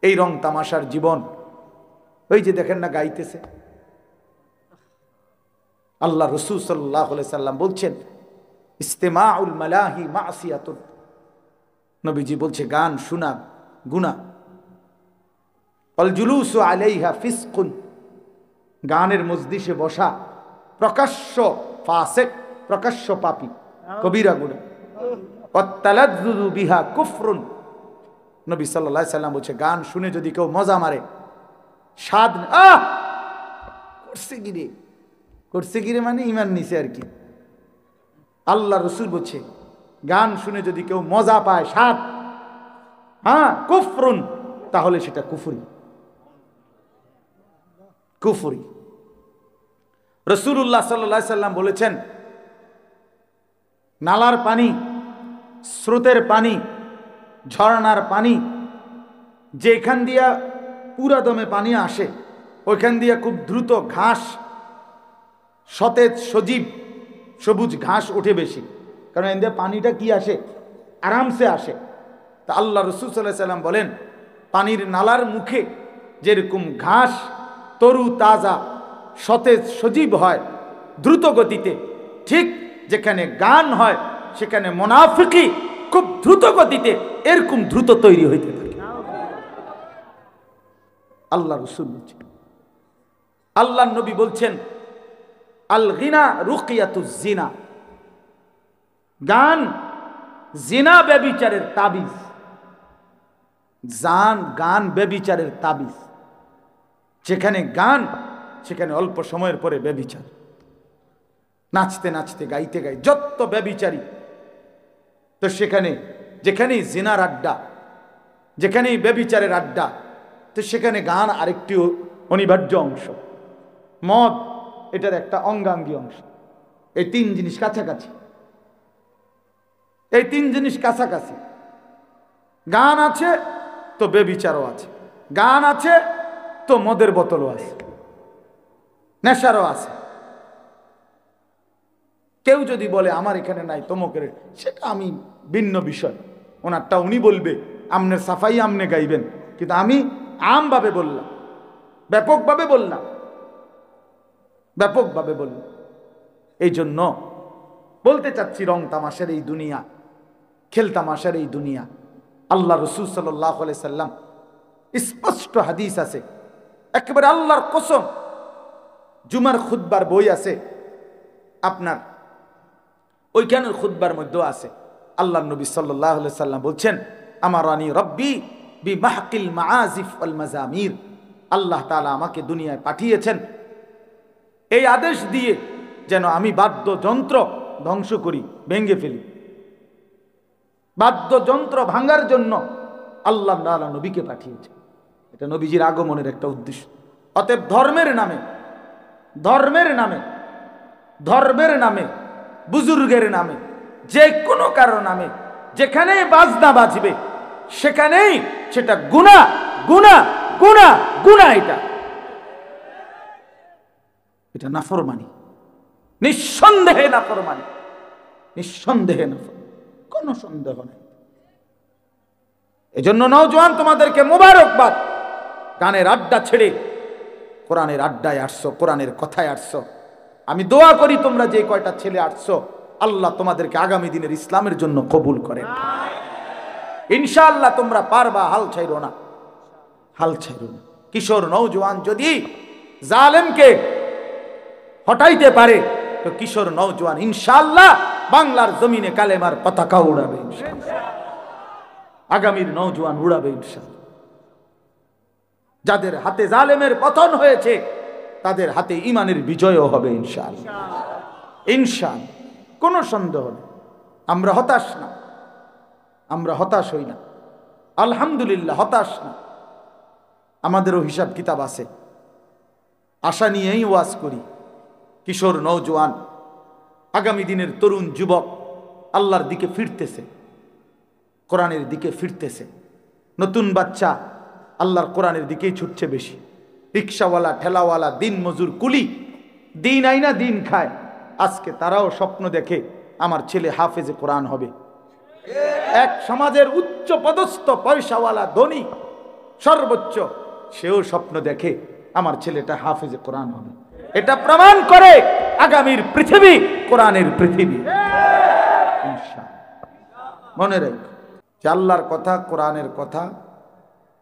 এই রং তামাশার জীবন। ওই যে দেখেন না গাইতেছে। আল্লাহ রাসূল সাল্লাল্লাহু আলাইহি সাল্লাম বলছেন ইস্তিমাউল মালাহি মাসিয়াতুন, নবীজি বলছে গান শোনা গুনাহ। আল জুলুসু আলাইহা ফিসকুন, গানের মজলিসে বসা প্রকাশ্য ফাসিক, প্রকাশ্য পাপী, কবিরা গুনাহ। ওয়াত তালাজ্জুযু বিহা কুফরুন, নবী সাল্লাল্লাহু আলাইহি সাল্লাম বলছে গান শুনে যদি কেউ মজা মারে, স্বাদ করছে গিরে মানে ঈমান নিছে আর কি। আল্লাহ রাসূল বলছে গান শুনে যদি কেউ মজা পায়, স্বাদ, কুফরুন, তাহলে সেটা কুফরি। কুফরি। রাসূলুল্লাহ সাল্লাল্লাহু আলাইহি সাল্লাম বলেছেন নালার পানি, স্রোতের পানি, ঝর্ণার পানি, যেখান দিয়া পুরা দমে পানি আসে ওইখান দিয়া খুব দ্রুত ঘাস, সতেজ সজীব সবুজ ঘাস ওঠে বেশি, কারণ এর পানিটা কি আসে, আরামসে আসে। তা আল্লাহ রাসূল সাল্লাল্লাহু আলাইহি সাল্লাম বলেন পানির নালার মুখে যেরকম ঘাস তরু তাজা সতেজ সজীব হয় দ্রুত গতিতে, ঠিক যেখানে গান হয় সেখানে মুনাফিকি খুব দ্রুত গতিতে এরকম দ্রুত তৈরি হইতে থাকে। আল্লাহ রাসূল বলছেন, আল্লাহ নবী বলছেন আল গিনা রুকিয়াতুজ জিনা, গান জিনা ব্যভিচারের তাবিজ। গান ব্যভিচারের তাবিজ। যেখানে গান সেখানে অল্প সময়ের পরে ব্যভিচার। নাচতে নাচতে গাইতে গাই যত ব্যভিচারী, তো সেখানে যেখানেই জিনার আড্ডা, যেখানেই ব্যভিচারের আড্ডা, তো সেখানে গান আরেকটি অনিবার্য অংশ। মদ এটার একটা অঙ্গাঙ্গী অংশ। এই তিন জিনিস কাছাকাছি, এই তিন জিনিস কাছাকাছি। গান আছে তো ব্যভিচারও আছে, গান আছে তো মদের বোতলও আছে, নেশারও আছে। কেউ যদি বলে আমার এখানে নাই তমকের, সেটা আমি ভিন্ন বিষয়, ওনারটা উনি বলবে, আমনে সাফাই আমনে গাইবেন, কিন্তু আমি আমভাবে বললাম, ব্যাপকভাবে বললাম, ব্যাপকভাবে বললাম। এই জন্য বলতে চাচ্ছি রং তামাশার এই দুনিয়া, খেল তামাশার এই দুনিয়া। আল্লাহ রাসূল সাল্লাল্লাহু আলাইহি সাল্লাম স্পষ্ট হাদিস আছে, একেবারে আল্লাহর কসম, জুমার খুতবার বই আছে আপনার, ওইখানের খুতবার মধ্যে আছে আল্লাহ নবী সাল্লাল্লাহু আলাইহি সাল্লাম বলছেন আমারানি রব্বি বিমাহকিল মাআজিফ ওয়াল মাজামির, আল্লাহ তাআলা আমাকে দুনিয়ায় পাঠিয়েছেন এই আদেশ দিয়ে যেন আমি বাদ্যযন্ত্র ধ্বংস করি, ভেঙে ফেলি। বাদ্যযন্ত্র ভাঙার জন্য আল্লাহ তাআলা নবীকে পাঠিয়েছেন। এটা নবীজির আগমনের একটা উদ্দেশ্য। অতএব ধর্মের নামে, ধর্মের নামে, ধর্মের নামে, বুজুর্গের নামে, যে কোনো কারো নামে যেখানেই বাজনা বাজবে সেখানেই সেটা গুনাহ, গুনাহ, গুনাহ, গুনাহ। এটা নাফরমানি, নিঃসন্দেহে নাফরমানি, নিঃসন্দেহে নাফরমানি, কোনো সন্দেহ নেই। এজন্য নওজোয়ান তোমাদেরকে মোবারকবাদ, গানের আড্ডা ছেড়ে কোরআনের আড্ডায় আসছো, কোরআনের কথায় আসছো। আমি দোয়া করি তোমরা যে কয়টা ছেলে আসছো, আল্লাহ তোমাদেরকে আগামী দিনের ইসলামের জন্য কবুল করেন ইনশাআল্লাহ। তোমরা পারবা, হাল ছাইরো না, হাল ছাইরো না। কিশোর নওজোয়ান যদি জালেমকে হটাইতে পারে তো কিশোর নওজোয়ান ইনশাআল্লাহ বাংলার জমিনে কালেমার পতাকা উড়াবে ইনশাআল্লাহ, আগামীর নওজোয়ান উড়াবে ইনশাআল্লাহ। যাদের হাতে জালেমের পতন হয়েছে তাদের হাতে ঈমানের বিজয়ও হবে ইনশাআল্লাহ, ইনশাআল্লাহ, কোনো সন্দেহ নেই। আমরা হতাশ না, আমরা হতাশ হই না, আলহামদুলিল্লাহ হতাশ না। আমাদেরও হিসাব কিতাব আছে, আশা নিয়েই ওয়াজ করি। কিশোর নওজোয়ান আগামী দিনের তরুণ যুবক আল্লাহর দিকে ফিরতেছে, কোরআনের দিকে ফিরতেছে। নতুন বাচ্চা আল্লাহর কোরআনের দিকেই ছুটছে বেশি। রিক্সাওয়ালা, ঠেলাওয়ালা, দিন মজুর, কুলি, দিন আইনা দিন খায়, আজকে তারাও স্বপ্ন দেখে আমার ছেলে হাফেজে কোরআন হবে। এক সমাজের উচ্চ পদস্থ পয়সাওয়ালা ধনী সর্বোচ্চ, সেও স্বপ্ন দেখে আমার ছেলেটা হাফেজে কোরআন হবে। এটা প্রমাণ করে আগামীর পৃথিবী কোরআনের পৃথিবী। মনে রাখ যে আল্লাহর কথা, কোরআনের কথা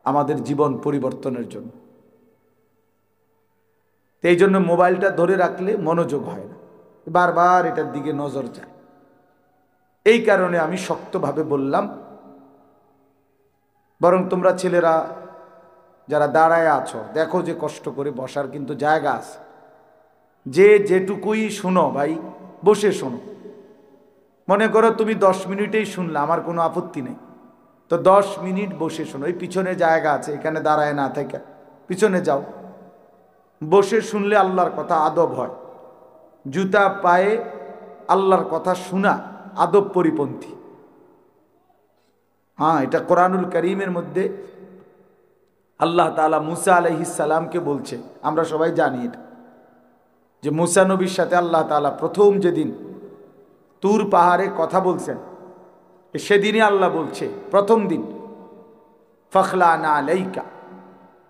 আমাদের জীবন পরিবর্তনের জন্য। এই জন্য মোবাইলটা ধরে রাখলে মনোযোগ হয় না, বারবার এটার দিকে নজর যায়। এই কারণে আমি শক্তভাবে বললাম, বরং তোমরা ছেলেরা যারা দাঁড়ায় আছো, দেখো যে কষ্ট করে বসার কিন্তু জায়গা আছে। যে যেটুকুই শুনো ভাই, বসে শোনো। মনে করো তুমি 10 মিনিটেই শুনলে, আমার কোনো আপত্তি নেই, তো 10 মিনিট বসে শোনো। এই পিছনে জায়গা আছে, এখানে দাঁড়ায় না থেকে পিছনে যাও, বসে শুনলে আল্লাহর কথা আদব হয়। জুতা পায়ে আল্লাহর কথা শোনা আদব পরিপন্থী। হ্যাঁ, এটা কোরআনুল কারীমের মধ্যে আল্লাহ তাআলা মুসা আলাইহিস সালামকে বলছে। আমরা সবাই জানি এটা, যে মুসা নবীর সাথে আল্লাহ তাআলা প্রথম যেদিন তুর পাহাড়ে কথা বলছেন, সেদিনই আল্লাহ বলছে প্রথম দিন, ফখলানা আলাইকা,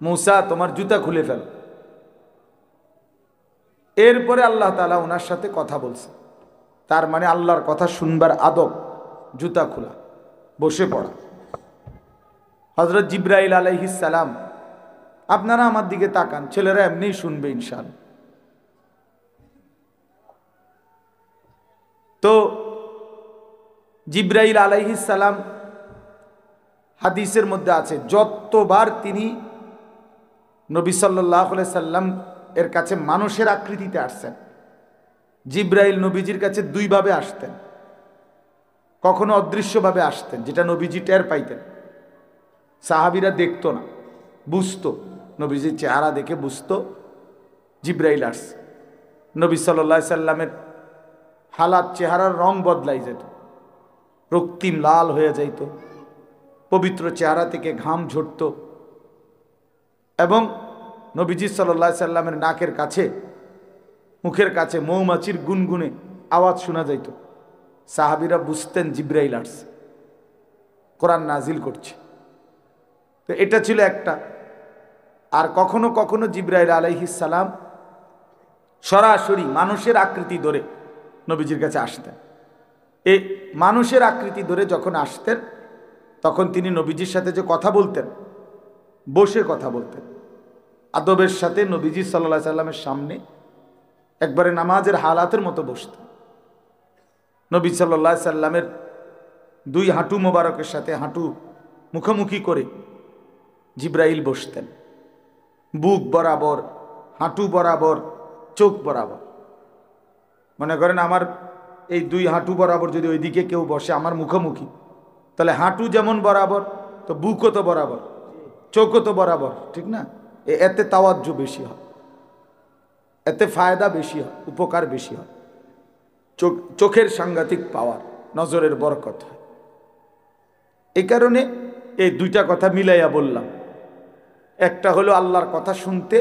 মুসা তোমার জুতা খুলে ফেলো। এরপরে আল্লাহ তাআলা ওনার সাথে কথা বলছে। তার মানে আল্লাহর কথা শুনবার আদব জুতা খোলা, বসে পড়া। হযরত জিবরাইল আলাইহিস সালাম, আপনারা আমার দিকে তাকান, ছেলেরা এমনিই শুনবে ইনশাআল্লাহ। তো জিবরাইল আলাইহিস সালাম, হাদিসের মধ্যে আছে, যতবার তিনি নবী সাল্লাল্লাহু আলাইহি সাল্লাম এর কাছে মানুষের আকৃতিতে আসছেন, জিবরাইল নবীজির কাছে দুইভাবে আসতেন। কখনো অদৃশ্যভাবে আসতেন, যেটা নবীজি টের পাইতেন, সাহাবীরা দেখতো না, বুঝতো, নবীজির চেহারা দেখে বুঝতো জিবরাইল আসছে। নবী সাল্লাল্লাহু আলাইহি সাল্লামের হালাত, চেহারার রং বদলাই যেত, রক্তিম লাল হয়ে যাইত, পবিত্র চেহারা থেকে ঘাম ঝরত, এবং নবীজি সাল্লাল্লাহু আলাইহি সাল্লামের নাকের কাছে, মুখের কাছে মৌমাছির গুনগুনে আওয়াজ শোনা যাইত। সাহাবীরা বুঝতেন জিবরাইল আসছে, কোরআন নাজিল করছে। তো এটা ছিল একটা। আর কখনো কখনো জিবরাইল আলাইহিস সালাম সরাসরি মানুষের আকৃতি ধরে নবীজির কাছে আসতেন। এই মানুষের আকৃতি ধরে যখন আসতেন, তখন তিনি নবীজির সাথে যে কথা বলতেন, বসে কথা বলতেন আদবের সাথে। নবীজি সাল্লাল্লাহু আলাইহি সাল্লামের সামনে একবারে নামাজের হালাতের মতো বসতেন। নবী সাল্লাল্লাহু আলাইহি সাল্লামের দুই হাঁটু মোবারকের সাথে হাঁটু মুখোমুখি করে জিবরাইল বসতেন, বুক বরাবর, হাঁটু বরাবর, চোখ বরাবর। মনে করেন আমার এই দুই হাঁটু বরাবর যদি ওইদিকে কেউ বসে আমার মুখোমুখি, তাহলে হাঁটু যেমন বরাবর, তো বুকও তো বরাবর, চোখও তো বরাবর, ঠিক না? এতে তাওয়াজ্জু বেশি হয়, এতে ফায়দা বেশি হয়, উপকার বেশি হয়, চোখের সাংঘাতিক পাওয়ার, নজরের বরকত হয়। এই কারণে এই দুইটা কথা মিলাইয়া বললাম। একটা হলো আল্লাহর কথা শুনতে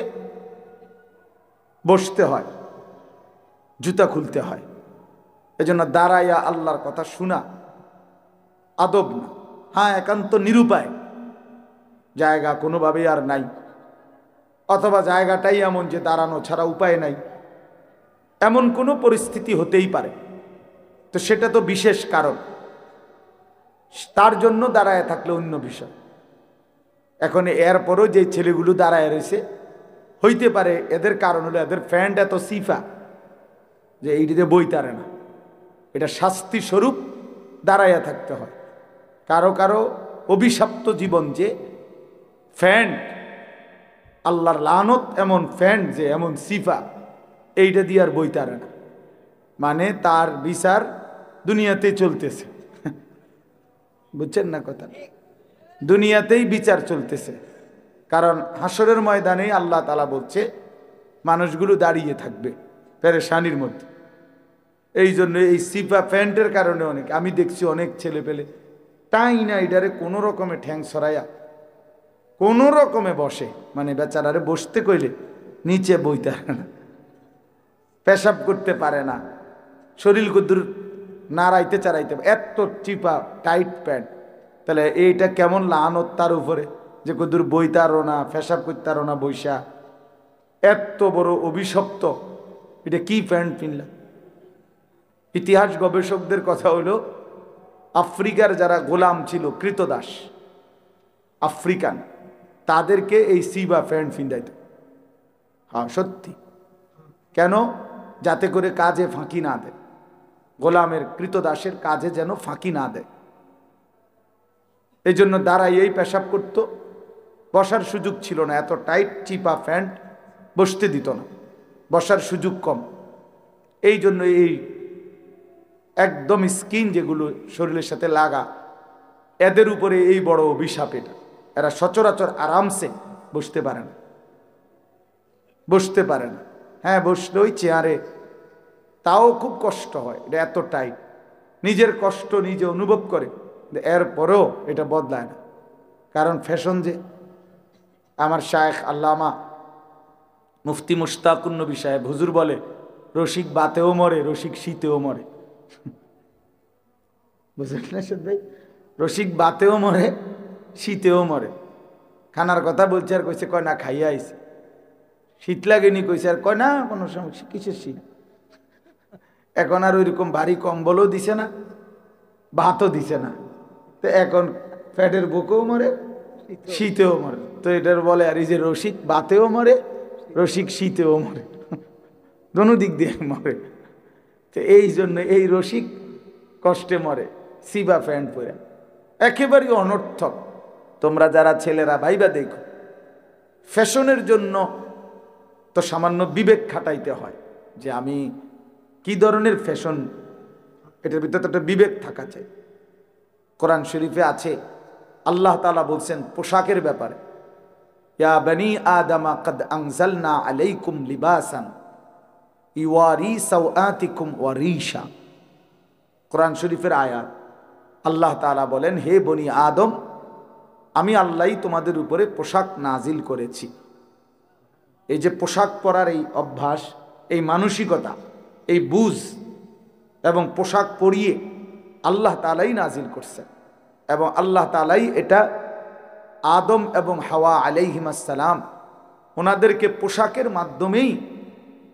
বসতে হয়, জুতা খুলতে হয়। এজন্য দাঁড়াইয়া আল্লাহর কথা শোনা আদব না। হ্যাঁ, একান্ত নিরুপায়, জায়গা কোনোভাবেই আর নাই, অথবা জায়গাটাই এমন যে দাঁড়ানো ছাড়া উপায় নাই, এমন কোনো পরিস্থিতি হতেই পারে। তো সেটা তো বিশেষ কারণ, তার জন্য দাঁড়ায় থাকলে অন্য বিষয়। এখন এরপরও যে ছেলেগুলো দাঁড়ায় রয়েছে, হইতে পারে এদের কারণ হলো এদের ফ্যান্ট এত সিফা যে এইটিতে বইতারে না, এটা শাস্তি স্বরূপ দাঁড়াইয়া থাকতে হয়। কারো কারো অভিশপ্ত জীবন, যে ফ্যান্ট, আল্লাহর লানত এমন ফ্যান্ট যে এমন সিফা, এইটা দিয়ে আর বইতারে না, মানে তার বিচার দুনিয়াতে চলতেছে। বুঝছেন না কথা? দুনিয়াতেই বিচার চলতেছে। কারণ হাসরের ময়দানে আল্লাহ তাআলা বলছে মানুষগুলো দাঁড়িয়ে থাকবে পেরেশানির মধ্যে। এই জন্য এই সিফা প্যান্টের কারণে অনেক, আমি দেখছি অনেক ছেলে পেলে তাই না এটারে কোনো রকমে ঠ্যাং সরাইয়া কোনো রকমে বসে, মানে বেচারারে বসতে কইলে নিচে বইতে পারে না, পেশাব করতে পারে না, শরীর কুদ্দুর নাড়াইতে চারাইতে, এত চিপা টাইট প্যান্ট। তাহলে এইটা কেমন লানত তার উপরে, যে কদূর বইতারও না, পেশাব করতারও না বৈশা, এত বড় অভিশপ্ত, এটা কি প্যান্ট কিনলাম? ইতিহাস গবেষকদের কথা হলো, আফ্রিকার যারা গোলাম ছিল, কৃতদাস আফ্রিকান, তাদেরকে এই সিবা প্যান্ট ফিন্দাইত। হ্যাঁ সত্যি। কেন? যাতে করে কাজে ফাঁকি না দেয়, গোলামের কৃতদাসের কাজে যেন ফাঁকি না দেয়। এই জন্য দাঁড়াইয়েই পেশাব করত, বসার সুযোগ ছিল না, এত টাইট চিপা প্যান্ট বসতে দিত না, বসার সুযোগ কম। এই জন্য এই একদম স্কিন যেগুলো শরীরের সাথে লাগা, এদের উপরে এই বড় অভিশাপ। এটা এরা সচরাচর আরামসে বসতে পারে না, বসতে পারে না। হ্যাঁ বসলেই চেয়ারে, তাও খুব কষ্ট হয়, এটা এত টাইট। নিজের কষ্ট নিজে অনুভব করে, এরপরেও এটা বদলায় না, কারণ ফ্যাশন যে। আমার শায়েখ আল্লামা মুফতি মুশতাকুন নবী সাহেব হুজুর বলে, রসিক বাতেও মরে, রসিক শীতেও মরে। বুঝলেন না ভাই? রসিক বাতেও মরে, শীতেও মরে। খানার কথা বলছে আর কইছে, কয় না খাইয়া আইছে। শীত লাগেনি কইছে, আর কয় না কোনো সমস্যা, কিসের শীত। এখন আর ওইরকম ভারী কম্বলও দিছে না, ভাতও দিছে না, তো এখন ফ্যাটের বুকেও মরে, শীতেও মরে। তো এটার বলে আর এই যে রসিক বাতেও মরে, রসিক শীতেও মরে, দোনো দিক দিয়ে মরে। তো এই জন্য এই রসিক কষ্টে মরে সিবা প্যান্ট পরে, একেবারেই অনর্থক। তোমরা যারা ছেলেরা ভাইবা দেখো, ফ্যাশনের জন্য তো সামান্য বিবেক খাটাইতে হয়, যে আমি কি ধরনের ফ্যাশন, এটার ভিতরে তো একটা বিবেক থাকা চাই। কোরআন শরীফে আছে, আল্লাহ তাআলা বলছেন পোশাকের ব্যাপারে, ইয়া বনি আদমা কদ আনজালনা আলাইকুম লিবাসান ইওয়ারি সাওআতিকুম ওয়া রিশা। কোরআন শরীফের আয়াত। আল্লাহ তাআলা বলেন, হে বনি আদম, আমি আল্লাহই তোমাদের উপরে পোশাক নাজিল করেছি। এই যে পোশাক পরার এই অভ্যাস, এই মানসিকতা, এই বুঝ এবং পোশাক পরিয়ে আল্লাহ তাআলাই নাজিল করছেন, এবং আল্লাহ তাআলাই এটা আদম এবং হাওয়া আলাইহিমাস সালাম ওনাদেরকে পোশাকের মাধ্যমেই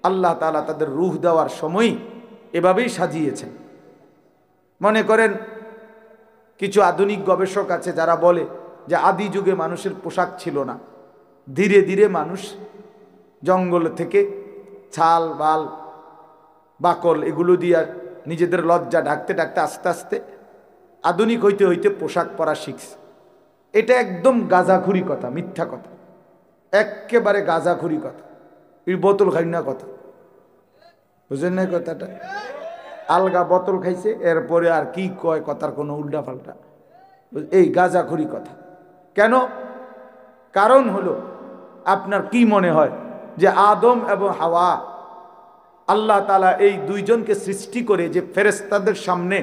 আল্লাহ তাআলা তাদের রূহ দেওয়ার সময় এভাবেই সাজিয়েছেন। মনে করেন কিছু আধুনিক গবেষক আছে যারা বলে যে আদি যুগে মানুষের পোশাক ছিল না, ধীরে ধীরে মানুষ জঙ্গল থেকে ছাল বাল বাকল এগুলো দিয়ে নিজেদের লজ্জা ঢাকতে ঢাকতে আস্তে আস্তে আধুনিক হইতে হইতে পোশাক পরা শিখছে। এটা একদম গাঁজাখুরি কথা, মিথ্যা কথা, একেবারে গাঁজাখুরি কথা, এই বোতল খাই না কথা, বুঝেন না কথাটা? আলগা বোতল খাইছে, এরপরে আর কি কয় কথার কোনো উল্টা পাল্টা, এই গাঁজাখুরি কথা। কেন? কারণ হলো, আপনার কি মনে হয় যে আদম এবং হাওয়া আল্লাহ তাআলা এই দুইজনকে সৃষ্টি করে যে ফেরেশতাদের সামনে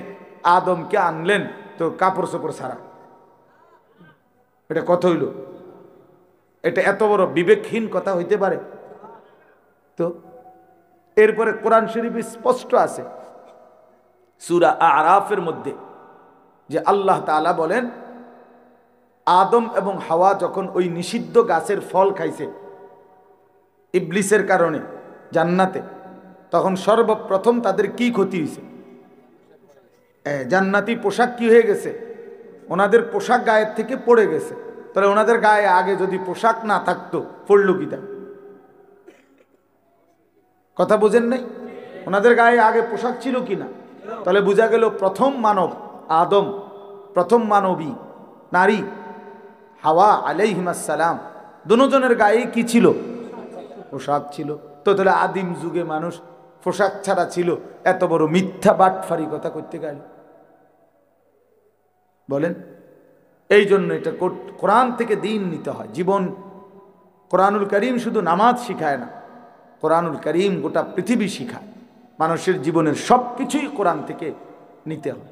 আদমকে আনলেন তো কাপড় চোপড় ছাড়া? এটা কথা হইল? এটা এত বড় বিবেকহীন কথা হইতে পারে? তো এরপরে কোরআন শরীফে স্পষ্ট আছে সূরা আরাফের মধ্যে, যে আল্লাহ তাআলা বলেন আদম এবং হাওয়া যখন ওই নিষিদ্ধ গাছের ফল খাইছে ইবলিসের কারণে জান্নাতে, তখন সর্বপ্রথম তাদের কি ক্ষতি হয়েছে? জান্নাতি পোশাক কি হয়ে গেছে? ওনাদের পোশাক গায়ের থেকে পড়ে গেছে। তাহলে ওনাদের গায়ে আগে যদি পোশাক না থাকতো, পড়ল কি তা? কথা বোঝেন নাই? ওনাদের গায়ে আগে পোশাক ছিল কি না? তাহলে বোঝা গেল প্রথম মানব আদম, প্রথম মানবী নারী হাওয়া আলাইহিমাস সালাম, দুজনের গায়ে কি ছিল? পোশাক ছিল। তো তাহলে আদিম যুগে মানুষ পোশাক ছাড়া ছিল, এত বড় মিথ্যা বাটফারি কথা করতে গেল? বলেন। এই জন্য এটা কোরআন থেকে দিন নিতে হয়, জীবন। কোরআনুল কারীম শুধু নামাজ শিখায় না, কোরআনুল কারীম গোটা পৃথিবী শিখায়। মানুষের জীবনের সব কিছুই কোরআন থেকে নিতে হয়।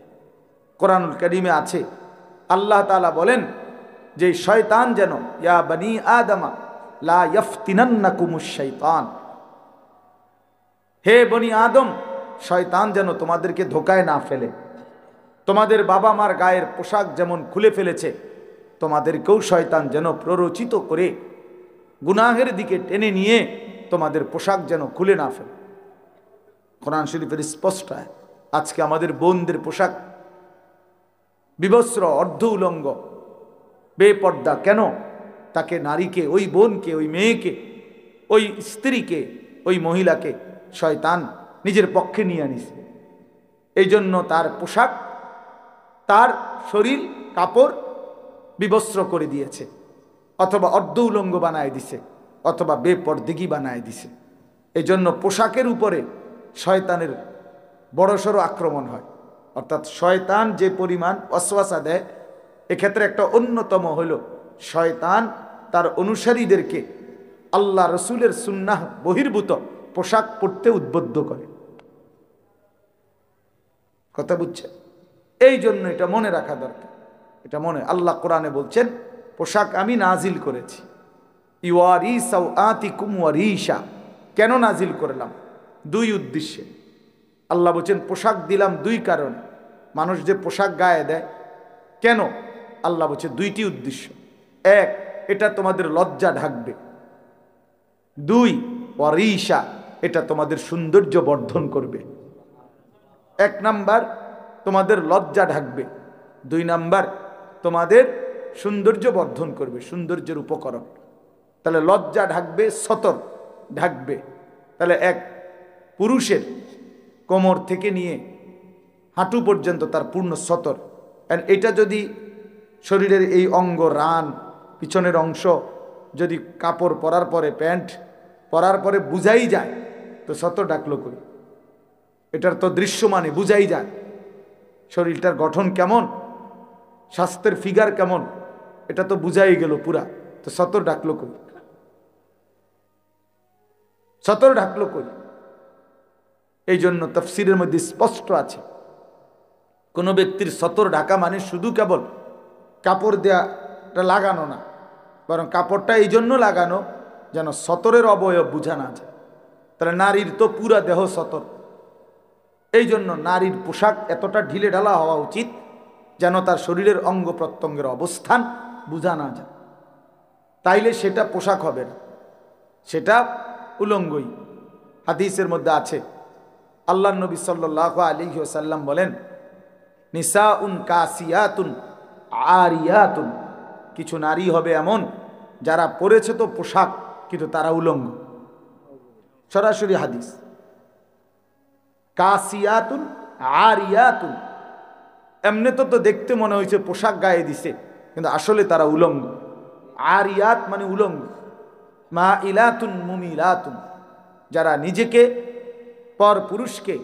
কোরআনুল কারীমে আছে আল্লাহ তাআলা বলেন যে শয়তান যেন, ইয়া বনি আদমা লা ইফতিনান্নাকুমুশ শাইতান, হে বনি আদম, শয়তান যেন তোমাদেরকে ধোকায় না ফেলে। তোমাদের বাবা মার গায়ের পোশাক যেমন খুলে ফেলেছে, তোমাদেরকেও শয়তান যেন প্ররোচিত করে গুনাহের দিকে টেনে নিয়ে তোমাদের পোশাক যেন খুলে না ফেলে। কোরআন শরীফের স্পষ্ট। আজকে আমাদের বোনদের পোশাক বিবস্ত্র, অর্ধ উলঙ্গ, বেপর্দা। কেন? তাকে, নারীকে, ওই বোনকে, ওই মেয়েকে, ওই স্ত্রীকে, ওই মহিলাকে শয়তান নিজের পক্ষে নিয়ে আনিছে। এই জন্য তার পোশাক, তার শরীর কাপড় বিবস্ত্র করে দিয়েছে, অথবা অর্ধ উলঙ্গ বানায় দিছে, অথবা বেপরদিগি বানায় দিছে। এই জন্য পোশাকের উপরে শয়তানের বড়সড় আক্রমণ হয়। অর্থাৎ শয়তান যে পরিমাণ ওয়াসওয়াসা দেয়, এক্ষেত্রে একটা অন্যতম হইল শয়তান তার অনুসারীদেরকে আল্লাহ রসুলের সুন্নাহ বহির্ভূত পোশাক পরতে উদ্বুদ্ধ করে। কথা বুঝছে? এই জন্য এটা মনে রাখা দরকার। এটা মনে, আল্লাহ কোরআনে বলছেন পোশাক আমি নাজিল করেছি। ইওয়ারি সাওআতিকুম ওয়ারিশা। কেন নাজিল করলাম? দুই উদ্দেশ্যে। আল্লাহ বলছেন পোশাক দিলাম দুই কারণে। মানুষ যে পোশাক গায়ে দেয় কেন? আল্লাহ বলছে দুইটি উদ্দেশ্য। এক, এটা তোমাদের লজ্জা ঢাকবে। দুই, ওয়ারিশা, এটা তোমাদের সৌন্দর্য বর্ধন করবে। এক নাম্বার, তোমাদের লজ্জা ঢাকবে। দুই নাম্বার, তোমাদের সৌন্দর্য বর্ধন করবে, সৌন্দর্যের উপকরণ। তাহলে লজ্জা ঢাকবে, সতর ঢাকবে। তাহলে এক পুরুষের কোমর থেকে নিয়ে হাঁটু পর্যন্ত তার পূর্ণ সতর। এটা যদি শরীরের এই অঙ্গ, রান, পিছনের অংশ যদি কাপড় পরার পরে, প্যান্ট পরার পরে বুঝাই যায়, তো সতর ঢাকলো করি? এটার তো দৃশ্যমানে বুঝাই যায় শরীরটার গঠন কেমন, স্বাস্থ্যের ফিগার কেমন, এটা তো বুঝাই গেল পুরা। তো সতর ঢাকলো করি? সতর ঢাকলো করি? এই জন্য তাফসীরের মধ্যে স্পষ্ট আছে, কোন ব্যক্তির সতর ঢাকা মানে শুধু কেবল কাপড় দেওয়াটা লাগানো না, বরং কাপড়টা এই জন্য লাগানো যেন সতরের অবয়ব বোঝা না যায়। তাহলে নারীর তো পুরা দেহ সতর। এই জন্য নারীর পোশাক এতটা ঢিলে ঢালা হওয়া উচিত যেন তার শরীরের অঙ্গ প্রত্যঙ্গের অবস্থান বোঝা না যায়। তাইলে সেটা পোশাক হবে না, সেটা উলঙ্গই। হাদিসের মধ্যে আছে, আল্লাহ নবী সাল্লাল্লাহু আলাইহি ওয়াসাল্লাম বলেন, নিসাউন কাসিয়াতুন আরিয়াতুন, কিছু নারী হবে এমন যারা পরেছে তো পোশাক কিন্তু তারা উলঙ্গ। সরাসরি হাদিস। কাসিয়াতুন আরিয়াতুন, এমনি তো দেখতে মনে হয়েছে পোশাক গায়ে দিছে, কিন্তু আসলে তারা উলঙ্গ। আরিয়াত মানে উলঙ্গ। মা ইলাতুন মুমিলাতুন, যারা নিজেকে, পর পুরুষকে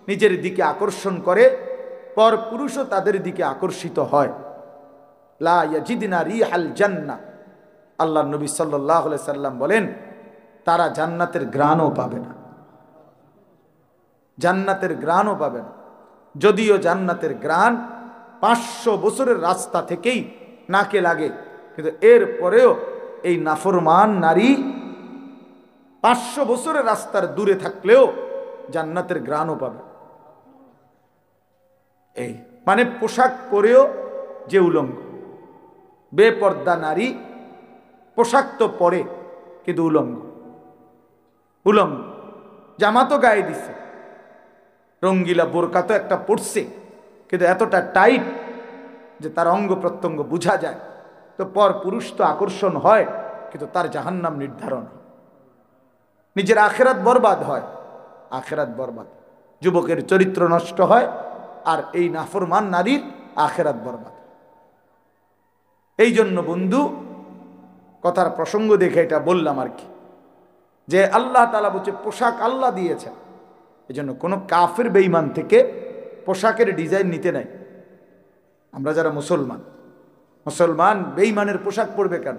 নিজের দিকে আকর্ষণ করে, পর পুরুষও তাদের দিকে আকর্ষিত হয়। লা ইয়াজিদনা রিহাল জান্নাহ, আল্লাহ নবী সাল্লাল্লাহু আলাইহি সাল্লাম বলেন তারা জান্নাতের ঘ্রাণও পাবে না। জান্নাতের ঘ্রাণও পাবে না। যদিও জান্নাতের ঘ্রাণ 500 বছরের রাস্তা থেকেই নাকে লাগে, কিন্তু এর পরেও এই নাফরমান নারী 500 বছরের রাস্তার দূরে থাকলেও জান্নাতের ঘ্রাণও পাবে। এই মানে পোশাক পরেও যে উলঙ্গ। বেপর্দা নারী পোশাক তো পরে কিন্তু উলঙ্গ। উলঙ্গ জামা তো গায়ে দিছে, রঙ্গিলা বোরকা তো একটা পড়ছে, কিন্তু এতটা টাইট যে তার অঙ্গ প্রত্যঙ্গ বোঝা যায়। তো পর পুরুষ তো আকর্ষণ হয়, কিন্তু তার জাহান্নাম নির্ধারণ। নিজের আখেরাত বরবাদ হয়, আখেরাত বরবাদ। যুবকের চরিত্র নষ্ট হয়, আর এই নাফরমান নারীর আখেরাত বরবাদ। এই জন্য বন্ধু, কথার প্রসঙ্গ দেখে এটা বললাম আর কি, যে আল্লাহ তাআলা বলছে পোশাক আল্লাহ দিয়েছেন। এই জন্য কোনো কাফের বেঈমান থেকে পোশাকের ডিজাইন নিতে নাই। আমরা যারা মুসলমান বেঈমানের পোশাক পরবে কেন?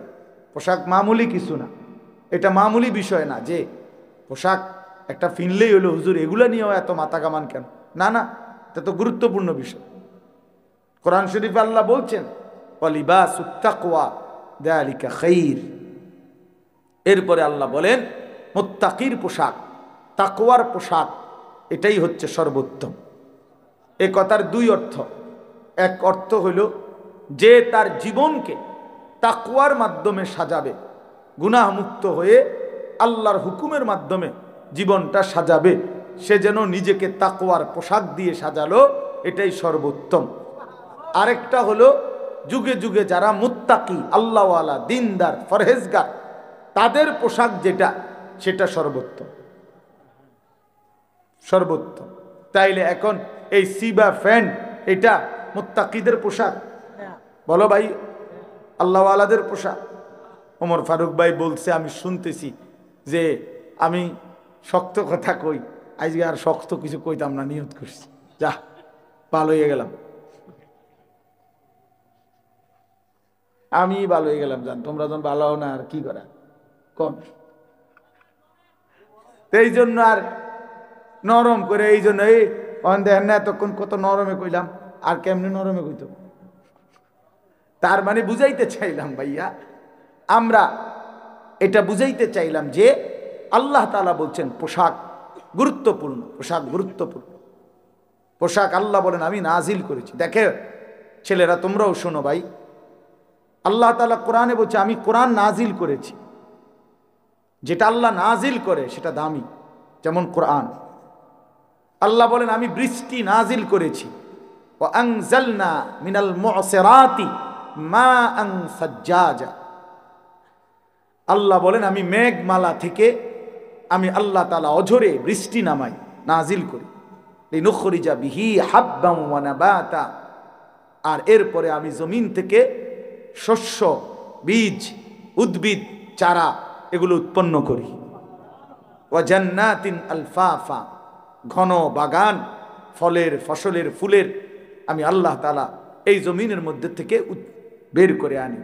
পোশাক মামুলি কিছু না, এটা মামুলি বিষয় না যে পোশাক একটা ফিনলেই হলো হুজুর এগুলো নিয়েও এত মাথা কামান কেন? না না, এটা তো গুরুত্বপূর্ণ বিষয়। কোরআন শরীফে আল্লাহ বলছেন ওয়ালিবাসুত তাকওয়া যালিকা খাইর। এরপরে আল্লাহ বলেন মুত্তাকির পোশাক, তাকওয়ার পোশাক, এটাই হচ্ছে সর্বোত্তম। এই কথার দুই অর্থ। এক অর্থ হইল যে তার জীবনকে তাকওয়ার মাধ্যমে সাজাবে, গুনাহ মুক্ত হয়ে আল্লাহর হুকুমের মাধ্যমে জীবনটা সাজাবে, সে যেন নিজেকে তাকওয়ার পোশাক দিয়ে সাজালো, এটাই সর্বোত্তম। আরেকটা হলো যুগে যুগে যারা মুত্তাকি, আল্লাহওয়ালা, দিনদার, ফরহেজগার, তাদের পোশাক যেটা, সেটা সর্বোত্তম, সর্বোত্তম। তাইলে এখন এই সিবা ফ্যান্ট এটা মুত্তাকিদের পোশাক? বলো ভাই, আল্লাহওয়ালাদের পোশাক? ওমর ফারুক ভাই বলছে, আমি শুনতেছি যে আমি শক্ত কথা কই, আজকে আর শক্ত কিছু কইতাম না, নিয়ত করছি, যা ভালো হয়ে গেলাম, আমি ভালো হয়ে গেলাম, জান তোমরা যখন ভালো হও না আর কি করা কম। এই জন্য আর নরম করে, এই জন্য এই দেখেন না এতক্ষণ কত নরমে কইলাম, আর কেমনে নরমে কইত। তার মানে বুঝাইতে চাইলাম ভাইয়া, আমরা এটা বুঝাইতে চাইলাম যে আল্লাহ তাআলা বলছেন পোশাক গুরুত্বপূর্ণ, পোশাক গুরুত্বপূর্ণ। পোশাক আল্লাহ বলেন আমি নাজিল করেছি। দেখে ছেলেরা তোমরাও শোনো ভাই, আল্লাহ তাআলা কোরআনে বলছে আমি কোরআন নাজিল করেছি। যেটা আল্লাহ নাজিল করে সেটা দামি, যেমন কোরআন। আল্লাহ বলেন আমি বৃষ্টি নাজিল করেছি, ওয়া আনজালনা মিনাল মুসিরাতি মাআন সাজ্জাজা। আল্লাহ বলেন আমি মেঘমালা থেকে আমি আল্লাহ তাআলা অঝরে বৃষ্টি নামাই, নাজিল করি, লিনুখরিজা বিহি হাব্বান ওয়া নাবাতা। আর এরপরে আমি জমিন থেকে শস্য, বীজ, উদ্ভিদ, চারা এগুলো উৎপন্ন করি। ওয়া জান্নাতিন আলফাফা, ঘন বাগান, ফলের, ফসলের, ফুলের আমি আল্লাহ তাআলা এই জমিনের মধ্যে থেকে বের করে আনি।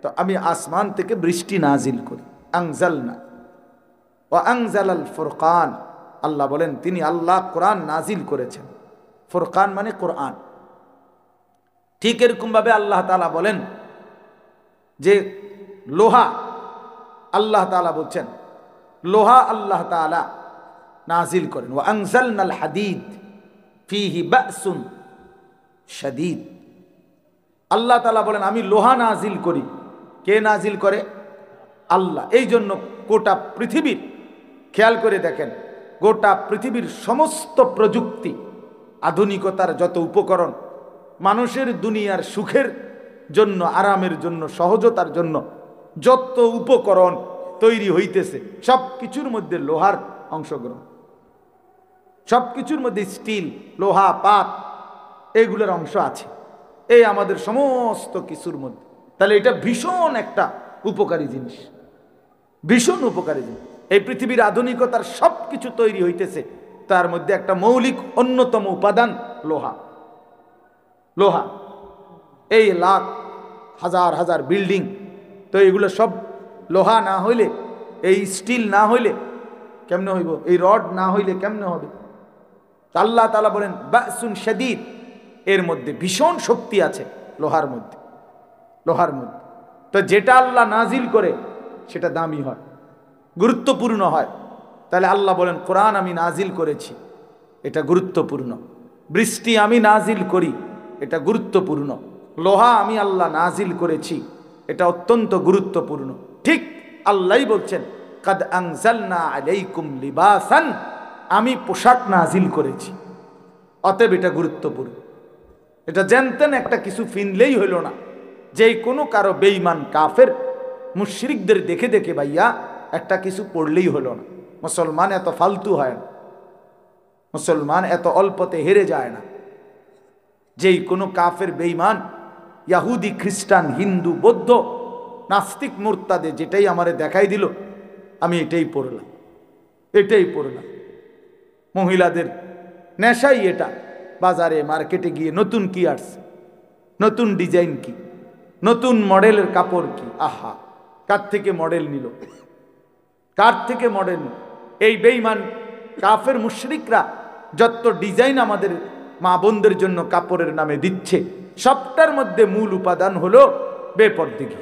তো আমি আসমান থেকে বৃষ্টি নাজিল করি। আনজালনা ওয়া আনজালাল ফুরকান, আল্লাহ বলেন তিনি আল্লাহ কোরআন নাজিল করেছেন। ফুরকান মানে কোরআন। ঠিক এরকম ভাবে আল্লাহ তাআলা বলেন যে লোহা, আল্লাহ তাআলা বলছেন লোহা আল্লাহ তাআলা নাজিল করেন। ওয়া আনজালনাল হাদিদ ফীহি বাসুন শাদীদ। আল্লাহ তাআলা বলেন আমি লোহা নাজিল করি। কে নাজিল করে? আল্লাহ। এই জন্য গোটা পৃথিবীর, খেয়াল করে দেখেন, গোটা পৃথিবীর সমস্ত প্রযুক্তি, আধুনিকতার যত উপকরণ, মানুষের দুনিয়ার সুখের জন্য, আরামের জন্য, সহজতার জন্য যত উপকরণ তৈরি হইতেছে সব কিছুর মধ্যে লোহার অংশগ্রহণ, সব কিছুর মধ্যে স্টিল, লোহা, পাত এগুলোর অংশ আছে এই আমাদের সমস্ত কিছুর মধ্যে। তাহলে এটা ভীষণ একটা উপকারী জিনিস, ভীষণ উপকারী জিনিস। এই পৃথিবীর আধুনিকতার সব কিছু তৈরি হইতেছে, তার মধ্যে একটা মৌলিক অন্যতম উপাদান লোহা। লোহা, এই লাখ হাজার হাজার বিল্ডিং, তো এগুলো সব লোহা না হইলে, এই স্টিল না হইলে কেমনে হইব? এই রড না হইলে কেমনে হবে? আল্লাহ তাআলা বলেন বাসুন শাদীদ, এর মধ্যে ভীষণ শক্তি আছে লোহার মধ্যে, লোহার মধ্যে। তো যেটা আল্লাহ নাজিল করে সেটা দামি হয়, গুরুত্বপূর্ণ হয়। তাহলে আল্লাহ বলেন কোরআন আমি নাজিল করেছি, এটা গুরুত্বপূর্ণ। বৃষ্টি আমি নাজিল করি, এটা গুরুত্বপূর্ণ। লোহা আমি আল্লাহ নাজিল করেছি, এটা অত্যন্ত গুরুত্বপূর্ণ। ঠিক আল্লাহই বলছেন কাদ আনজালনা আলাইকুম লিবাসান, আমি পোশাক নাজিল করেছি, অতএব এটা গুরুত্বপূর্ণ। এটা জানতেন একটা কিছু ফিনলেই হইল না, যে কোনো কারো বেঈমান কাফের মুশরিকদের দেখে দেখে ভাইয়া একটা কিছু পড়লেই হলো না। মুসলমান এত ফালতু হয় না, মুসলমান এত অল্পতে হেরে যায় না। যেই কোনো কাফের বেঈমান, ইয়াহুদি, খ্রিস্টান, হিন্দু, বৌদ্ধ, নাস্তিক, মুরতাদে যেটাই আমারে দেখাই দিল আমি এটাই পড়লাম, এটাই পড়লাম। মহিলাদের নেশাই এটা। বাজারে মার্কেটে গিয়ে নতুন কি আসছে, নতুন ডিজাইন কি, নতুন মডেলের কাপড় কি, আহা কার থেকে মডেল নিল, কার থেকে মডেল নিল? এই বেঈমান কাফের মুশরিকরা যত ডিজাইন আমাদের মা বোনদের জন্য কাপড়ের নামে দিচ্ছে, সবটার মধ্যে মূল উপাদান হলো বেপরদেগি।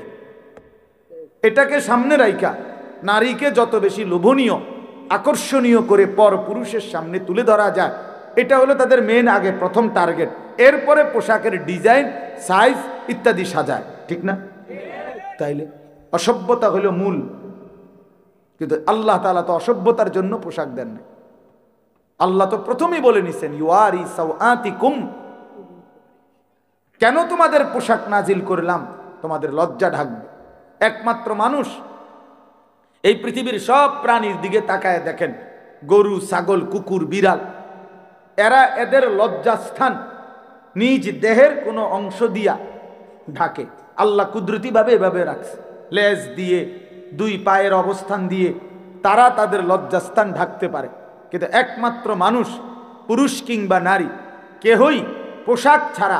এটাকে সামনে রাইখা নারীকে যত বেশি লোভনীয়, আকর্ষণীয় করে পর পুরুষের সামনে তুলে ধরা যায়, এটা হলো তাদের মেন আগে প্রথম টার্গেট। এরপরে পোশাকের ডিজাইন, সাইজ ইত্যাদি সাজায়, ঠিক না? তাইলে অসভ্যতা হলো মূল, কিন্তু আল্লাহ তাআলা তো অসভ্যতার জন্য পোশাক দেন না। আল্লাহ তো প্রথমেই বলে নিছেন ইউয়ারি সাওআতিকুম, কেন তোমাদের পোশাক নাজিল করলাম? তোমাদের লজ্জা ঢাকবে। একমাত্র মানুষ, এই পৃথিবীর সব প্রাণীর দিকে তাকায় দেখেন, গরু, ছাগল, কুকুর, বিড়াল, এরা এদের লজ্জাস্থান নিজ দেহের কোনো অংশ দিয়া ঢাকে। আল্লাহ কুদরতিভাবে এভাবে রাখছে, লেজ দিয়ে, দুই পায়ের অবস্থান দিয়ে তারা তাদের লজ্জাস্থান ঢাকতে পারে। কিন্তু একমাত্র মানুষ, পুরুষ কিংবা নারী, কেহই পোশাক ছাড়া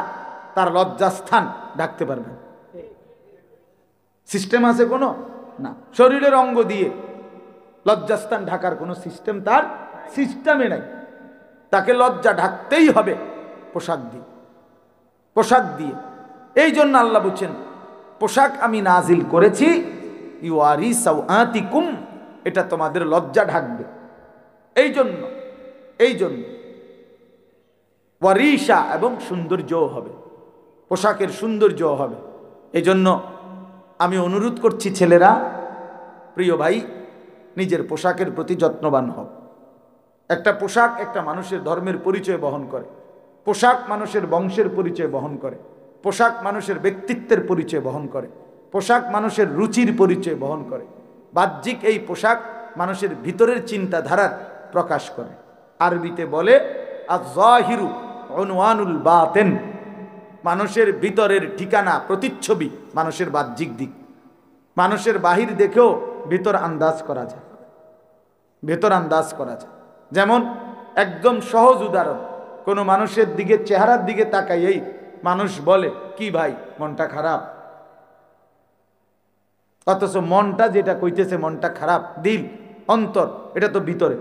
তার লজ্জাস্থান ঢাকতে পারবে না। সিস্টেম আছে কোনো? না। শরীরের অঙ্গ দিয়ে লজ্জাস্থান ঢাকার কোনো সিস্টেম তার সিস্টেমে নাই। তাকে লজ্জা ঢাকতেই হবে পোশাক দিয়ে, পোশাক দিয়ে। এই জন্য আল্লাহ বলছেন পোশাক আমি নাজিল করেছি ইউয়ারি সাওআতিকুম, এটা তোমাদের লজ্জা ঢাকবে। এই জন্য ওয়ারিশা, এবং সৌন্দর্য হবে, পোশাকের সৌন্দর্য হবে। এই জন্য আমি অনুরোধ করছি ছেলেরা, প্রিয় ভাই, নিজের পোশাকের প্রতি যত্নবান হও। একটা পোশাক একটা মানুষের ধর্মের পরিচয় বহন করে, পোশাক মানুষের বংশের পরিচয় বহন করে, পোশাক মানুষের ব্যক্তিত্বের পরিচয় বহন করে, পোশাক মানুষের রুচির পরিচয় বহন করে। বাহ্যিক এই পোশাক মানুষের ভিতরের চিন্তাধারার প্রকাশ করে। আরবিতে বলে আয-যাহিরু উনওয়ানুল বাতিন, মানুষের ভিতরের ঠিকানা, প্রতিচ্ছবি মানুষের বাহ্যিক দিক। মানুষের বাহির দেখেও ভিতর আন্দাজ করা যায়, ভেতর আন্দাজ করা যায়। যেমন একদম সহজ উদাহরণ, কোনো মানুষের দিকে, চেহারার দিকে তাকাইয়েই মানুষ বলে কি ভাই মনটা খারাপ, অথচ মনটা যেটা কইতেছে মনটা খারাপ, দিল, অন্তর, এটা তো ভিতরে,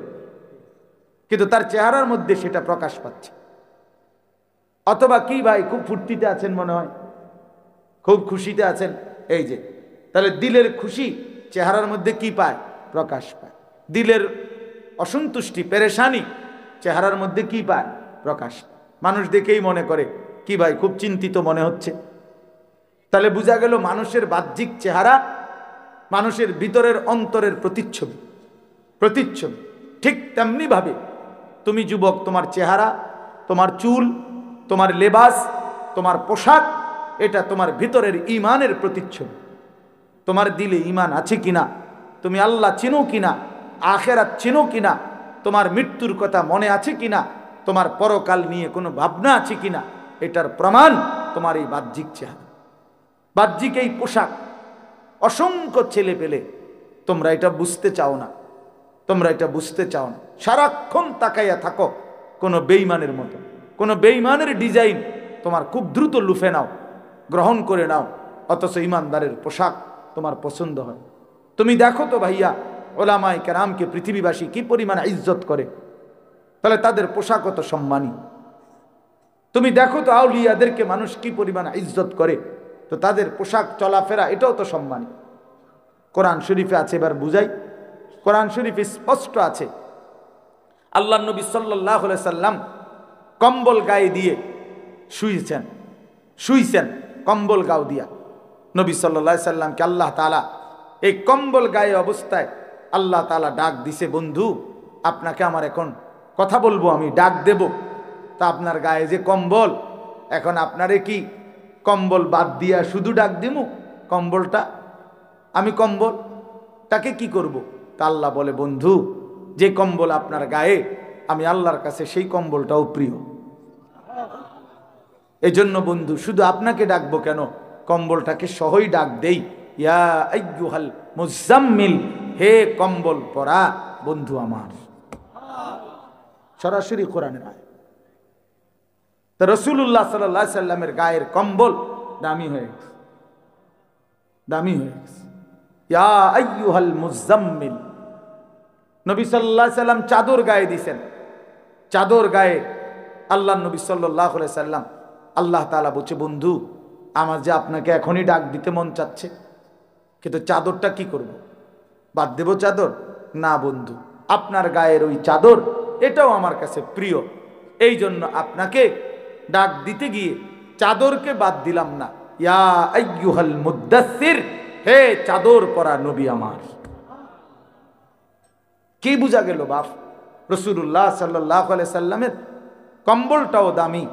কিন্তু তার চেহারার মধ্যে সেটা প্রকাশ পাচ্ছে। অথবা কি ভাই খুব ফুর্তিতে আছেন মনে হয়, খুব খুশিতে আছেন, এই যে, তাহলে দিলের খুশি চেহারার মধ্যে কি পায়? প্রকাশ পায়। দিলের অসন্তুষ্টি, পেরেশানি চেহারার মধ্যে কি পায়? প্রকাশ পায়। মানুষ দেখেই মনে করে কি ভাই খুব চিন্তিত মনে হচ্ছে। তাহলে বোঝা গেল মানুষের বাহ্যিক চেহারা মানুষের ভিতরের অন্তরের প্রতিচ্ছবি। ঠিক তেমনি ভাবে তুমি যুবক, তোমার চেহারা, তোমার চুল, তোমার লেবাস, তোমার পোশাক, এটা তোমার ভিতরের ঈমানের প্রতিচ্ছবি। তোমার দিলে ঈমান আছে কিনা, তুমি আল্লাহ চিনো কিনা, আখিরাত চিনো কিনা, তোমার মৃত্যুর কথা মনে আছে কিনা, তোমার পরকাল নিয়ে কোনো ভাবনা আছে কিনা, এটার প্রমাণ তোমার এই বাহ্যিক চেহারা, বাহ্যিক এই পোশাক। অসংখ্য ছেলে পেলে তোমরা এটা বুঝতে চাও না, সারাক্ষণ তাকাইয়া থাকো কোনো বেঈমানের মতো, কোনো বেঈমানের ডিজাইন তোমার খুব দ্রুত লুফে নাও, গ্রহণ করে নাও, অথচ ইমানদারের পোশাক তোমার পছন্দ হয়। তুমি দেখো তো ভাইয়া, ওলামায়ে কেরামকে পৃথিবীবাসী কি পরিমাণ ইজ্জত করে, তাহলে তাদের পোশাক কত সম্মানী। তুমি দেখো তো আউলিয়াদেরকে মানুষ কি পরিমাণ ইজ্জত করে, তো তাদের পোশাক চলাফেরা এটাও তো সম্মানী। কোরআন শরীফে আছে, এবার বুঝাই। কোরআন শরীফে স্পষ্ট আছে, আল্লাহ নবী সাল্লাল্লাহু আলাইহি সাল্লাম কম্বল গায়ে দিয়ে শুইছেন কম্বল গাও দিয়া। নবী সাল্লাল্লাহু আলাইহি সাল্লামকে আল্লাহ তাআলা এই কম্বল গায়ে অবস্থায় আল্লাহ তাআলা ডাক দিছে, বন্ধু আপনাকে আমার এখন কথা বলবো, আমি ডাক দেব, তা আপনার গায়ে যে কম্বল, এখন আপনারে কি কম্বল বাদ দিয়া শুধু ডাক দিমু? কম্বলটা আমি কম্বলটাকে কি করব? তা আল্লাহ বলে, বন্ধু যে কম্বল আপনার গায়ে, আমি আল্লাহর কাছে সেই কম্বলটাও প্রিয়। এজন্য বন্ধু শুধু আপনাকে ডাকবো কেন, কম্বলটাকে সহই ডাক দেই, ইয়া আইয়ুহাল মুজাম্মিল, হে কম্বল পরা বন্ধু আমার। সরাসরি কোরআনের আয়াত। তা রাসূলুল্লাহ সাল্লাল্লাহু আলাইহি সাল্লামের গায়ের কম্বল দামি হয়ে গেছে, ইয়া আইয়ুহাল মুজাম্মিল। নবী সাল্লাল্লাহু আলাইহি সাল্লাম চাদর গায়ে দিয়েছেন, চাদর গায়ে আল্লাহ নবী সাল্লাল্লাহু আলাইহি সাল্লাম, আল্লাহ তাআলা বলছে, বন্ধু আমার যে আপনাকে এখনই ডাক দিতে মন চাচ্ছে, কিন্তু চাদরটা কি করব? বাদ দেব চাদর? না বন্ধু, আপনার গায়ের ওই চাদর এটাও আমার কাছে প্রিয়, এই জন্য আপনাকে ডাক দিতে গিয়ে চাদরকে বাদ দিলাম না। ইয়া আইয়ুহাল মুদ্দাসসির, হে চাদর পরা নবী আমার। কি বুঝা গেল বাপ? রাসূলুল্লাহ সাল্লাল্লাহু আলাইহি সাল্লামের কম্বলটাও দামি,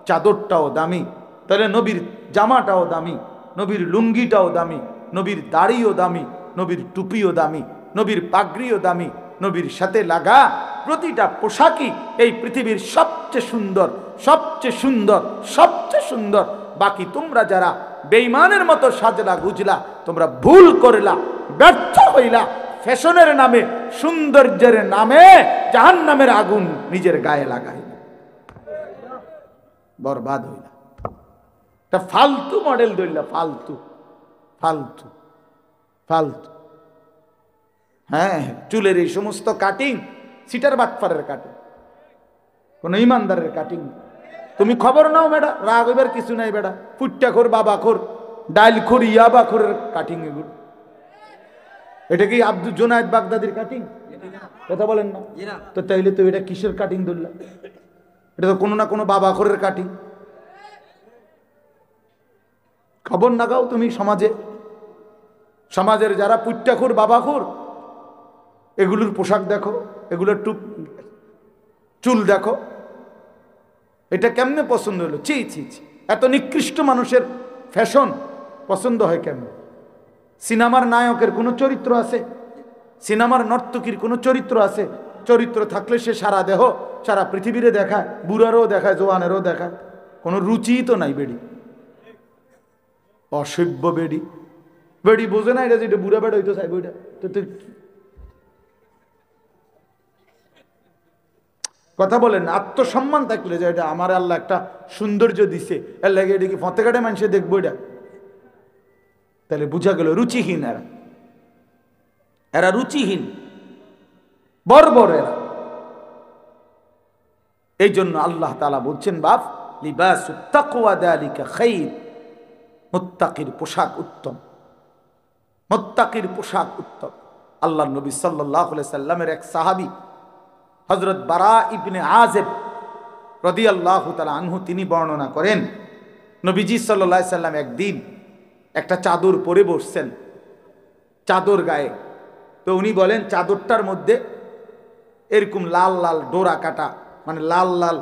চাদরটাও দামি, তাহলে নবীর জামাটাও দামি, নবীর লুঙ্গিটাও দামি, নবীর দাড়িও দামি, নবীর টুপিও দামি, নবীর পাগড়িও দামি, নবীর সাথে লাগা প্রতিটা পোশাকই এই পৃথিবীর সবচেয়ে সুন্দর, সবচেয়ে সুন্দর, সবচেয়ে সুন্দর। বাকি তোমরা যারা বেঈমানের মতো সাজলা গুজলা, তোমরা ভুল করলা, ব্যর্থ হইলা, ফ্যাশনের নামে, সৌন্দর্যের নামে জাহান্নামের আগুন নিজের গায়ে লাগাইলা, বরবাদ হইলা। তা ফালতু মডেল ধরলা, ফালতু ফালতু ফালতু। হ্যাঁ, চুলের এই সমস্ত কাটিং সিটার বাটপারের কাটিং, কোন ইমানদারের কাটিং। তুমি খবর নাও বেটা, রাগ হইবার কিছু নাই বেটা। ফুটটা খোর, বাবা খোর, ডাইল খোর, ইয়াবা খোরের কাটিং এগুলো। এটা কি আব্দুল জোনায়েদ বাগদাদির কাটিং? কথা বলেন না তো, তাইলে তো এটা কিসের কাটিং ধরলা? এটা তো কোনো না কোনো বাবা খোরের কাটিং। খবর না গাও তুমি সমাজে, সমাজের যারা পুট্টাখোর, বাবাখোর, এগুলোর পোশাক দেখো, এগুলোর চুল দেখো, এটা কেমনে পছন্দ হলো? ছি ছি ছি, এত নিকৃষ্ট মানুষের ফ্যাশন পছন্দ হয় কেমন? সিনেমার নায়কের কোনো চরিত্র আছে? সিনেমার নর্তকীর কোনো চরিত্র আছে? চরিত্র থাকলে সে সারা দেহ, সারা পৃথিবীরে দেখায়, বুড়ারও দেখায়, জোয়ানেরও দেখায়। কোনো রুচি তো নাই বেডি, অসভ্য বেডি। বেডি বোঝে না এটা, যেটা বুড়া বেড়া হইতো চাইবে ওইটা তো। কথা বলেন, আত্মসম্মান থাকলে যে এটা আমার আল্লাহ একটা সৌন্দর্য দিছে, এর লাগে এটা কি ফতে কাটে মানুষে দেখবো এটা? তাহলে বুঝা গেল রুচিহীন এরা, এরা রুচিহীন, বর্বর এরা। এই জন্য আল্লাহ তাআলা বলছেন, বাপ লিবাসুত তাকওয়া যালিকা খায়র, মুত্তাকির পোশাক উত্তম, মুত্তাকির পোশাক উত্তম। আল্লাহর নবী সাল্লাল্লাহু আলাইহি সাল্লামের এক সাহাবী হযরত বারা ইবনে আযিব রাদিয়াল্লাহু তাআলা আনহু, তিনি বর্ণনা করেন, নবীজি সাল্লাল্লাহু আলাইহি সাল্লাম একদিন একটা চাদর পরে বসছেন, চাদর গায়ে। তো উনি বলেন চাদরটার মধ্যে এরকম লাল লাল ডোরা কাটা, মানে লাল লাল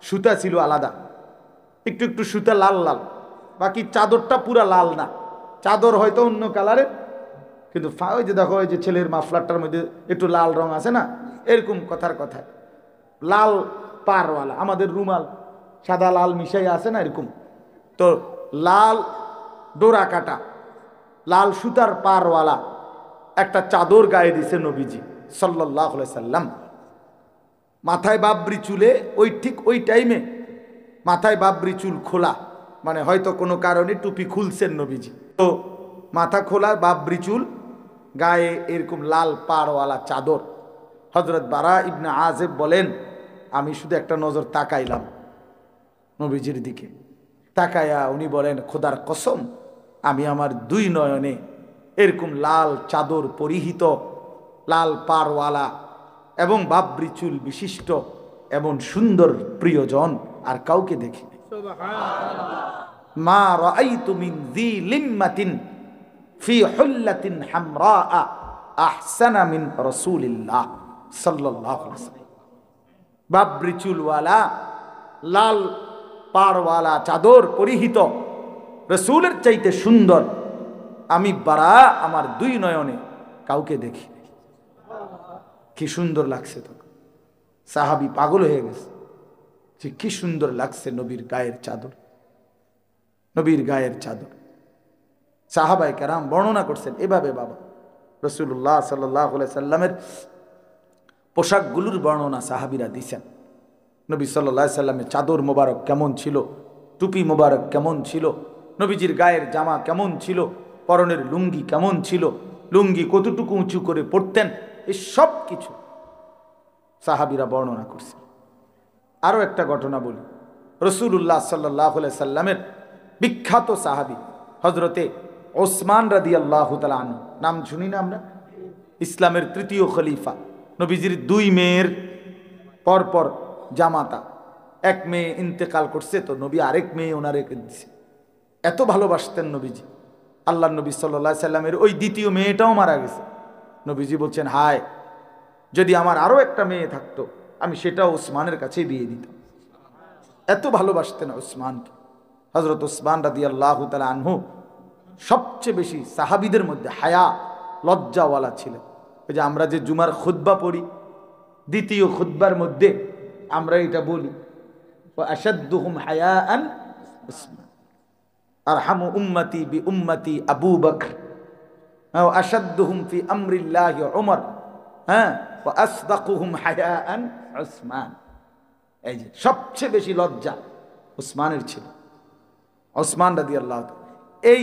সুতা ছিল আলাদা, একটু একটু সুতা লাল লাল, বাকি চাদরটা পুরা লাল না। চাদর হয়তো অন্য কালারের, কিন্তু ওই যে দেখো, ওই যে ছেলের মাফলারটার মধ্যে একটু লাল রং আছে না, এরকম কথার কথা, লাল পারওয়ালা, আমাদের রুমাল সাদা লাল মিশাই আছে না এরকম। তো লাল ডোরা কাটা, লাল সুতার পারওয়ালা একটা চাদর গায়ে দিছে নবীজি সাল্লাল্লাহু আলাইহি সাল্লাম। মাথায় বাবরি চুলে, ওই ঠিক ওই টাইমে মাথায় বাবরি চুল খোলা, মানে হয়তো কোনো কারণে টুপি খুলছেন নবীজি, তো মাথা খোলা, বাবরি চুল, গায়ে এরকম লাল পাড়ওয়ালা চাদর। হযরত বারা ইবনে আযিব বলেন, আমি শুধু একটা নজর তাকাইলাম নবীজির দিকে, তাকায়া উনি বলেন, খোদার কসম, আমি আমার দুই নয়নে এরকম লাল চাদর পরিহিত, লাল পাড়ওয়ালা এবং বাবরি চুল বিশিষ্ট এমন সুন্দর প্রিয়জন আর কাউকে দেখিনি। মা রাআইতু মিন যী লিম্মাতিন ফি হুল্লাতিন হামরা আহসানা মিন রাসূলিল্লাহ সাল্লাল্লাহু আলাইহি ওয়াসাল্লাম। বাবরি চুলওয়ালা, লাল পাড়ওয়ালা চাদর পরিহিত রাসূলের চাইতে সুন্দর আমি বারা আমার দুই নয়নে কাউকে দেখিনি। কি সুন্দর লাগছে, তো সাহাবী পাগল হয়ে গেছে যে কি সুন্দর লাগছে নবীর গায়ের চাদর, নবীর গায়ের চাদর। সাহাবায়ে কেরাম বর্ণনা করছেন এভাবে, বাবা রাসূলুল্লাহ সাল্লাল্লাহু আলাইহি সাল্লামের পোশাকগুলোর বর্ণনা সাহাবীরা দিয়েছেন। নবী সাল্লাল্লাহু আলাইহি সাল্লামের চাদর মোবারক কেমন ছিল, টুপি মোবারক কেমন ছিল, নবীজির গায়ের জামা কেমন ছিল, পরনের লুঙ্গি কেমন ছিল, লুঙ্গি কতটুকু উঁচু করে পরতেন, এই সব কিছু সাহাবীরা বর্ণনা করছেন। আরও একটা ঘটনা বলি, রাসূলুল্লাহ সাল্লাল্লাহু আলাইহি সাল্লামের বিখ্যাত সাহাবী হযরতে ওসমান রাদিয়াল্লাহু তাআলা আনহু, নাম শুনি না আমরা? ইসলামের তৃতীয় খলিফা, নবীজির দুই মেয়ের পরপর জামাতা, এক মেয়ে ইন্তেকাল করছে, তো নবী আরেক মেয়ে ওনারে দিছে। এত ভালোবাসতেন নবীজি, আল্লাহ নবী সাল্লাল্লাহু আলাইহি সাল্লামের ওই দ্বিতীয় মেয়েটাও মারা গেছে। নবীজি বলছেন, হায় যদি আমার আরো একটা মেয়ে থাকতো আমি সেটাও উসমানের কাছে বিয়ে দিতাম। এত ভালোবাসতেন উসমানকে। হযরত উসমান রাদিয়াল্লাহু তাআলা আনহু সবচেয়ে বেশি সাহাবীদের মধ্যে হায়া লজ্জাওয়ালা ছিলেন। ওই যে আমরা যে জুমার খুতবা পড়ি, দ্বিতীয় খুতবার মধ্যে আমরা এটা বলি, ওয়া আশাদ্দুহুম হায়াআন উসমান, আরহামু উম্মতি বি উম্মতি আবু বকর, ওয়া আশাদ্দুহুম ফি আমরিল্লাহি উমর, হ্যাঁ, ওয়া আসদাকুহুম হায়াআন উসমান। এই যে সবচেয়ে বেশি লজ্জা উসমানের ছিল। উসমান রাদিয়াল্লাহু তাআলা, এই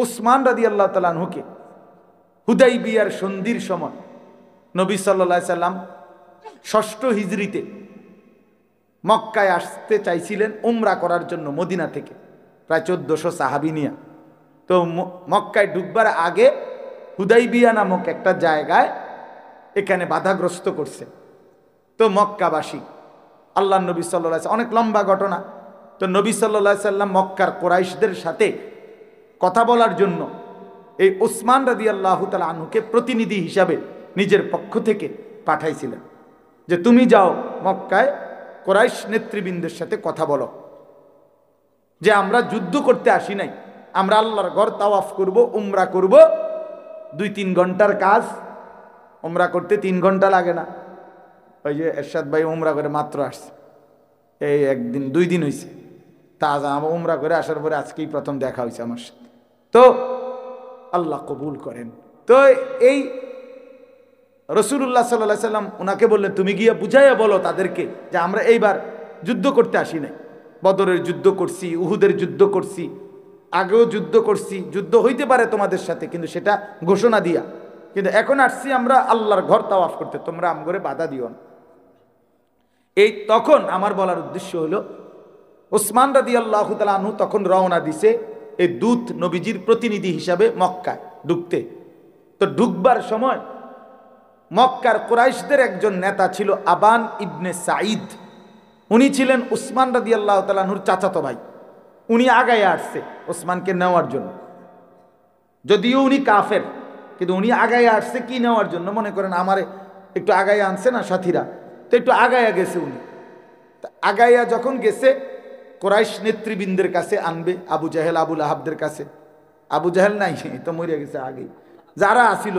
উসমান রাদিয়াল্লাহু তাআলা আনহুকে হুদাইবিয়ার সন্ধির সময় নবী সাল্লাল্লাহু আলাইহি সাল্লাম ৬ষ্ঠ হিজরিতে মক্কায় আসতে চাইছিলেন উমরা করার জন্য মদিনা থেকে, প্রায় ১৪০০ সাহাবী নিয়ে। তো মক্কায় ঢুকবার আগে হুদাইবিয়া নামক একটা জায়গায় এখানে বাধাগ্রস্ত করছে। তো মক্কাবাসী আল্লাহ নবী সাল্লাল্লাহু আলাইহি সাল্লাম, অনেক লম্বা ঘটনা। তো নবী সাল্লাল্লাহু আলাইহি সাল্লাম মক্কার কুরাইশদের সাথে কথা বলার জন্য এই উসমান রাদিয়াল্লাহু তাআলা আনহুকে প্রতিনিধি হিসাবে নিজের পক্ষ থেকে পাঠাইছিলেন যে তুমি যাও মক্কায় কুরাইশ নেতৃবৃন্দের সাথে কথা বলো যে আমরা যুদ্ধ করতে আসি নাই, আমরা আল্লাহর ঘর তাওয়াফ করব, উমরা করব। ২-৩ ঘন্টার কাজ, উমরা করতে ৩ ঘন্টা লাগে না। ওই যে এরশাদ ভাই উমরা করে মাত্র আসছে, এই 1-2 দিন হয়েছে। তাজা আমার উমরা করে আসার পরে আজকেই প্রথম দেখা হয়েছে আমার সাথে। তো আল্লাহ কবুল করেন। তো এই রাসূলুল্লাহ সাল্লাল্লাহু আলাইহি সাল্লাম ওনাকে বললেন তুমি গিয়ে বুঝাইয়া বলো তাদেরকে যে আমরা এইবার যুদ্ধ করতে আসি নাই, বদরের যুদ্ধ করছি, উহুদের যুদ্ধ করছি, আগেও যুদ্ধ করছি, যুদ্ধ হইতে পারে তোমাদের সাথে, কিন্তু সেটা ঘোষণা দিয়া, কিন্তু এখন আসছি আমরা আল্লাহর ঘর তাওয়াফ করতে, তোমরা আমগরে বাধা দিও না। এই তখন আমার বলার উদ্দেশ্য হলো উসমান রাদিয়াল্লাহু তাআলা আনহু তখন রওনা দিছে এই দূত নবীজির প্রতিনিধি হিসাবে মক্কায় ঢুকতে। তো ঢুকবার সময় মক্কার কুরাইশদের একজন নেতা ছিল আবান ইবনে সাঈদ। উনি ছিলেন উসমান রাদিয়াল্লাহু তাআলা আনহুর চাচাতো ভাই। উনি আগায় আসছে ওসমানকে নেওয়ার জন্য, যদিও উনি কাফের, কিন্তু উনি আগায় আসছে কি নেওয়ার জন্য, মনে করেন আমারে একটু আগায় আনছে না সাথীরা, তো একটু আগায়া গেছে উনি। আগাইয়া যখন গেছে কুরাইশ নেতৃবৃন্দের কাছে আনবে, আবু জাহেল আবু লাহাবদের কাছে। আবু জাহেল নাই, তো মরিয়া গেছে আগে, যারা আসিল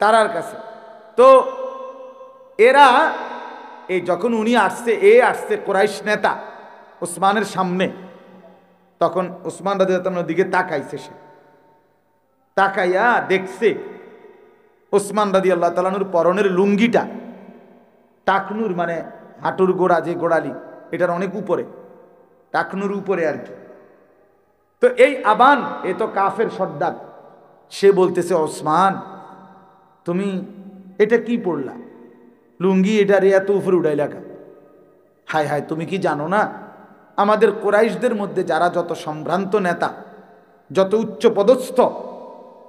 তারার কাছে। তো এরা এই যখন উনি আসছে, আসছে কুরাইশ নেতা উসমানের সামনে, তখন উসমান রাদিয়াল্লাহু তাআলার দিকে তাকাইছে। সে তাকাইয়া দেখছে উসমান রাদিয়াল্লাহু তাআলার পরনের লুঙ্গিটা টাকনুর, মানে হাঁটুর গোড়া যে গোড়ালি, এটার অনেক উপরে, টাকনুর উপরে আর কি। তো এই আবান, এ তো কাফের সর্দার, সে বলতেছে ওসমান তুমি এটা কি পড়লা, লুঙ্গি এটা রে এত উপরে উড়াইলা কা? হায় হায়, তুমি কি জানো না আমাদের কুরাইশদের মধ্যে যারা যত সম্ভ্রান্ত নেতা, যত উচ্চ পদস্থ,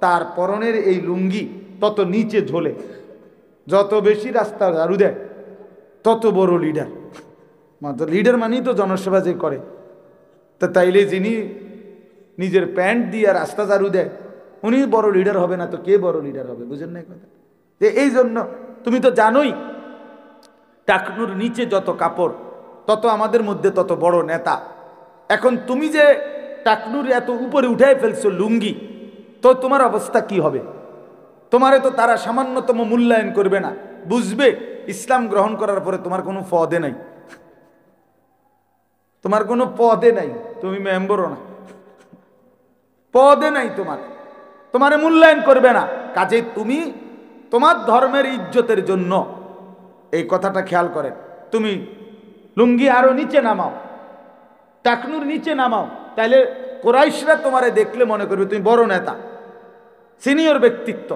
তার পরনের এই লুঙ্গি তত নিচে ঝোলে, যত বেশি রাস্তা ঝাড়ু দেয় তত বড় লিডার। মাত্র লিডার মানেই তো জনসেবা যে করে, তা তাইলে যিনি নিজের প্যান্ট দিয়ে রাস্তা ঝাড়ু দেয় উনি বড় লিডার হবে না তো কে বড় লিডার হবে? বুঝেন না কথা? এই জন্য তুমি তো জানোই টাকনুর নিচে যত কাপড় তত আমাদের মধ্যে তত বড় নেতা। এখন তুমি যে টাকনুর এত উপরে উঠাই ফেলছো লুঙ্গি, তো তোমার অবস্থা কি হবে? তোমারে তো তারা সামান্যতম মূল্যায়ন করবে না, বুঝবে ইসলাম গ্রহণ করার পরে তোমার কোনো পদে নাই, তোমার কোনো পদে নাই, তুমি মেম্বরও না, পদে নাই তোমারে মূল্যায়ন করবে না। কাজে তুমি তোমার ধর্মের ইজ্জতের জন্য এই কথাটা খেয়াল করেন, তুমি লুঙ্গি আরো নিচে নামাও, টাকনুর নিচে নামাও, তাইলে কুরাইশরা তোমারে দেখলে মনে করবে তুমি বড় নেতা, সিনিয়র ব্যক্তিত্ব,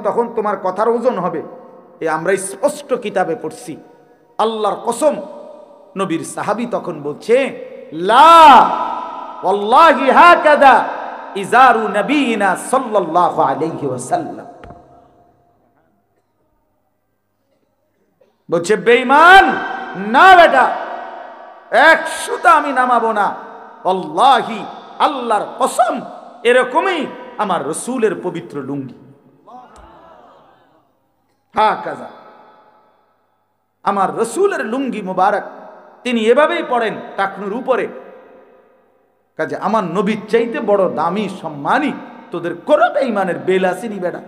তখন তোমার কথার ওজন হবে। আমরা স্পষ্ট কিতাবে পড়ছি, আল্লাহর কসম, নবীর সাহাবী তখন বলছে লা ওয়াল্লাহি হাকাদা ইজারু নবিয়িনা সাল্লাল্লাহু আলাইহি ওয়াসাল্লাম। বলছে বেঈমান, না বেটা, 100টা আমি নামাবো না, আল্লাহি, আল্লাহর কসম, এরকমই আমার রসুলের পবিত্র লুঙ্গি। হ্যাঁ কাজা আমার রসুলের লুঙ্গি মুবারক তিনি এভাবেই পড়েন টাকনুর উপরে। কাজে আমার নবীর চাইতে বড় দামি সম্মানী তোদের কোনো বেঈমানের বেল আসেনি বেটা।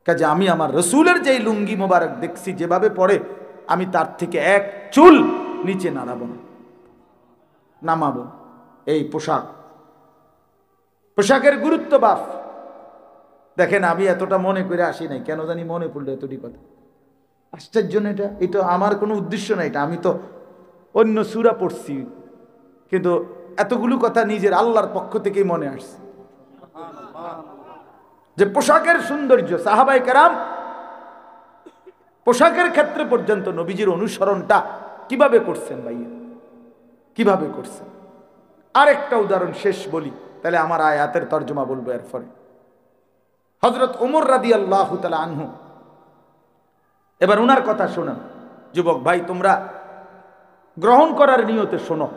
কাজে আমি আমার রসুলের যেই লুঙ্গি মোবারক দেখছি যেভাবে পড়ে, আমি তার থেকে এক চুল নিচে নামাবো না, নামাবো। এই পোশাক, পোশাকের গুরুত্ব বাপ দেখেন। আমি এতটা মনে করে আসি নাই, কেন জানি মনে পড়লো এতটি কথা। আশ্চর্য না, এটা আমার কোনো উদ্দেশ্য না, এটা আমি তো অন্য সূরা পড়ছি, কিন্তু এতগুলো কথা নিজের আল্লাহর পক্ষ থেকেই মনে আসছে যে পোশাকের সৌন্দর্য। সাহাবায়ে কেরাম পোশাকের ক্ষেত্রে পর্যন্ত নবীজির অনুসরণটা কিভাবে করছেন ভাইয়া, কিভাবে করছেন। আরেকটা উদাহরণ শেষ বলি, তাহলে আমার আয়াতের তর্জমা বলবো। এরপরে হযরত ওমর রাদিয়াল্লাহু তাআলা আনহু, এবার উনার কথা শোনেন। যুবক ভাই তোমরা গ্রহণ করার নিয়তে শোনো।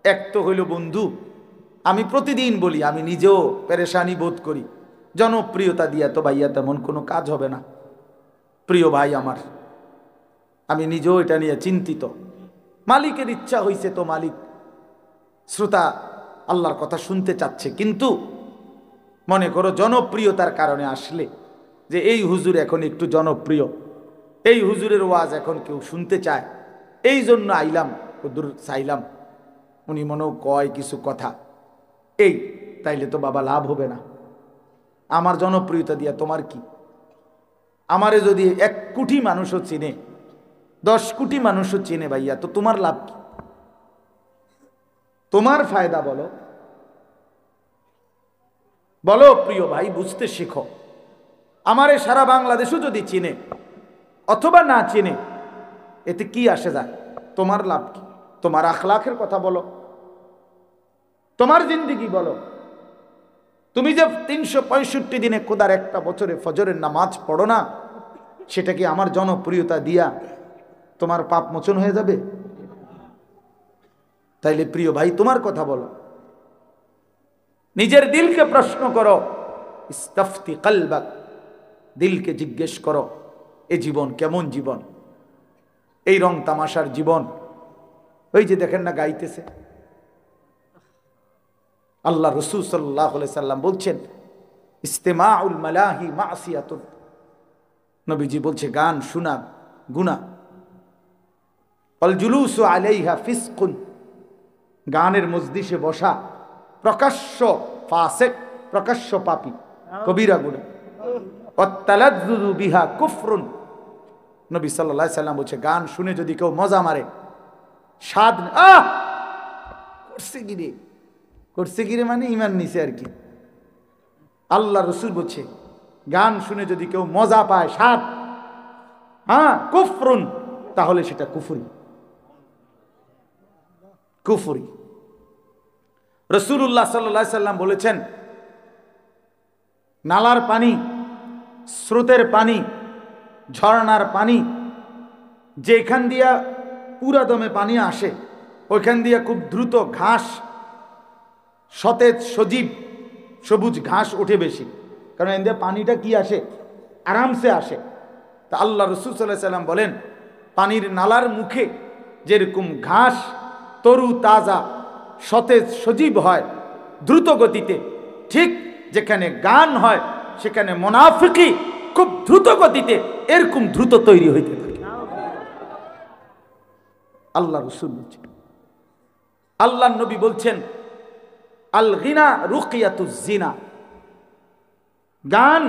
এক তো হইল বন্ধু, আমি প্রতিদিন বলি, আমি নিজেও পেরেশানি বোধ করি, জনপ্রিয়তা দিয়া তো ভাইয়া তেমন কোনো কাজ হবে না। প্রিয় ভাই আমার, আমি নিজেও এটা নিয়ে চিন্তিত। মালিকের ইচ্ছা হইছে তো মালিক শ্রোতা আল্লাহর কথা শুনতে চাচ্ছে, কিন্তু মনে করো জনপ্রিয়তার কারণে আসলে যে এই হুজুর এখন একটু জনপ্রিয়, এই হুজুরের ওয়াজ এখন কেউ শুনতে চায়, এই জন্য আইলাম, হুজুর চাইলাম উনি মনেও কয় কিছু কথা, এই তাইলে তো বাবা লাভ হবে না। আমার জনপ্রিয়তা দিয়া তোমার কি? আমারে যদি 1 কোটি মানুষও চিনে, 10 কোটি মানুষও চিনে ভাইয়া, তো তোমার লাভ কি? তোমার ফায়দা বলো, বলো প্রিয় ভাই, বুঝতে শিখো। আমারে সারা বাংলাদেশও যদি চিনে অথবা না চিনে, এতে কি আসে যায়? তোমার লাভ কি? তোমার আখলাকের কথা বলো, তোমার জিন্দেগি বলো। তুমি যে 365 দিনে খোদার একটা বছরে ফজরের নামাজ পড়ো না, সেটা কি আমার জনপ্রিয়তা দিয়া তোমার পাপ মোচন হয়ে যাবে? তাইলে প্রিয় ভাই তোমার কথা বলো, নিজের দিলকে প্রশ্ন করো, ইস্তাফতি কলবাক, দিলকে জিজ্ঞেস করো এ জীবন কেমন জীবন, এই রং তামাশার জীবন। ওই যে দেখেন না গাইতেছে, আল্লাহ রাসূল সাল্লাল্লাহু আলাইহি সাল্লাম বলছেন ইস্তিমাউল মালাহি মাসিয়াতুন, নবীজি বলছে গান শোনা গুনাহ, ওয়াল জুলুসু আলাইহা ফিসকুন, গানের মজলিসে বসা প্রকাশ্য ফাসিক, প্রকাশ্য পাপী, কবিরা গুনাহ। ওয়াত তালাজ্জুযু বিহা কুফরুন, নবী সাল্লাল্লাহু আলাইহি সাল্লাম বলছে গান শুনে যদি কেউ মজা মারে, স্বাদ করছে গিরে মানে ইমান নিছে আর কি। আল্লাহ রসুল বলছে গান শুনে যদি কেউ মজা পায়, স্বাদ, কুফরুন, তাহলে সেটা কুফরি, কুফরি। রাসূলুল্লাহ সাল্লাল্লাহু আলাইহি সাল্লাম বলেছেন নালার পানি, স্রোতের পানি, ঝর্ণার পানি, যেখান দিয়া পুরা দমে পানি আসে, ওইখান দিয়া খুব দ্রুত ঘাস, সতেজ সজীব সবুজ ঘাস ওঠে বেশি, কারণ এর দিয়ে পানিটা কি আসে, আরামসে আসে। তা আল্লাহ রাসূল সাল্লাল্লাহু আলাইহি সাল্লাম বলেন পানির নালার মুখে যেরকম ঘাস তরু তাজা সতেজ সজীব হয় দ্রুত গতিতে, ঠিক যেখানে গান হয় সেখানে মুনাফিকি খুব দ্রুত গতিতে এরকম দ্রুত তৈরি হইতে থাকে। আল্লাহ রাসূল বলছেন, আল্লাহ নবী বলছেন আল গিনা রুকিয়াতুজ জিনা, গান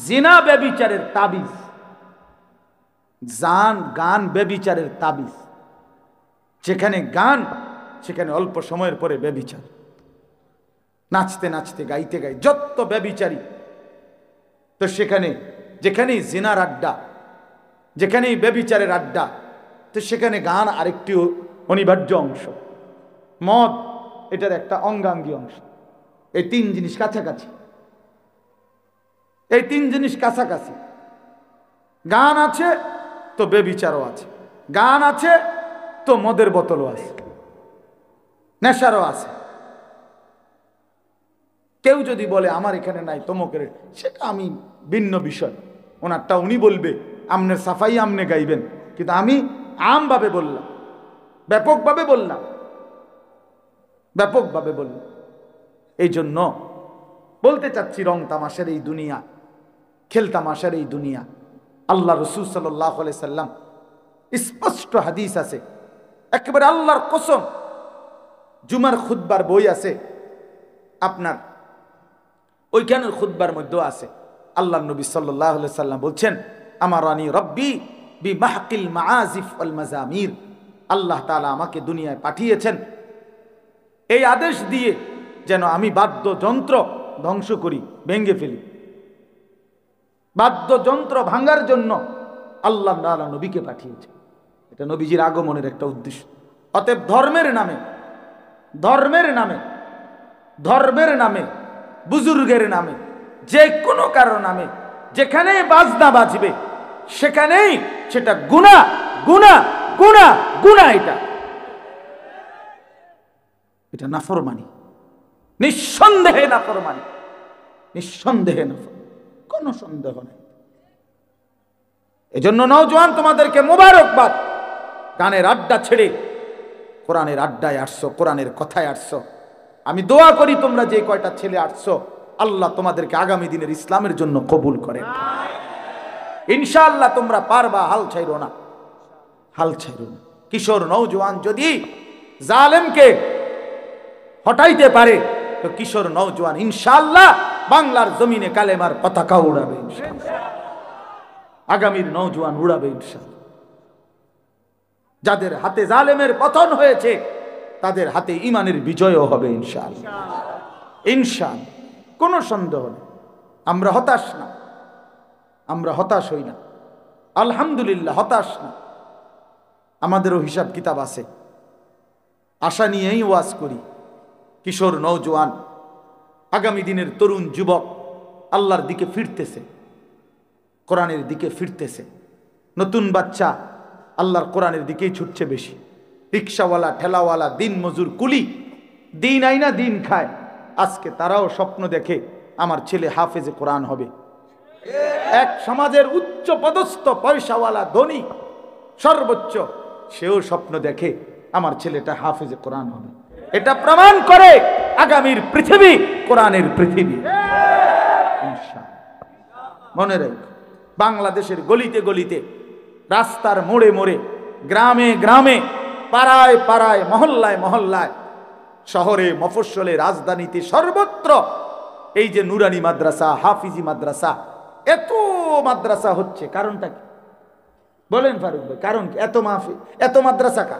জিনা ব্যভিচারের তাবিজ, গান ব্যভিচারের তাবিজ। যেখানে গান সেখানে অল্প সময়ের পরে ব্যভিচার, নাচতে নাচতে গাইতে গাই যত ব্যভিচারী, তো সেখানে যেখানেই জিনার আড্ডা, যেখানেই ব্যভিচারের আড্ডা, তো সেখানে গান আরেকটি অনিবার্য অংশ, মদ এটার একটা অঙ্গাঙ্গী অংশ। এই 3 জিনিস কাছাকাছি, এই 3 জিনিস কাছাকাছি। গান আছে তো ব্যভিচারও আছে, গান আছে তো মদের বোতলও আছে, নেশারও আছে। কেউ যদি বলে আমার এখানে নাই তমকের, সেটা আমি ভিন্ন বিষয়, ওনারটা উনি বলবে, আমনের সাফাই আমনে গাইবেন, কিন্তু আমি আমভাবে বললাম, ব্যাপকভাবে বললাম, ব্যাপকভাবে বললাম। এই জন্য বলতে চাচ্ছি, রং তামাশার এই দুনিয়া, খেল তামাশার এই দুনিয়া, আল্লাহ রসুল সাল্লাল্লাহু আলাইহি সাল্লাম স্পষ্ট হাদিস আছে, একেবারে আল্লাহর কসম, জুমার খুতবার বই আছে আপনার, ওইখানের খুতবার মধ্যেও আছে, আল্লাহ নবী সাল্লাল্লাহু আলাইহি সাল্লাম বলছেন, আমারানি রব্বি বিমাহকিল মাআজিফ ওয়াল মাজামির, আল্লাহ তাআলা আমাকে দুনিয়ায় পাঠিয়েছেন এই আদেশ দিয়ে যেন আমি বাদ্যযন্ত্র ধ্বংস করি, ভেঙে ফেলি। বাদ্যযন্ত্র ভাঙার জন্য আল্লাহ তাআলা নবীকে পাঠিয়েছেন, এটা নবীজির আগমনের একটা উদ্দেশ্য। অতএব ধর্মের নামে, ধর্মের নামে, ধর্মের নামে, বুজুর্গের নামে, যে কোনো কারো নামে যেখানেই বাজনা বাজবে সেখানেই সেটা গুনাহ, গুনাহ, গুনাহ, গুনাহ। এটা নাফরমানি, নিঃসন্দেহে নাফরমানি, নিঃসন্দেহে নাফরমানি, কোনো সন্দেহ নেই। এজন্য নওজোয়ান তোমাদেরকে মোবারকবাদ, গানের আড্ডা ছেড়ে কোরআনের আড্ডায় আসছো, কোরআনের কথায় আসছো। আমি দোয়া করি তোমরা যে কয়টা ছেলে আসছো, আল্লাহ তোমাদেরকে আগামী দিনের ইসলামের জন্য কবুল করেন। ইনশাআল্লাহ তোমরা পারবা, হাল ছাইরো না, হাল ছাইরো না। কিশোর নওজোয়ান যদি জালেমকে হটাইতে পারে, তো কিশোর নওজোয়ান ইনশাআল্লাহ বাংলার জমিনে কালেমার পতাকা উড়াবে, আগামীর নওজোয়ান উড়াবে ইনশাআল্লাহ। যাদের হাতে জালেমের পতন হয়েছে তাদের হাতে ঈমানের বিজয়ও হবে ইনশাআল্লাহ, ইনশাআল্লাহ, কোনো সন্দেহ নেই। আমরা হতাশ না, আমরা হতাশ হই না, আলহামদুলিল্লাহ হতাশ না। আমাদেরও হিসাব কিতাব আছে, আশা নিয়েই ওয়াজ করি। কিশোর নওজোয়ান, আগামী দিনের তরুণ যুবক আল্লাহর দিকে ফিরতেছে, কোরআনের দিকে ফিরতেছে। নতুন বাচ্চা আল্লাহর কোরআনের দিকেই ছুটছে বেশি। রিক্সাওয়ালা, ঠেলাওয়ালা, দিন মজুর, কুলি, দিন আইনা দিন খায়, আজকে তারাও স্বপ্ন দেখে আমার ছেলে হাফেজে কোরআন হবে। এক সমাজের উচ্চ পদস্থ পয়সাওয়ালা, ধনী, সর্বোচ্চ, সেও স্বপ্ন দেখে আমার ছেলেটা হাফেজে কোরআন হবে। এটা প্রমাণ করে আগামীর পৃথিবী কোরআনের পৃথিবী। মনে রাখ, বাংলাদেশের গলিতে গলিতে, রাস্তার মোড়ে মোড়ে, গ্রামে গ্রামে, পাড়ায় পাড়ায়, মহল্লায় মহল্লায়, শহরে মফস্বলে, রাজধানীতে, সর্বত্র এই যে নুরানি মাদ্রাসা, হাফিজি মাদ্রাসা, এত মাদ্রাসা হচ্ছে, কারণটা কি বলেন ফারুক ভাই? কারণ কি? এত মাহফিল, এত মাদ্রাসা কা?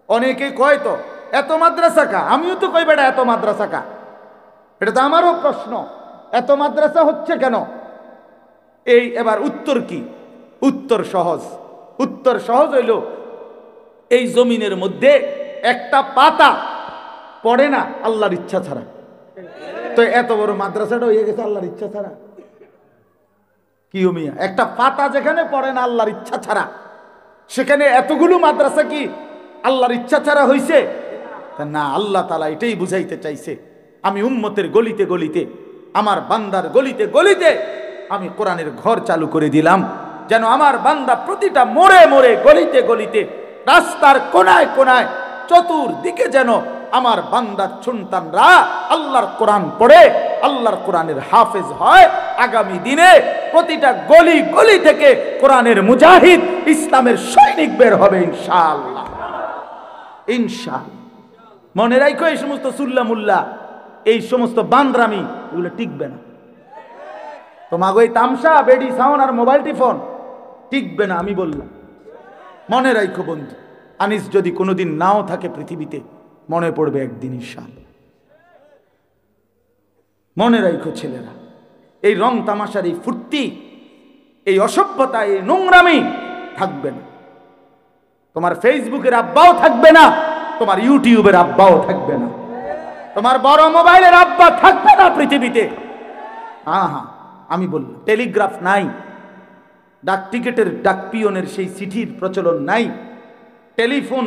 অনেকে কয় তো এত মাদ্রাসা কা, আমিও তো কই বেটা এত মাদ্রাসা কা, এটা তো আমারও প্রশ্ন, এত মাদ্রাসা হচ্ছে কেন? এই এবার উত্তর কি? উত্তর সহজ, উত্তর সহজ হইল, এই জমিনের মধ্যে একটা পাতা পড়ে না আল্লাহর ইচ্ছা ছাড়া। তো এত বড় মাদ্রাসাটা হয়ে গেছে আল্লাহর ইচ্ছা ছাড়া। কি মিয়া, একটা পাতা যেখানে পড়ে না আল্লাহর ইচ্ছা ছাড়া, সেখানে এতগুলো মাদ্রাসা কি আল্লাহর ইচ্ছা ছাড়া হইছে? না, আল্লাহ তাআলা এটাই বুঝাইতে চাইছে, আমি উম্মতের গলিতে গলিতে, আমার বান্দার গলিতে গলিতে আমি কোরআনের ঘর চালু করে দিলাম, যেন আমার বান্দা প্রতিটা মোড়ে মোড়ে, গলিতে গলিতে, রাস্তার কোনায় কোনায়, চতুর্দিকে যেন আমার বান্দার সন্তানরা আল্লাহর কোরআন পড়ে, আল্লাহর কোরআনের হাফেজ হয়। আগামী দিনে প্রতিটা গলি গলি থেকে কোরআনের মুজাহিদ, ইসলামের সৈনিক বের হবে ইনশাআল্লাহ, ইনশাআল্লাহ। মনে রাখো, এই সমস্ত সুল্লা মুল্লা, এই সমস্ত বান্দরামি, এগুলো টিকবে না। তোমাকে ওই তামসা, বেডি সাউন্ড আর মোবাইল টিফোন টিকবে না, আমি বললাম। মনে রাখো বন্ধু, আনিস যদি কোনোদিন নাও থাকে পৃথিবীতে, মনে পড়বে একদিন ইনশাআল্লাহ। মনে রাখো ছেলেরা, এই রং তামাশার, এই ফুর্তি, এই অসভ্যতা, এই নোংরামি থাকবে না। তোমার ফেসবুকের আব্বাও থাকবে না, তোমার ইউটিউবের আব্বাও থাকবে না, তোমার বড় মোবাইলের আব্বা থাকবে না পৃথিবীতে। হ্যাঁ হ্যাঁ, আমি বললাম, টেলিগ্রাফ নাই, ডাক টিকেটের, ডাক পিয়নের সেই চিঠির প্রচলন নাই, টেলিফোন,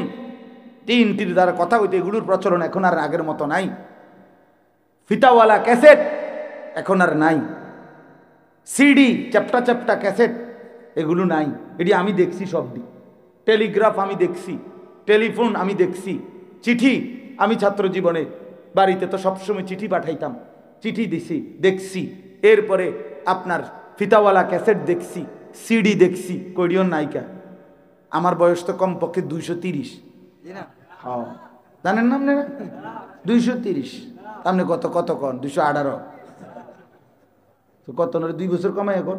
তিনটির দ্বারা কথা হইতে, এগুলোর প্রচলন এখন আর আগের মতো নাই। ফিতাওয়ালা ক্যাসেট এখন আর নাই, সিডি চ্যাপ্টা চ্যাপ্টা ক্যাসেট এগুলো নাই। এটি আমি দেখছি সবটি। টেলিগ্রাফ আমি দেখছি, টেলিফোন আমি দেখছি, চিঠি আমি ছাত্র জীবনে বাড়িতে তো সবসময় চিঠি পাঠাইতাম, চিঠি দিছি দেখছি। এরপরে আপনার ফিতাওয়ালা ক্যাসেট দেখছি, সিডি দেখছি, কইডিও নাইকা। আমার বয়স তো কমপক্ষে 230। হ্যাঁ জানেন না আপনারা? 230 আপনি কত কত কন? 218 তো কত না 2 বছর কমাই এখন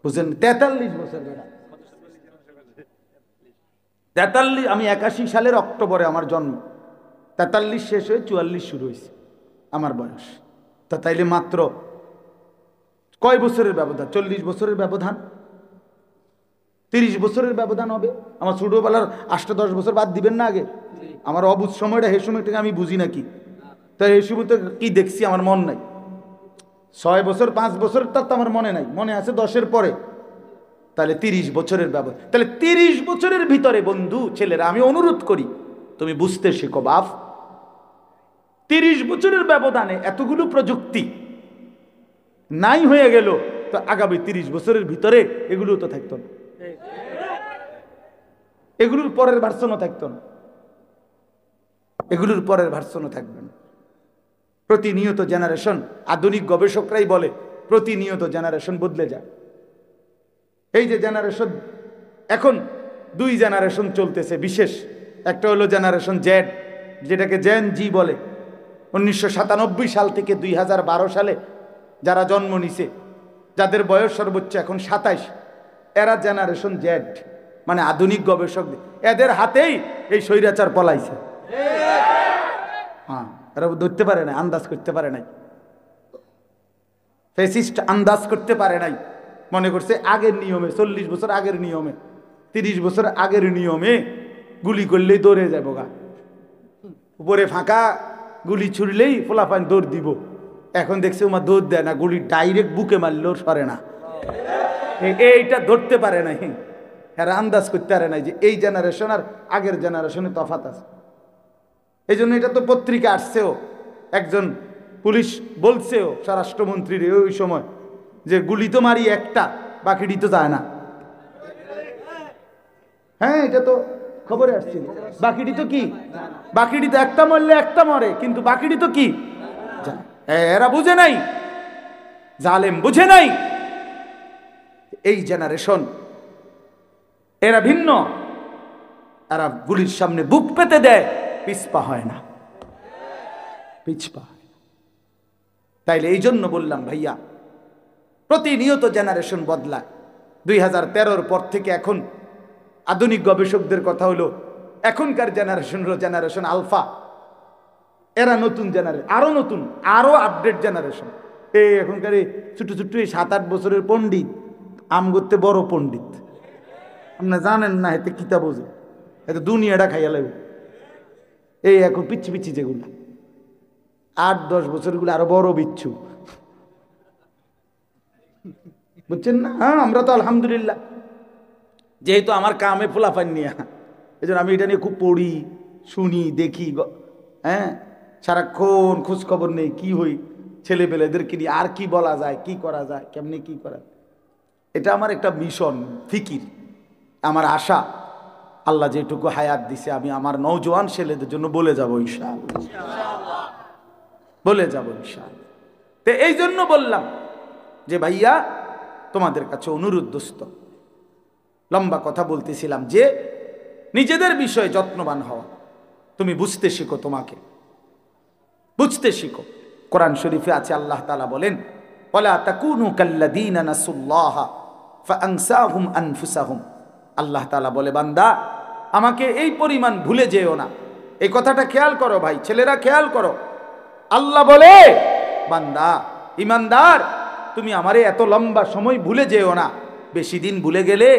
বুঝছেন? 43 বছর। 43 আমি 81 সালের অক্টোবরে আমার জন্ম, 43 শেষ হয়ে 44 শুরু হয়েছে আমার বয়স। তা তাইলে মাত্র কয় বছরের ব্যবধান? 40 বছরের ব্যবধান, 30 বছরের ব্যবধান হবে। আমার ছোটবেলার 8-10 বছর বাদ দিবেন না আগে? আমার অবুঝ সময়টা এই সময়টাকে আমি বুঝি নাকি? তাই এই সময় তো কি দেখছি আমার মন নাই। 6 বছর 5 বছর তার তো আমার মনে নাই, মনে আছে 10-এর পরে। তাহলে 30 বছরের ব্যবধান। তাহলে 30 বছরের ভিতরে বন্ধু ছেলেরা আমি অনুরোধ করি তুমি বুঝতে শেখো বাপ। 30 বছরের ব্যবধানে এতগুলো প্রযুক্তি নাই হয়ে গেল, তো আগামী 30 বছরের ভিতরে এগুলো তো থাকতো না, এগুলোর পরের ভার্সনও থাকতো না, এগুলোর পরের ভার্সনও থাকবে না। প্রতিনিয়ত জেনারেশন, আধুনিক গবেষকরাই বলে প্রতিনিয়ত জেনারেশন বদলে যায়। এই যে জেনারেশন এখন 2 জেনারেশন চলতেছে বিশেষ, একটা হলো জেনারেশন জেড, যেটাকে জেন জি বলে। 1997 সাল থেকে 2012 সালে যারা জন্ম নিছে, যাদের বয়স সর্বোচ্চ এখন 27, এরা জেনারেশন জেড, মানে আধুনিক গবেষক এদের হাতেই এই স্বৈরাচার পলাইছে। হ্যাঁ, এরা ধরতে পারে না, আন্দাজ করতে পারে নাই, ফ্যাসিস্ট আন্দাজ করতে পারে নাই। মনে করছে আগের নিয়মে, 40 বছর আগের নিয়মে, 30 বছর আগের নিয়মে গুলি করলেই দৌড়ে যাবো গা, উপরে ফাঁকা গুলি ছুড়লেই ফোলাফান দৌড় দিব। এখন দেখছে ওমা দৌড় দেয় না, গুলি ডাইরেক্ট বুকে মারলেও সরে না। এইটা ধরতে পারে নাই, এরা আন্দাজ করতে পারে নাই যে এই জেনারেশন আর আগের জেনারেশনে তফাৎ আছে। এই জন্য এটা তো পত্রিকা আসছেও, একজন পুলিশ বলছেও স্বরাষ্ট্রমন্ত্রীর ওই সময় যে গুলি তো মারি একটা, বাকিটি তো যায় না। হ্যাঁ এটা তো খবরে আসছিল, বাকিটি তো কি, বাকিটি তো একটা মরলে একটা মরে, কিন্তু বাকিটি তো কি, এরা বুঝে নাই, জালেম বুঝে নাই। এই জেনারেশন এরা ভিন্ন, এরা গুলির সামনে বুক পেতে দেয়, পিছপা হয় না, পিছপা হয় না। তাইলে এই জন্য বললাম ভাইয়া, প্রতিনিয়ত জেনারেশন বদলায়। 2013-র পর থেকে এখন আধুনিক গবেষকদের কথা হলো এখনকার জেনারেশন হলো জেনারেশন আলফা। এরা নতুন জেনারেশন, আরো নতুন, আরো আপডেট জেনারেশন। এই এখনকার এই ছোট ছোট 7-8 বছরের পণ্ডিত আম করতে বড় পণ্ডিত, আপনারা জানেন না, এতে কিতা বোঝে, এতে দুনিয়াটা খাইয়া লাগবে। এই এখন পিচ্ছি পিচ্ছি যেগুলো 8-10 বছরগুলো আরো বড় বিচ্ছু, বুঝছেন না? হ্যাঁ আমরা তো আলহামদুলিল্লাহ, যেহেতু আমার কামে ফোলাফান নিয়ে, এই জন্য আমি এটা নিয়ে খুব পড়ি, শুনি, দেখি। হ্যাঁ, সারাক্ষণ খোঁজ খবর নেই কি হই ছেলেপেলেদেরকে নিয়ে, আর কি বলা যায়, কি করা যায়, কেমনি কি করা। এটা আমার একটা মিশন, ফিকির, আমার আশা। আল্লাহ যেটুকু হায়াত দিছে আমি আমার নওজোয়ান ছেলেদের জন্য বলে যাব ইনশাআল্লাহ, বলে যাব ইনশাআল্লাহ। তো এই জন্য বললাম যে ভাইয়া তোমাদের কাছে অনুরোধ, দোস্ত, লম্বা কথা বলতেছিলাম যে নিজেদের বিষয়ে যত্নবান হওয়া, তুমি বুঝতে শিখো, তোমাকে বুঝতে শিখো। কোরআন শরীফে আছে আল্লাহ তাআলা বলেন, ওয়ালা তাকুনু কাল্লাযীনা নাসুল্লাহা ফাআনসাহুম আনফুসাহুম। আল্লাহ তাআলা বলে, বান্দা আমাকে এই পরিমাণ ভুলে যেও না। এই কথাটা খেয়াল করো ভাই, ছেলেরা খেয়াল করো। আল্লাহ বলে, বান্দা ইমানদার তুমি আমারে এত লম্বা সময় ভুলে যেও না। বেশি দিন ভুলে গেলে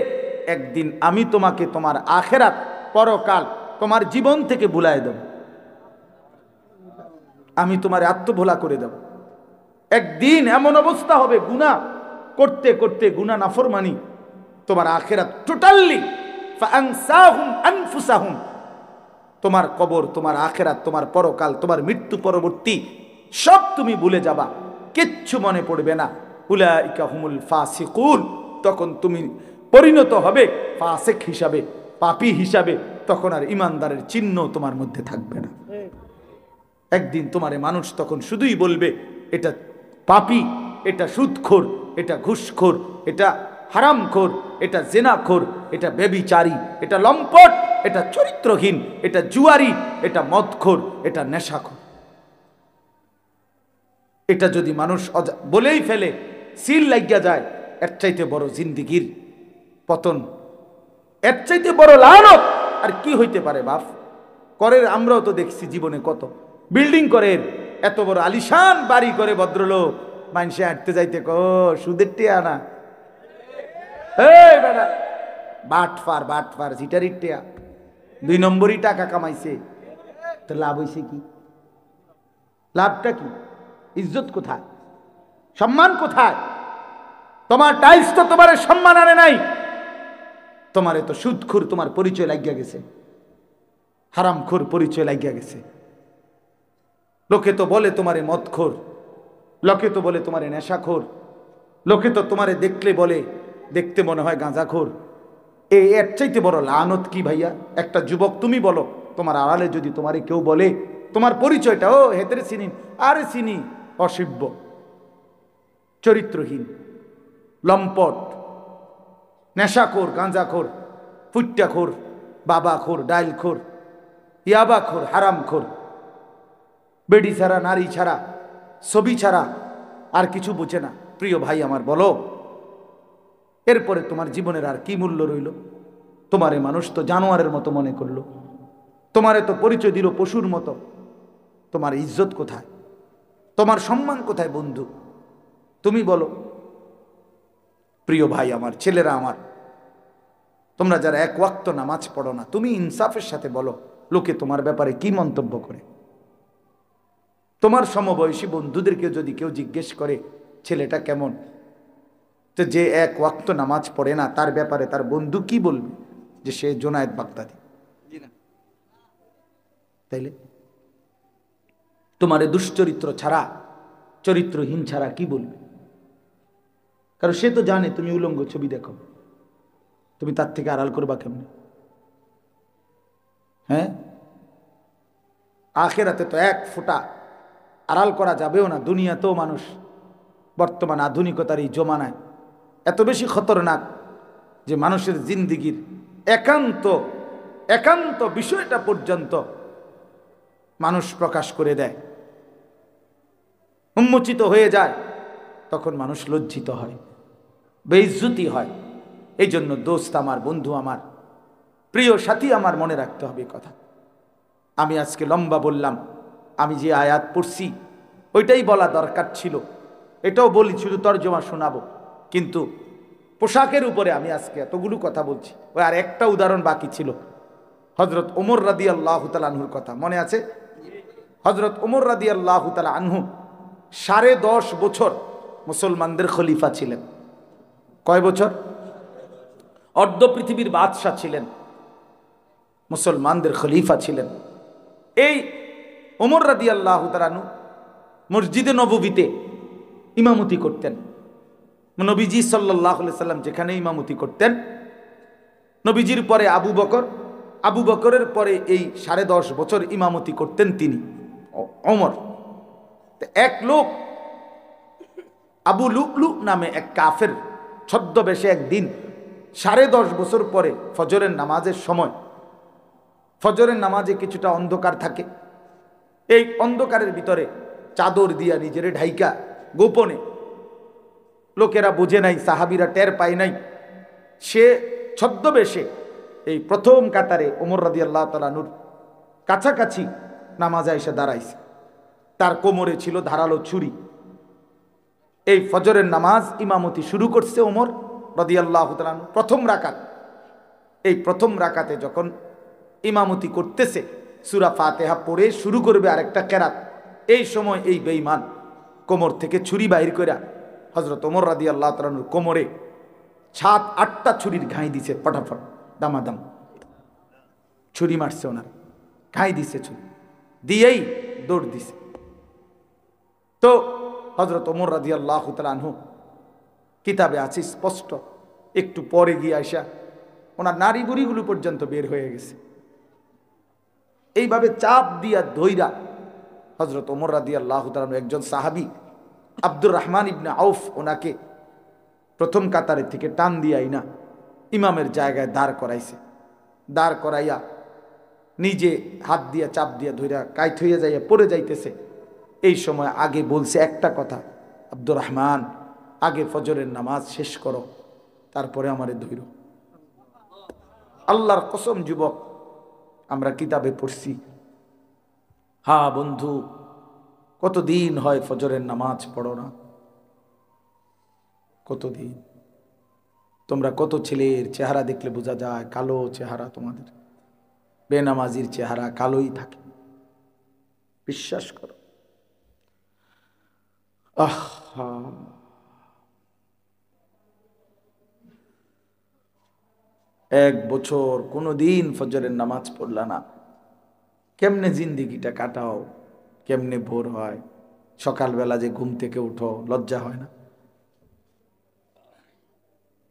একদিন আমি তোমাকে তোমার আখিরাত, পরকাল, তোমার জীবন থেকে ভুলায় দেব, আমি তোমার আত্মভোলা করে দেব। একদিন এমন অবস্থা হবে গুনাহ করতে করতে, গুনাহ নাফরমানি, তোমার আখিরাত টোটালি ফাআনসাহুম আনফুসাহুম, তোমার কবর, তোমার আখেরাত, তোমার পরকাল, তোমার মৃত্যু পরবর্তী সব তুমি ভুলে যাবা, কিচ্ছু মনে পড়বে না। উলাইকা হুমুল ফাসিকুন, তখন তুমি পরিণত হবে ফাসিক হিসাবে, পাপী হিসাবে। তখন আর ইমানদারের চিহ্ন তোমার মধ্যে থাকবে না। একদিন তোমারে মানুষ তখন শুধুই বলবে এটা পাপী, এটা সুদখোর, এটা ঘুষখোর, এটা হারামখোর, এটা জেনাখোর, এটা ব্যভিচারী, এটা লম্পট, এটা চরিত্রহীন, এটা জুয়ারি, এটা মদখোর, এটা নেশাখোর। এটা যদি মানুষ বলেই ফেলে, সিল লাগিয়া যায়, এর চাইতে বড় জিন্দিগির পতন, এর চাইতে বড় লানত আর কি হইতে পারে বাপ? করের আমরাও তো দেখছি জীবনে কত বিল্ডিং করে, এত বড় আলিশান বাড়ি করে ভদ্রলোক, মানুষে হাঁটতে যাইতে সুদের টিয়া না, বাটফার বাটফার সিটারির টিয়া, 2 নম্বরই টাকা কামাইছে, তো লাভ হইছে কি? লাভটা কি? ইজ্জত কোথায়? সম্মান কোথায়? তোমার টাইলস তো তোমার সম্মান আনে নাই, তোমারে তো সুদখোর তোমার পরিচয় লাগিয়া গেছে, হারামখোর পরিচয় লাগিয়া গেছে। লোকে তো বলে তোমারে মদখোর, লোকে তো বলে তোমারে নেশাখোর, লোকে তো তোমারে দেখলে বলে দেখতে মনে হয় গাঁজাখোর। এর চাইতে বড় লানত কি ভাইয়া? একটা যুবক তুমি বলো, তোমার আড়ালে যদি তোমারে কেউ বলে তোমার পরিচয়টা, ও হেতেরে চিনি, আরে চিনি, অসভ্য, চরিত্রহীন, লম্পট, নেশাখোর, গাঁজাখোর, ফুট্টাখোর, বাবাখোর, ডাইলখোর, ইয়াবাখোর, হারামখোর, বেডি ছাড়া, নারী ছাড়া, ছবি ছাড়া আর কিছু বুঝে না। প্রিয় ভাই আমার, বলো এরপরে তোমার জীবনের আর কি মূল্য রইল? তোমারে মানুষ তো জানোয়ারের মতো মনে করলো, তোমারে তো পরিচয় দিল পশুর মতো। তোমার ইজ্জত কোথায়? তোমার সম্মান কোথায় বন্ধু? তুমি বলো। প্রিয় ভাই আমার, ছেলেরা আমার, তোমরা যারা এক ওয়াক্ত নামাজ পড়ো না, তুমি ইনসাফের সাথে বলো লোকে তোমার ব্যাপারে কি মন্তব্য করে। তোমার সমবয়সী বন্ধুদেরকে যদি কেউ জিজ্ঞেস করে ছেলেটা কেমন, তো যে এক ওয়াক্ত নামাজ পড়ে না তার ব্যাপারে তার বন্ধু কি বলবে? যে সে জোনায়েদ বাগদাদি। তাইলে তোমার দুশ্চরিত্র ছাড়া, চরিত্রহীন ছাড়া কি বলবে? কারণ সে তো জানে তুমি উলঙ্গ ছবি দেখো, তুমি তার থেকে আড়াল করবা কেমনে? হ্যাঁ, আখেরাতে তো এক ফোঁটা আড়াল করা যাবেও না। দুনিয়াতেও মানুষ বর্তমান আধুনিকতার এই জমানায় এত বেশি খতরনাক যে মানুষের জিন্দিগির একান্ত একান্ত বিষয়টা পর্যন্ত মানুষ প্রকাশ করে দেয়, উন্মোচিত হয়ে যায়। তখন মানুষ লজ্জিত হয়, বেইজ্জতি হয়। এই জন্য দোস্ত আমার, বন্ধু আমার, প্রিয় সাথী আমার, মনে রাখতে হবে কথা। আমি আজকে লম্বা বললাম, আমি যে আয়াত পড়ছি ওইটাই বলা দরকার ছিল, এটাও বলি, শুধু তর্জমা শোনাবো। কিন্তু পোশাকের উপরে আমি আজকে এতগুলো কথা বলছি। ওই আর একটা উদাহরণ বাকি ছিল, হজরত ওমর রাদিয়াল্লাহু তাআলা আনহুর কথা মনে আছে? হজরত ওমর রাদিয়াল্লাহু তাআলা আনহু 10.5 বছর মুসলমানদের খলিফা ছিলেন। কয় বছর? অর্ধ পৃথিবীর বাদশাহ ছিলেন, মুসলমানদের খলিফা ছিলেন। এই ওমর রাদিয়াল্লাহু তাআলা আনহু মসজিদে নববীতে ইমামতি করতেন। নবীজি সাল্লাল্লাহু আলাইহি সাল্লাম যেখানে ইমামতি করতেন, নবীজির পরে আবু বকর, আবু বকরের পরে এই 10.5 বছর ইমামতি করতেন তিনি, ওমর। এক লোক আবু লুকলু নামে এক কাফের ছদ্মবেশে একদিন 10.5 বছর পরে ফজরের নামাজের সময়, ফজরের নামাজে কিছুটা অন্ধকার থাকে, এই অন্ধকারের ভিতরে চাদর দিয়া নিজের ঢাইকা গোপনে, লোকেরা বোঝে নাই, সাহাবীরা টের পায় নাই, সে ছদ্মবেশে এই প্রথম কাতারে ওমর রাদিয়াল্লাহু তাআলা আনহুর কাছাকাছি নামাজে এসে দাঁড়াইছে। তার কোমরে ছিল ধারালো ছুরি। এই ফজরের নামাজ ইমামতি শুরু করছে ওমর রাদিয়াল্লাহু তাআলা আনহু, প্রথম রাকাত। এই প্রথম রাকাতে যখন ইমামতি করতেছে, সূরা ফাতিহা পড়ে শুরু করবে আরেকটা কেরাত, এই সময় এই বেঈমান কোমর থেকে ছুরি বাইর কইরা হযরত ওমর রাদিয়াল্লাহু তাআলা আনহুর কোমরে 7-8টা ছুরির ঘাই দিছে, ফটাফট দামাদাম ছুরি মারছে ওনার। খাই দিছে ছুরি দিয়েই দৌড় দিছে। তো হযরত ওমর রাদিয়াল্লাহু তাআলা আনহু, কিতাবে আছে স্পষ্ট, একটু পরে গিয়ে আইসা ওনার নারী বুড়িগুলো পর্যন্ত বের হয়ে গেছে। এইভাবে চাপ দিয়া ধইরা হযরত ওমর রাদিয়াল্লাহু তাআলা আনহু, একজন সাহাবী আব্দুর রহমান ইবনে আউফ, ওনাকে প্রথম কাতারের থেকে টান দিয়াই না ইমামের জায়গায় দাঁড় করাইছে। দাঁড় করাইয়া নিজে হাত দিয়া চাপ দিয়া ধইরা কাইত হইয়া যাইয়া পড়ে যাইতেছে। এই সময় আগে বলছে একটা কথা, আব্দুর রহমান, আগে ফজরের নামাজ শেষ করো, তারপরে আমারে ধইর। আল্লাহর কসম যুবক, আমরা কিতাবে পড়ছি, হ্যাঁ বন্ধু, কতদিন হয় ফজরের নামাজ পড়ো না, কতদিন। তোমরা কত ছেলের চেহারা দেখলে বোঝা যায় কালো চেহারা, তোমাদের বেনামাজির চেহারা কালোই থাকে, বিশ্বাস করো। এক বছর কোনোদিন ফজরের নামাজ পড়লা না, কেমনে জিন্দিগিটা কাটাও, কেমনে ভোর হয়, সকালবেলা যে ঘুম থেকে উঠো, লজ্জা হয় না?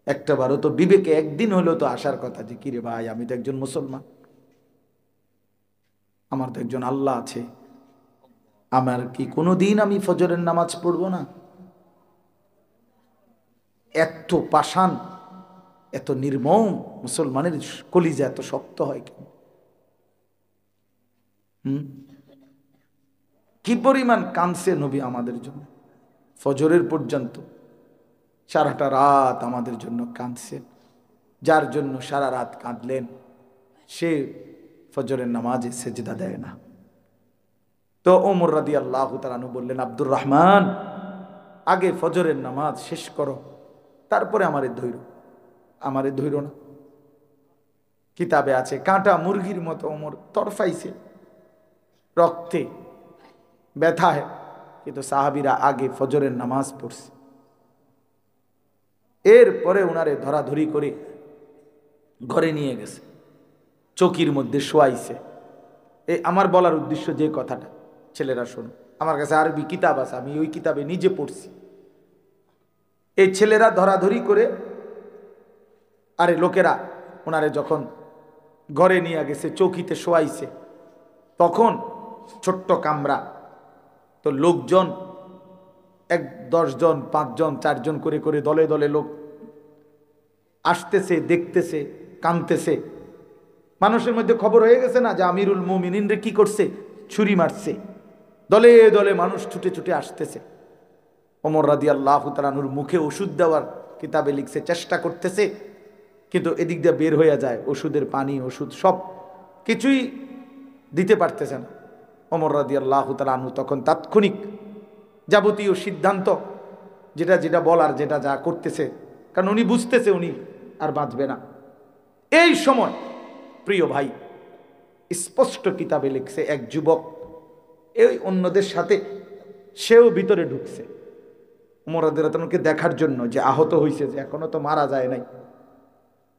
একটা বারও তো বিবেকে একদিন হলেও তো আসার কথা যে কিরে ভাই, আমি তো একজন মুসলমান, আমার তো একজন আল্লাহ আছে, আমার কি কোনোদিন আমি ফজরের নামাজ পড়বো না? এত পাষাণ, এত নির্মম মুসলমানের কলিজা এত শক্ত হয় কেন? কি পরিমাণ কাঁদছে নবী আমাদের জন্য, ফজরের পর্যন্ত সারাটা রাত আমাদের জন্য কাঁদছে। যার জন্য সারা রাত কাঁদলেন সে ফজরের নামাজে সেজদা দেয় না। তো ওমর রাদিয়াল্লাহু তাআলা আনহু বললেন, আব্দুর রহমান, আগে ফজরের নামাজ শেষ করো, তারপরে আমারে ধৈর, আমারে ধৈর না। কিতাবে আছে কাঁটা মুরগির মতো ওমর তরফাইছে, রক্তে ব্যথায়, কিন্তু সাহাবীরা আগে ফজরের নামাজ পড়ছে। এরপরে ওনারে ধরাধরি করে ঘরে নিয়ে গেছে, চৌকির মধ্যে শোয়াইছে। এই আমার বলার উদ্দেশ্য যে কথাটা, ছেলেরা শোনো, আমার কাছে আরবি কিতাব আছে, আমি ওই কিতাবে নিজে পড়ছি। এই ছেলেরা ধরাধরি করে, আরে লোকেরা ওনারে যখন ঘরে নিয়ে গেছে, চৌকিতে শোয়াইছে, তখন ছোট্ট কামরা, তো লোকজন 10 জন 5 জন 4 জন করে করে দলে দলে লোক আসতেছে, দেখতেছে, কাঁদতেছে। মানুষের মধ্যে খবর হয়ে গেছে না যে আমিরুল মুমিনিন রে কি করছে, ছুরি মারছে। দলে দলে মানুষ ছুটে ছুটে আসতেছে। ওমর রাদিয়াল্লাহু তাআলা আনহুর মুখে ওষুধ দেওয়ার কিতাবে লিখছে চেষ্টা করতেছে, কিন্তু এদিক দিয়ে বের হয়ে যায় ওষুধের পানি, ওষুধ সব কিছুই দিতে পারতেছে না। ওমর রাদিয়াল্লাহু তাআলা আনহু তখন তাৎক্ষণিক যাবতীয় সিদ্ধান্ত, যেটা যেটা বলার, যেটা যা করতেছে, কারণ উনি বুঝতেছে উনি আর বাঁচবে না। এই সময় প্রিয় ভাই, স্পষ্ট কিতাবে লিখছে এক যুবক এই অন্যদের সাথে সেও ভিতরে ঢুকছে ওমর রাদিয়াল্লাহু তাআলাকে দেখার জন্য, যে আহত হয়েছে, যে এখনো তো মারা যায় নাই।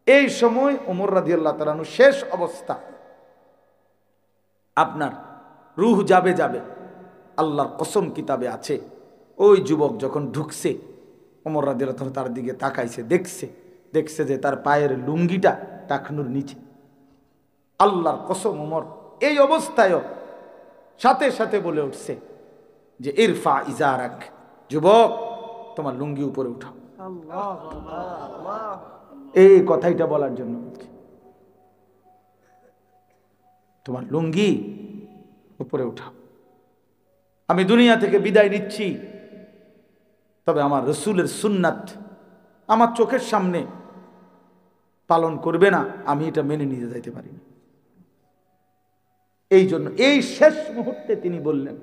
এই সময় ওমর রাদিয়াল্লাহু তাআলা শেষ অবস্থা, আপনার রূহ যাবে যাবে, আল্লাহর কসম কিতাবে আছে, ওই যুবক যখন ঢুকছে ওমর রাদিয়াল্লাহু তাআলা তার দিকে তাকাইছে, দেখছে যে তার পায়ের লুঙ্গিটা টাকনুর নিচে। আল্লাহর কসম, ওমর এই অবস্থায়ও সাথে সাথে বলে উঠছে যে ইরফা ইজারাক, যুবক তোমার লুঙ্গি উপরে উঠাও। এই কথাইটা বলার জন্য বলছি, তোমার লুঙ্গি উপরে উঠাও। আমি দুনিয়া থেকে বিদায় নিচ্ছি, তবে আমার রসুলের সুন্নাত আমার চোখের সামনে পালন করবে না, আমি এটা মেনে নিতে যাইতে পারি না। এই জন্য এই শেষ মুহূর্তে তিনি বললেন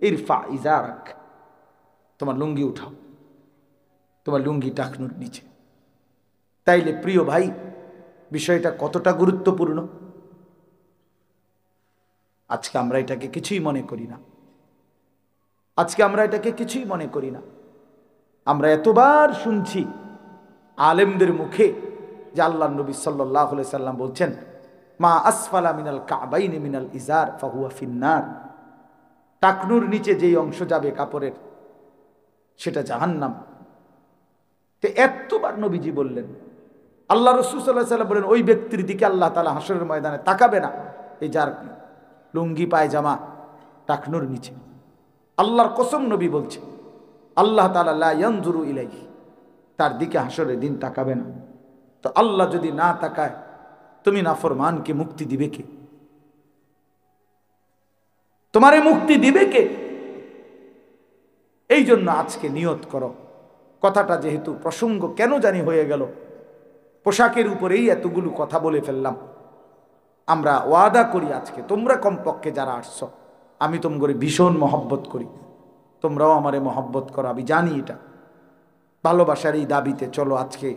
ইরফা ইজারাক, তোমার লুঙ্গি উঠাও, তোমার লুঙ্গি টাকনুর নিচে। তাইলে প্রিয় ভাই, বিষয়টা কতটা গুরুত্বপূর্ণ, আজকে আমরা এটাকে কিছুই মনে করি না। আজকে আমরা এটাকে কিছুই মনে করি না। আমরা এতবার শুনছি আলেমদের মুখে যে আল্লাহ নবী সাল্লাল্লাহু আলাইহি সাল্লাম বলছেন মা আসফালা মিনাল কাবাইনি মিনাল ইজার ফাহুয়া ফিন্নার, টাকনুর নিচে যেই অংশ যাবে কাপড়ের সেটা জাহান্নাম। তো এতবার নবীজি বললেন, আল্লাহ রাসূল সাল্লাল্লাহু আলাইহি ওয়াসাল্লাম বলেন ওই ব্যক্তির দিকে আল্লাহ তাআলা হাসরের ময়দানে তাকাবে না, এই যার লুঙ্গি পায়জামা টাকনুর নিচে। আল্লাহর কসম নবী বলছে, আল্লাহ তাআলা লা ইয়ানজুরু ইলাইহি, তার দিকে হাসরের দিন তাকাবে না। তো আল্লাহ যদি না তাকায়, তুমি নাফরমানকে মুক্তি দিবে কে? তোমারে মুক্তি দিবে কে? এই জন্য আজকে নিয়ত করো। কথাটা যেহেতু প্রসঙ্গ কেন জানি হয়ে গেল, পোশাকের উপরেই এতগুলো কথা বলে ফেললাম। আমরা ওয়াদা করি আজকে, তোমরা কমপক্ষে যারা আসছো, আমি তোমাকে ভীষণ মহব্বত করি, তোমরাও আমারে মহব্বত করো, আমি জানি এটা। ভালোবাসার এই দাবিতে চলো আজকে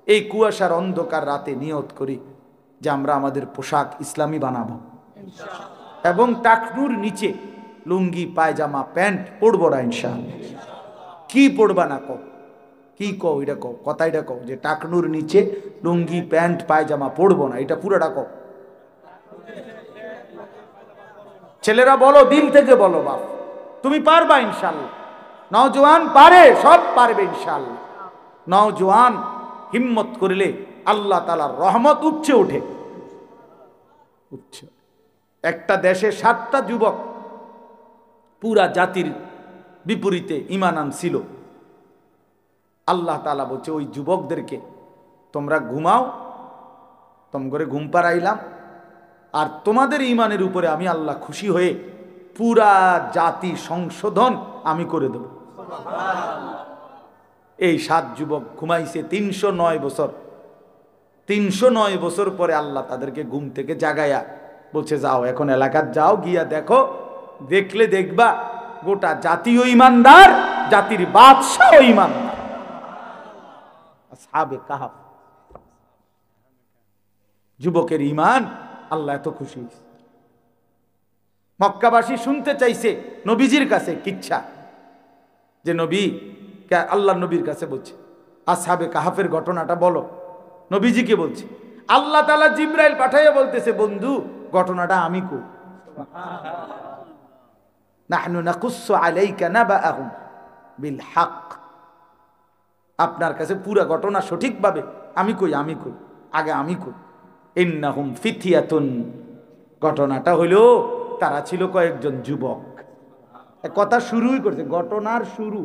এই কুয়াশার অন্ধকার রাতে নিয়ত করি যে আমরা আমাদের পোশাক ইসলামী বানাবো, এবং টাকনুর নিচে লুঙ্গি পায়জামা প্যান্ট পরবো না ইনশাআল্লাহ। কি পরবা না কও, কি কও, এটা কও, কথা এটা কও যে টাকনুর নিচে লুঙ্গি প্যান্ট পায়জামা পরবো না, এটা পুরোটা কও। ছেলেরা বলো, দিল থেকে বলো, বাপ তুমি পারবা ইনশাআল্লাহ। নওজোয়ান পারে, সব পারবে ইনশাআল্লাহ। নওজোয়ান হিম্মত করলে আল্লাহ তাআলার রহমত উঠছে উঠে উঠছে। একটা দেশে 7টা যুবক পুরা জাতির বিপরীতে ঈমান আনছিল। আল্লাহ তাআলা বলছে ওই যুবকদেরকে তোমরা ঘুমাও, তোমরা ঘুম পাড়াইলাম, আর তোমাদের ঈমানের উপরে আমি আল্লাহ খুশি হয়ে পুরা জাতি সংশোধন আমি করে দেব। এই 7 যুবক ঘুমাইছে 309 বছর। 309 বছর পরে আল্লাহ তাদেরকে ঘুম থেকে জাগায়া বলছে যাও এখন এলাকার যাও, গিয়া দেখো, দেখলে দেখবা গোটা জাতীয় ইমানদার, জাতির বাদশাহ ইমানদার। আসহাবে কাহফ যুবকের ঈমান আল্লাহ এত খুশি। মক্কাবাসী শুনতে চাইছে নবীজির কাছে কিচ্ছা, যে নবী, আল্লাহ নবীর কাছে বলছে আসহাবে কাহফের ঘটনাটা বলো। নবীজিকে বলছে, আল্লাহ তাআলা জিবরাইল পাঠাইয়া বলতেছে বন্ধু ঘটনাটা আমি কই, নাহনু নাকুসসু আলাইকা নাবাআহুম বিল হক, আপনার কাছে পুরো ঘটনা সঠিকভাবে আমি কই, আগে আমি কই। ইন্নাহুম ফিতয়াতুন, ঘটনাটা হইল তারা ছিল কয়েকজন যুবক। কথা শুরুই করছে, ঘটনার শুরু।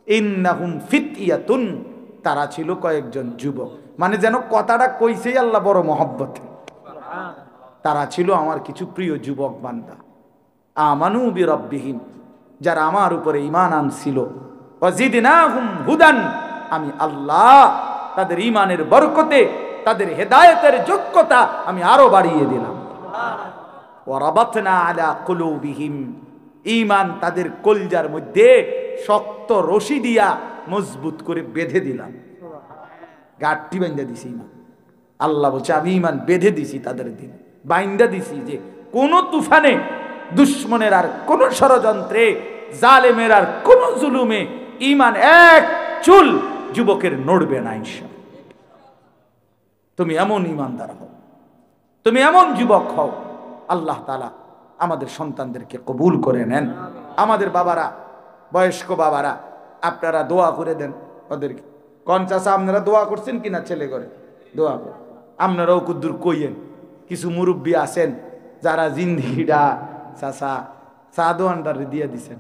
ইন্নাহুম ফিতয়াতুন, তারা ছিল কয়েকজন যুবক, মানে যেন কথাটা কইছেই আল্লাহ বড় মহব্বত। তারা ছিল আমার কিছু প্রিয় যুবক বান্দা। আমানু বিরাব্বিহিম, যারা আমার উপরে ঈমান আনছিল। ওয়াজিদনাহুম হুদান, আমি আল্লাহ তাদের ঈমানের বরকতে, তাদের হেদায়েতের যোগ্যতা আমি আরো বাড়িয়ে দিলাম। ওয়ারাবাতনা আলা কুলুবিহিম, ঈমান তাদের কলজার মধ্যে শক্ত রশি দিয়া মজবুত করে বেঁধে দিলাম, গাঁটটি বাইন্ধা দিছি ঈমান। আল্লাহ বলছে আমি ঈমান বেঁধে দিছি তাদের দিন, বাইন্ধা দিছি, যে কোন তুফানে, দুশ্মনের আর কোন ষড়যন্ত্রে, জালেমের আর কোন জুলুমে ঈমান এক চুল যুবকের নড়বে না ইনশাআল্লাহ। তুমি এমন ঈমানদার হও, তুমি এমন যুবক হও, আল্লাহ তাআলা আমাদের সন্তানদেরকে কবুল করে নেন। আমাদের বাবারা, বয়স্ক বাবারা, আপনারা দোয়া করে দেন ওদেরকে। কোন চাচা আপনারা দোয়া করছেন কিনা ছেলে করে? দোয়া করেন। আপনারাও কুদ্দুর কইয়েন, কিছু মুরব্বী আছেন যারা জিন্দিগিটা চাচা সাদো আন্ডারে দিয়ে দিছেন।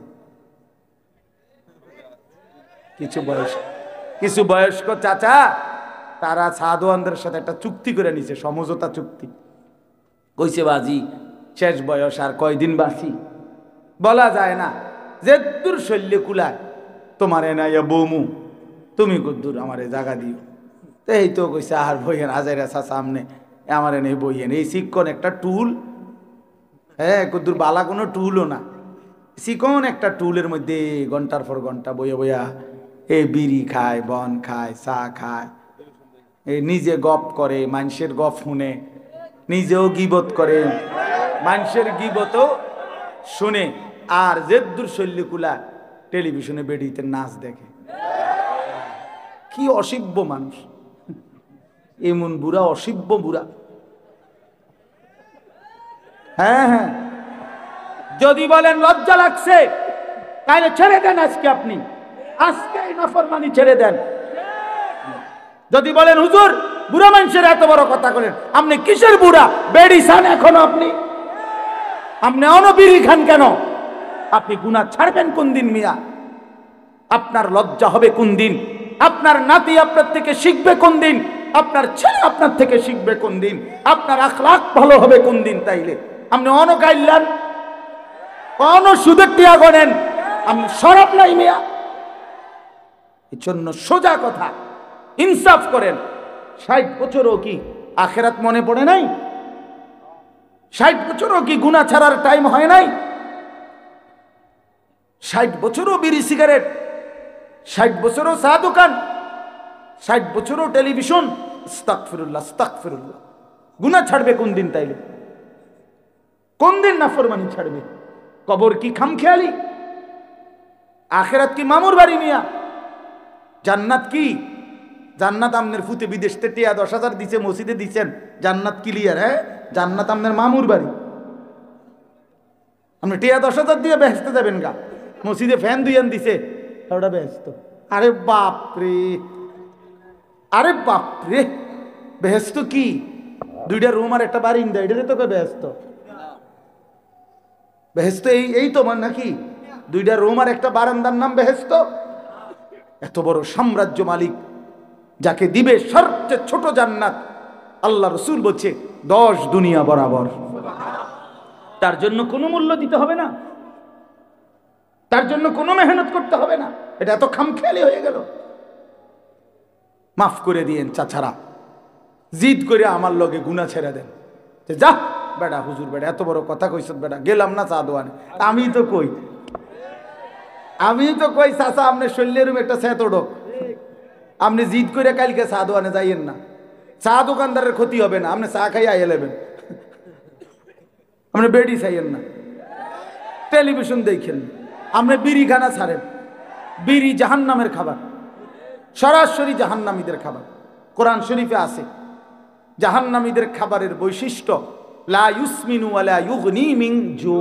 কিছু বয়স্ক চাচা তারা সাদোয়ানদের সাথে একটা চুক্তি করে নিছে, সমঝোতা চুক্তি। কইছে বাজি শেষ বয়স, আর কয়দিন বাঁচি বলা যায় না, যে দূর শল্য কুলায় তোমার এনাইয়া বৌমু, তুমি কদ্দুর আমারে জায়গা দিও। তো এই তো কইছে আর বইয়েন হাজারা চাচা আমনে আমার এনে বইয়েন, এই শিক্ষণ একটা টুল, হ্যাঁ কদ্দুর বালা কোনো টুলও না, চিকন একটা টুলের মধ্যে ঘন্টার পর ঘন্টা বইয়া বইয়া এই বিড়ি খায়, বন খায়, চা খায়, এই নিজে গপ করে, মানুষের গপ শুনে, নিজেও গিবত করে, মানুষের গিবতও শুনে, আর জেদ্দুর শল্যকুলা টেলিভিশনে বেডিতে নাচ দেখে। কি অসভ্য মানুষ, এমন বুড়া, অসভ্য বুড়া। হ্যাঁ হ্যাঁ, যদি বলেন লজ্জা লাগছে তাহলে ছেড়ে দেন আজকে, আপনি আজকেই নাফরমানি ছেড়ে দেন। যদি বলেন হুজুর বুড়া মানুষের এত বড় কথা বলেন, আপনি কিসের বুড়া? বেড়ি খান এখনো আপনি অনবিড়ি খান কেন? আপনি গুনাহ ছাড়বেন কোন দিন মিয়া? আপনার লজ্জা হবে কোন দিন? আপনার নাতি আপনার থেকে শিখবে কোন দিন? আপনার ছেলে আপনার থেকে শিখবে কোন দিন? আপনার আখলাক ভালো হবে কোন দিন? তাইলে আপনি অনগাইলেন, সুদের টিয়া গনেন, আপনি সরব নাই মিয়া। এই জন্য সোজা কথা, ইনসাফ করেন। 60 বছরও কি আখেরাত মনে পড়ে নাই? 60 বছরও কি গুনাহ ছাড়ার টাইম হয় নাই? 60 বছরও বিড়ি সিগারেট, 60 বছরও চা দোকান, 60 বছরও টেলিভিশন। আস্তাগফিরুল্লাহ আস্তাগফিরুল্লাহ। গুনাহ ছাড়বে কোন দিন? তাইলে কোন দিন নাফরমানি ছাড়বে? কবর কি খামখেয়ালি? আখেরাত কি মামুর বাড়ি মিয়া? জান্নাত কি? জান্নাত আমনের ফুতে বিদেশ থেকে 10,000 দিছে, মসজিদে দিছেন, জান্নাত ক্লিয়ার। হ্যাঁ, জান্নাত আমনের মামুর বাড়ি। আপনি 10,000 দিয়ে বেহেশতে যাবেন গা? মসজিদে ফ্যান দুইয়ান দিছে, ওটা বেহেশত। আরে বাপরে, আরে বাপরে, বেহেশত কি? 2টা রুম আর একটা বারিন্দা, এটারে তোকে বেহেশত? বেহেশত এই তোমার নাকি? 2টা রুম আর একটা বারান্দার নাম বেহেশত? এত বড় সাম্রাজ্য মালিক যাকে দিবে সবচেয়ে ছোট জান্নাত, আল্লাহ রসুল বলছে 10 দুনিয়া বরাবর। তার জন্য কোনো মূল্য দিতে হবে না, তার জন্য কোনো মেহনত করতে হবে না। এটা এত খামখেয়ালি হয়ে গেল। মাফ করে দিয়েন চাচারা, জিদ করে আমার লগে গুনাহ ছেড়ে দেন। যা বেটা হুজুর, বেটা এত বড় কথা কইছ বেটা, গেলাম না চা দোয়ানে। আমি তো কই চাচা, আপনি শরীরের একটা সেতো ডোক, আপনি জিদ করে কালকে চা দোয়ানে যাইয়েন না। চা দোকানদারের ক্ষতি হবে না, আপনি চা খাই আইয়ে নেবেন। আপনি বেডি চাইয়েন না, টেলিভিশন দেখেন, আপনি বিড়ি খানা ছাড়েন। বিড়ি জাহান্নামের খাবার, সরাসরি জাহান্নামীদের খাবার। কোরআন শরীফে আছে জাহান্নামীদের খাবারের বৈশিষ্ট্য লা ইউসমিনু ওয়ালা ইউগনি মিন জু।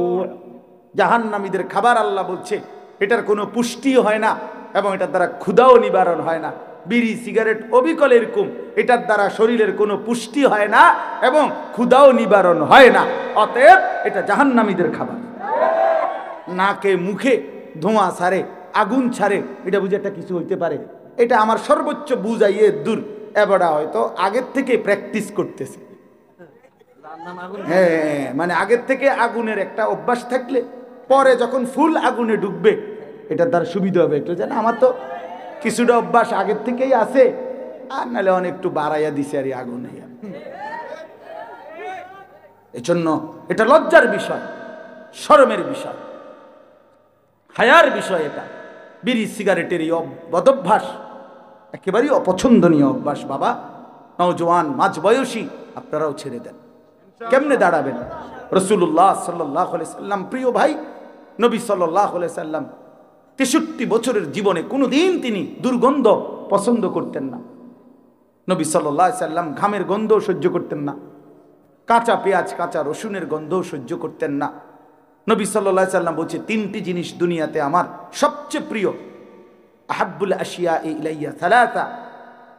জাহান্নামীদের খাবার আল্লাহ বলছে এটার কোনো পুষ্টি হয় না এবং এটার দ্বারা ক্ষুধাও নিবারণ হয় না। বিড়ি সিগারেট অবিকল এরকম, এটার দ্বারা শরীরের কোনো পুষ্টি হয় না এবং ক্ষুধাও নিবারণ হয় না। অতএব এটা জাহান্নামীদের খাবার। নাকে মুখে ধোঁয়া ছাড়ে, আগুন ছাড়ে, এটা বুঝে একটা কিছু হইতে পারে? এটা আমার সর্বোচ্চ বুঝাইয়ে দূর। এবারে হয়তো আগের থেকে প্র্যাকটিস করতেছে। হ্যাঁ, মানে আগের থেকে আগুনের একটা অভ্যাস থাকলে পরে যখন ফুল আগুনে ডুববে এটার দ্বারা সুবিধা হবে। একটু জানা আমার তো কিছুটা অভ্যাস আগের থেকেই আছে, আর নাহলে অনেক একটু বাড়াইয়া দিছে আর আগুনে। এজন্য এটা লজ্জার বিষয়, শরমের বিষয়, হায়ার বিষয়। এটা বিড়ি সিগারেটের এই বদভ্যাস একেবারেই অপছন্দনীয় অভ্যাস। বাবা নওজোয়ান মাঝ বয়সী আপনারাও ছেড়ে দেন। কেমনে দাঁড়াবেন? রাসূলুল্লাহ সাল্লাল্লাহু আলাইহি সাল্লাম, প্রিয় ভাই নবী সাল্লাল্লাহু আলাইহি সাল্লাম 63 বছরের জীবনে কোনোদিন তিনি দুর্গন্ধ পছন্দ করতেন না। নবী সাল্লাল্লাহু আলাইহি সাল্লাম ঘামের গন্ধ সহ্য করতেন না, কাঁচা পেঁয়াজ কাঁচা রসুনের গন্ধ সহ্য করতেন না। নবী সাল্লাল্লাহু আলাইহি সাল্লাম বলছে 3টি জিনিস দুনিয়াতে আমার সবচেয়ে প্রিয়। আহাব্বুল আশিয়া ইলাইয়া সালাসা,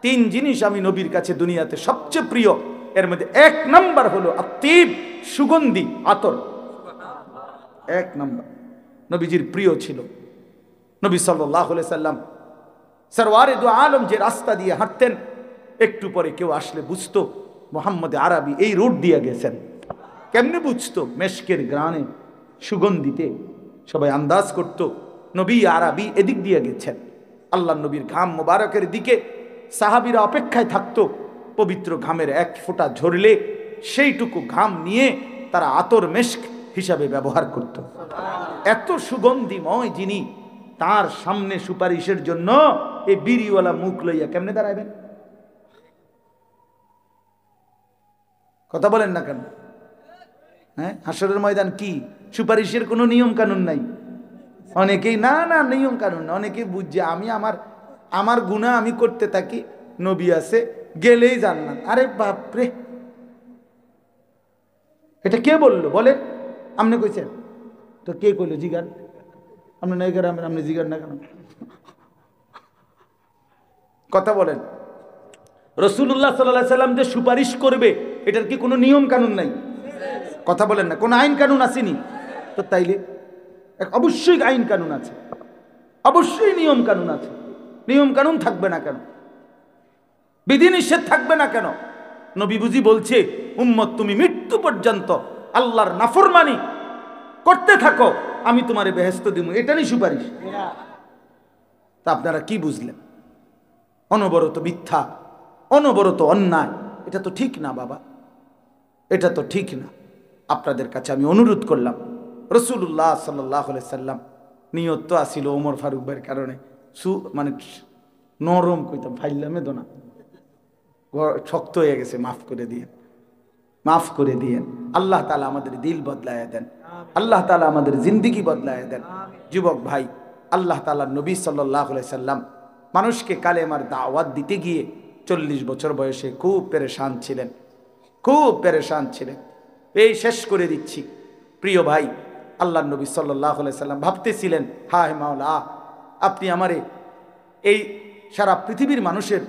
3 জিনিস আমি নবীর কাছে দুনিয়াতে সবচেয়ে প্রিয়। এর মধ্যে 1 নাম্বার হলো আত্তিব, সুগন্ধি আতর। 1 নাম্বার নবীজির প্রিয় ছিল। নবী সাল্লাল্লাহু আলাইহি সাল্লাম সরওয়ারে দু আলম যে রাস্তা দিয়ে হাঁটতেন, একটু পরে কেউ আসলে বুঝতো মুহাম্মদ আরবি এই রোড দিয়ে গেছেন। কেমনে বুঝতো? মেশকের গ্রানে সুগন্ধিতে সবাই আন্দাজ করত নবী আরবি এদিক দিয়ে গেছেন। আল্লাহ নবীর ঘাম মোবারকের দিকে সাহাবীরা অপেক্ষায় থাকতো। পবিত্র ঘামের 1 ফোঁটা ঝরলে সেইটুকু ঘাম নিয়ে তারা আতর মেশক হিসাবে ব্যবহার করত। এত সুগন্ধিময় যিনি, তার সামনে সুপারিশের জন্য এই বিড়িওয়ালা মুখ লইয়া কেমনে দাঁড়াবেন? কথা বলেন না কেন? হ্যাঁ, হাসরের ময়দান কি সুপারিশের কোনো নিয়ম কানুন নাই? অনেকেই না না নিয়ম কানুন না, অনেকেই বুঝছে আমি আমার গুনাহ আমি করতে থাকি, নবী আছে গেলেই জান্নাত। আরে বাপরে, এটা কে বললো বলেন? আপনি কইছেন তো কে কইল জিগার আপনি নাই করে আপনি জিগার না কেন কথা বলেন রাসূলুল্লাহ সাল্লাল্লাহু আলাইহি সাল্লাম যে সুপারিশ করবে এটার কি কোনো নিয়ম কানুন নাই কথা বলেন না কোনো আইন কানুন আসেনি তো তাইলে অবশ্যই আইন কানুন আছে অবশ্যই নিয়ম কানুন আছে নিয়ম কানুন থাকবে না কেন বিধিনিষেধ থাকবে না কেন নবী বুঝি বলছে উম্মত তুমি মৃত্যু পর্যন্ত আল্লাহর নাফরমানি করতে থাকো আমি তোমারে বেহেশত দিব এটারই সুপারিশ তা আপনারা কি বুঝলেন অনবরত মিথ্যা অনবরত অন্যায় এটা তো ঠিক না বাবা এটা তো ঠিক না আপনাদের কাছে আমি অনুরোধ করলাম রাসূলুল্লাহ সাল্লাল্লাহু আলাইহি সাল্লাম নিয়ত তো আসিল ওমর ফারুক ভাইয়ের কারণে মানে নরম কইতাম ফাইলামে দোনা শক্ত হয়ে গেছে মাফ করে দিয়েন আল্লাহ তাআলা আমাদের দিল বদলায় দেন আল্লাহ তাআলা আমাদের জিন্দেগি বদলায় দেন যুবক ভাই আল্লাহ তাআলার নবী সাল্লাল্লাহু আলাইহি সাল্লাম মানুষকে কালেমার দাওয়াত দিতে গিয়ে 40 বছর বয়সে খুব পেরেশান ছিলেন এই শেষ করে দিচ্ছি প্রিয় ভাই আল্লাহর নবী সাল্লাল্লাহু আলাইহি সাল্লাম ভাবতেছিলেন হায় মাওলা আপনি আমারে এই সারা পৃথিবীর মানুষের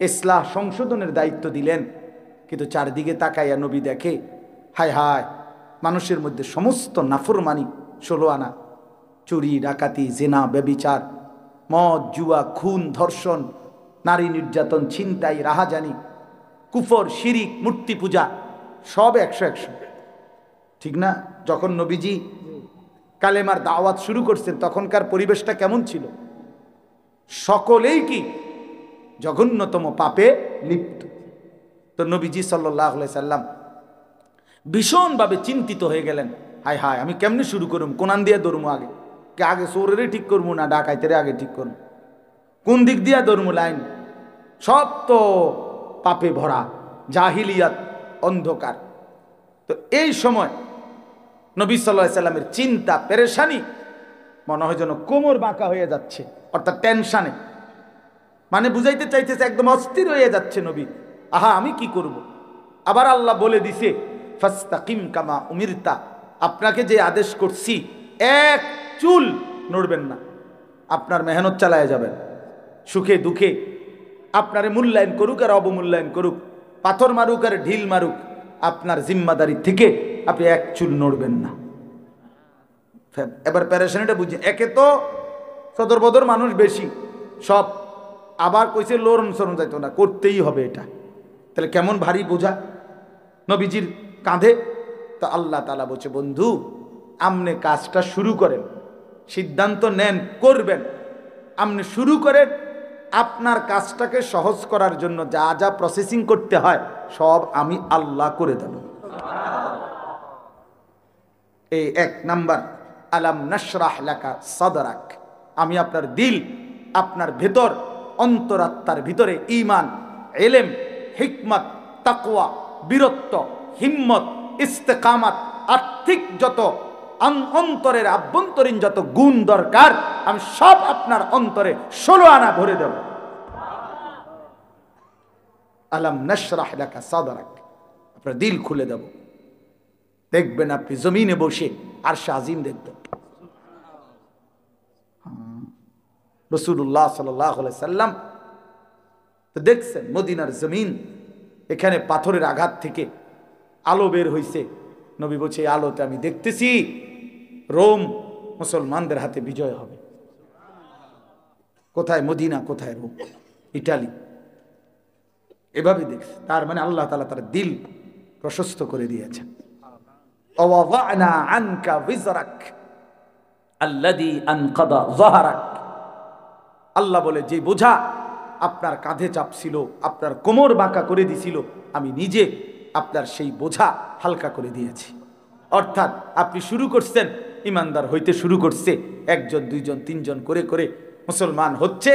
ইসলাহ সংশোধনের দায়িত্ব দিলেন কিন্তু চারদিকে তাকাইয়া নবী দেখে হায় হায় মানুষের মধ্যে সমস্ত নাফরমানি 16 আনা চুরি ডাকাতি জিনা ব্যভিচার মদ জুয়া খুন ধর্ষণ নারী নির্যাতন ছিনতাই রাহাজানি কুফর শিরিক মূর্তি পূজা সব 100 ঠিক না যখন নবীজি কালেমার দাওয়াত শুরু করছেন তখনকার পরিবেশটা কেমন ছিল সকলেই কি জঘন্যতম পাপে লিপ্ত তো নবীজি সাল্লাল্লাহু আলাইহি সাল্লাম ভীষণভাবে চিন্তিত হয়ে গেলেন হায় হায় আমি কেমনে শুরু করুম কোনান দিয়ে দৌড়মু আগে চোরেরই ঠিক করবো না ডাকাইতেরে আগে ঠিক করবো কোন দিক দিয়া দৌড়মু লাইন সব তো পাপে ভরা জাহিলিয়াত অন্ধকার তো এই সময় নবী সাল্লাল্লাহু আলাইহি সাল্লামের চিন্তা পেরেশানি মনে হয় যেন কোমর বাঁকা হয়ে যাচ্ছে অর্থাৎ টেনশনে মানে বুঝাইতে চাইতেছে একদম অস্থির হয়ে যাচ্ছে নবী আহা আমি কি করব আবার আল্লাহ বলে দিছে ফাস্তাকিম কামা উমিরতা আপনাকে যে আদেশ করছি এক চুল নড়বেন না আপনার মেহনত চালায় যাবেন সুখে দুঃখে আপনারে মূল্যায়ন করুক আর অবমূল্যায়ন করুক পাথর মারুক আর ঢিল মারুক আপনার জিম্মাদারি থেকে আপনি এক চুল নড়বেন না এবার প্যারেশানিটা বুঝি একে তো সদর বদর মানুষ বেশি সব আবার কইছে লোরন সরন যাইতো না করতেই হবে এটা তাহলে কেমন ভারী বোঝা নবীজির কাঁধে তো আল্লাহ তাআলা বলছে বন্ধু আপনি কাজটা শুরু করেন সিদ্ধান্ত নেন করবেন আপনি শুরু করেন আপনার কাজটাকে সহজ করার জন্য যা যা প্রসেসিং করতে হয় সব আমি আল্লাহ করে দেব এই 1 নাম্বার আলাম নাশরাহ লাকা সাদরাক আমি আপনার দিল আপনার ভেতর অন্তরাত্মার ভিতরে ঈমান ইলম হিকমত তাকওয়া বীরত্ব হিম্মত ইস্তেকামাত আর্থিক যত অন্তরের আভ্যন্তরীণ যত গুণ দরকার আমি সব আপনার অন্তরে 16 আনা ভরে দেব আলাম নাশরাহ লাকা সাদরাক আপনার দিল খুলে দেব দেখবেন আপনি জমিনে বসে আরশে আজিম দেখবেন রাসূলুল্লাহ সাল্লাল্লাহু আলাইহি সাল্লাম তো দেখছেন মদিনার জমিন এখানে পাথরের আঘাত থেকে আলো বের হইছে নবী বলছে এই আলোতে আমি দেখতেছি রোম মুসলমানদের হাতে বিজয় হবে কোথায় মদিনা কোথায় রোম ইটালি এভাবে দেখছে তার মানে আল্লাহ তাআলা তার দিল প্রশস্ত করে দিয়েছেন ওয়াযা'না আনকা বিজরাক আল্লাযী আনকাদা যাহরাক আল্লাহ বলে যে বোঝা আপনার কাঁধে চাপ ছিল আপনার কোমর বাঁকা করে দিছিল আমি নিজে আপনার সেই বোঝা হালকা করে দিয়েছি অর্থাৎ আপনি শুরু করছেন ইমানদার হইতে শুরু করছে 1 জন 2 জন 3 জন করে করে মুসলমান হচ্ছে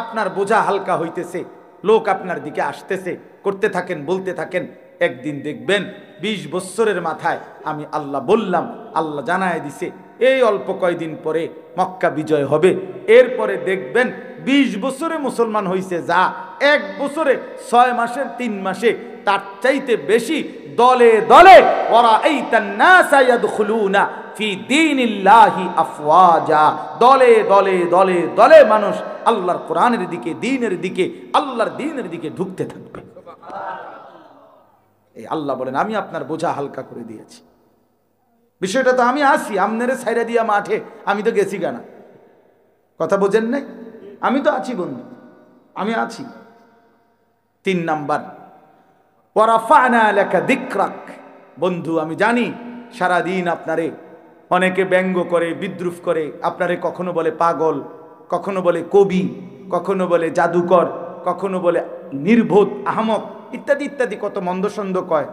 আপনার বোঝা হালকা হইতেছে লোক আপনার দিকে আসতেছে করতে থাকেন বলতে থাকেন একদিন দেখবেন 20 বছরের মাথায় আমি আল্লাহ বললাম আল্লাহ জানায় দিছে এই অল্প কয়দিন পরে মক্কা বিজয় হবে এরপরে দেখবেন 20 বছরে মুসলমান হইছে যা 1 বছরে 6 মাসের 3 মাসে তার চাইতে বেশি দলে দলে ওয়ারাআইতান নাসা ইয়াদখুলুনা ফি দীনিল্লাহি আফওয়াজা, দলে দলে দলে দলে মানুষ আল্লাহর কোরআনের দিকে, দ্বীনের দিকে, আল্লাহর দ্বীনের দিকে ঢুকতে থাকবে। এই আল্লাহ বলেন আমি আপনার বোঝা হালকা করে দিয়েছি। বিষয়টা তো আমি আসি আমনেরে ছাইরা দিয়া মাঠে, আমি তো গেছি গানা, কথা বোঝেন নাই? আমি তো আছি বন্ধু, আমি আছি। 3 নাম্বার ওয়ারাফা'না লাকা যিকরাক, বন্ধু আমি জানি সারাদিন আপনারে অনেকে ব্যঙ্গ করে, বিদ্রুপ করে, আপনারে কখনো বলে পাগল, কখনো বলে কবি, কখনো বলে জাদুকর, কখনো বলে নির্বোধ, আহমক, ইত্যাদি ইত্যাদি কত মন্দসন্দ কয়।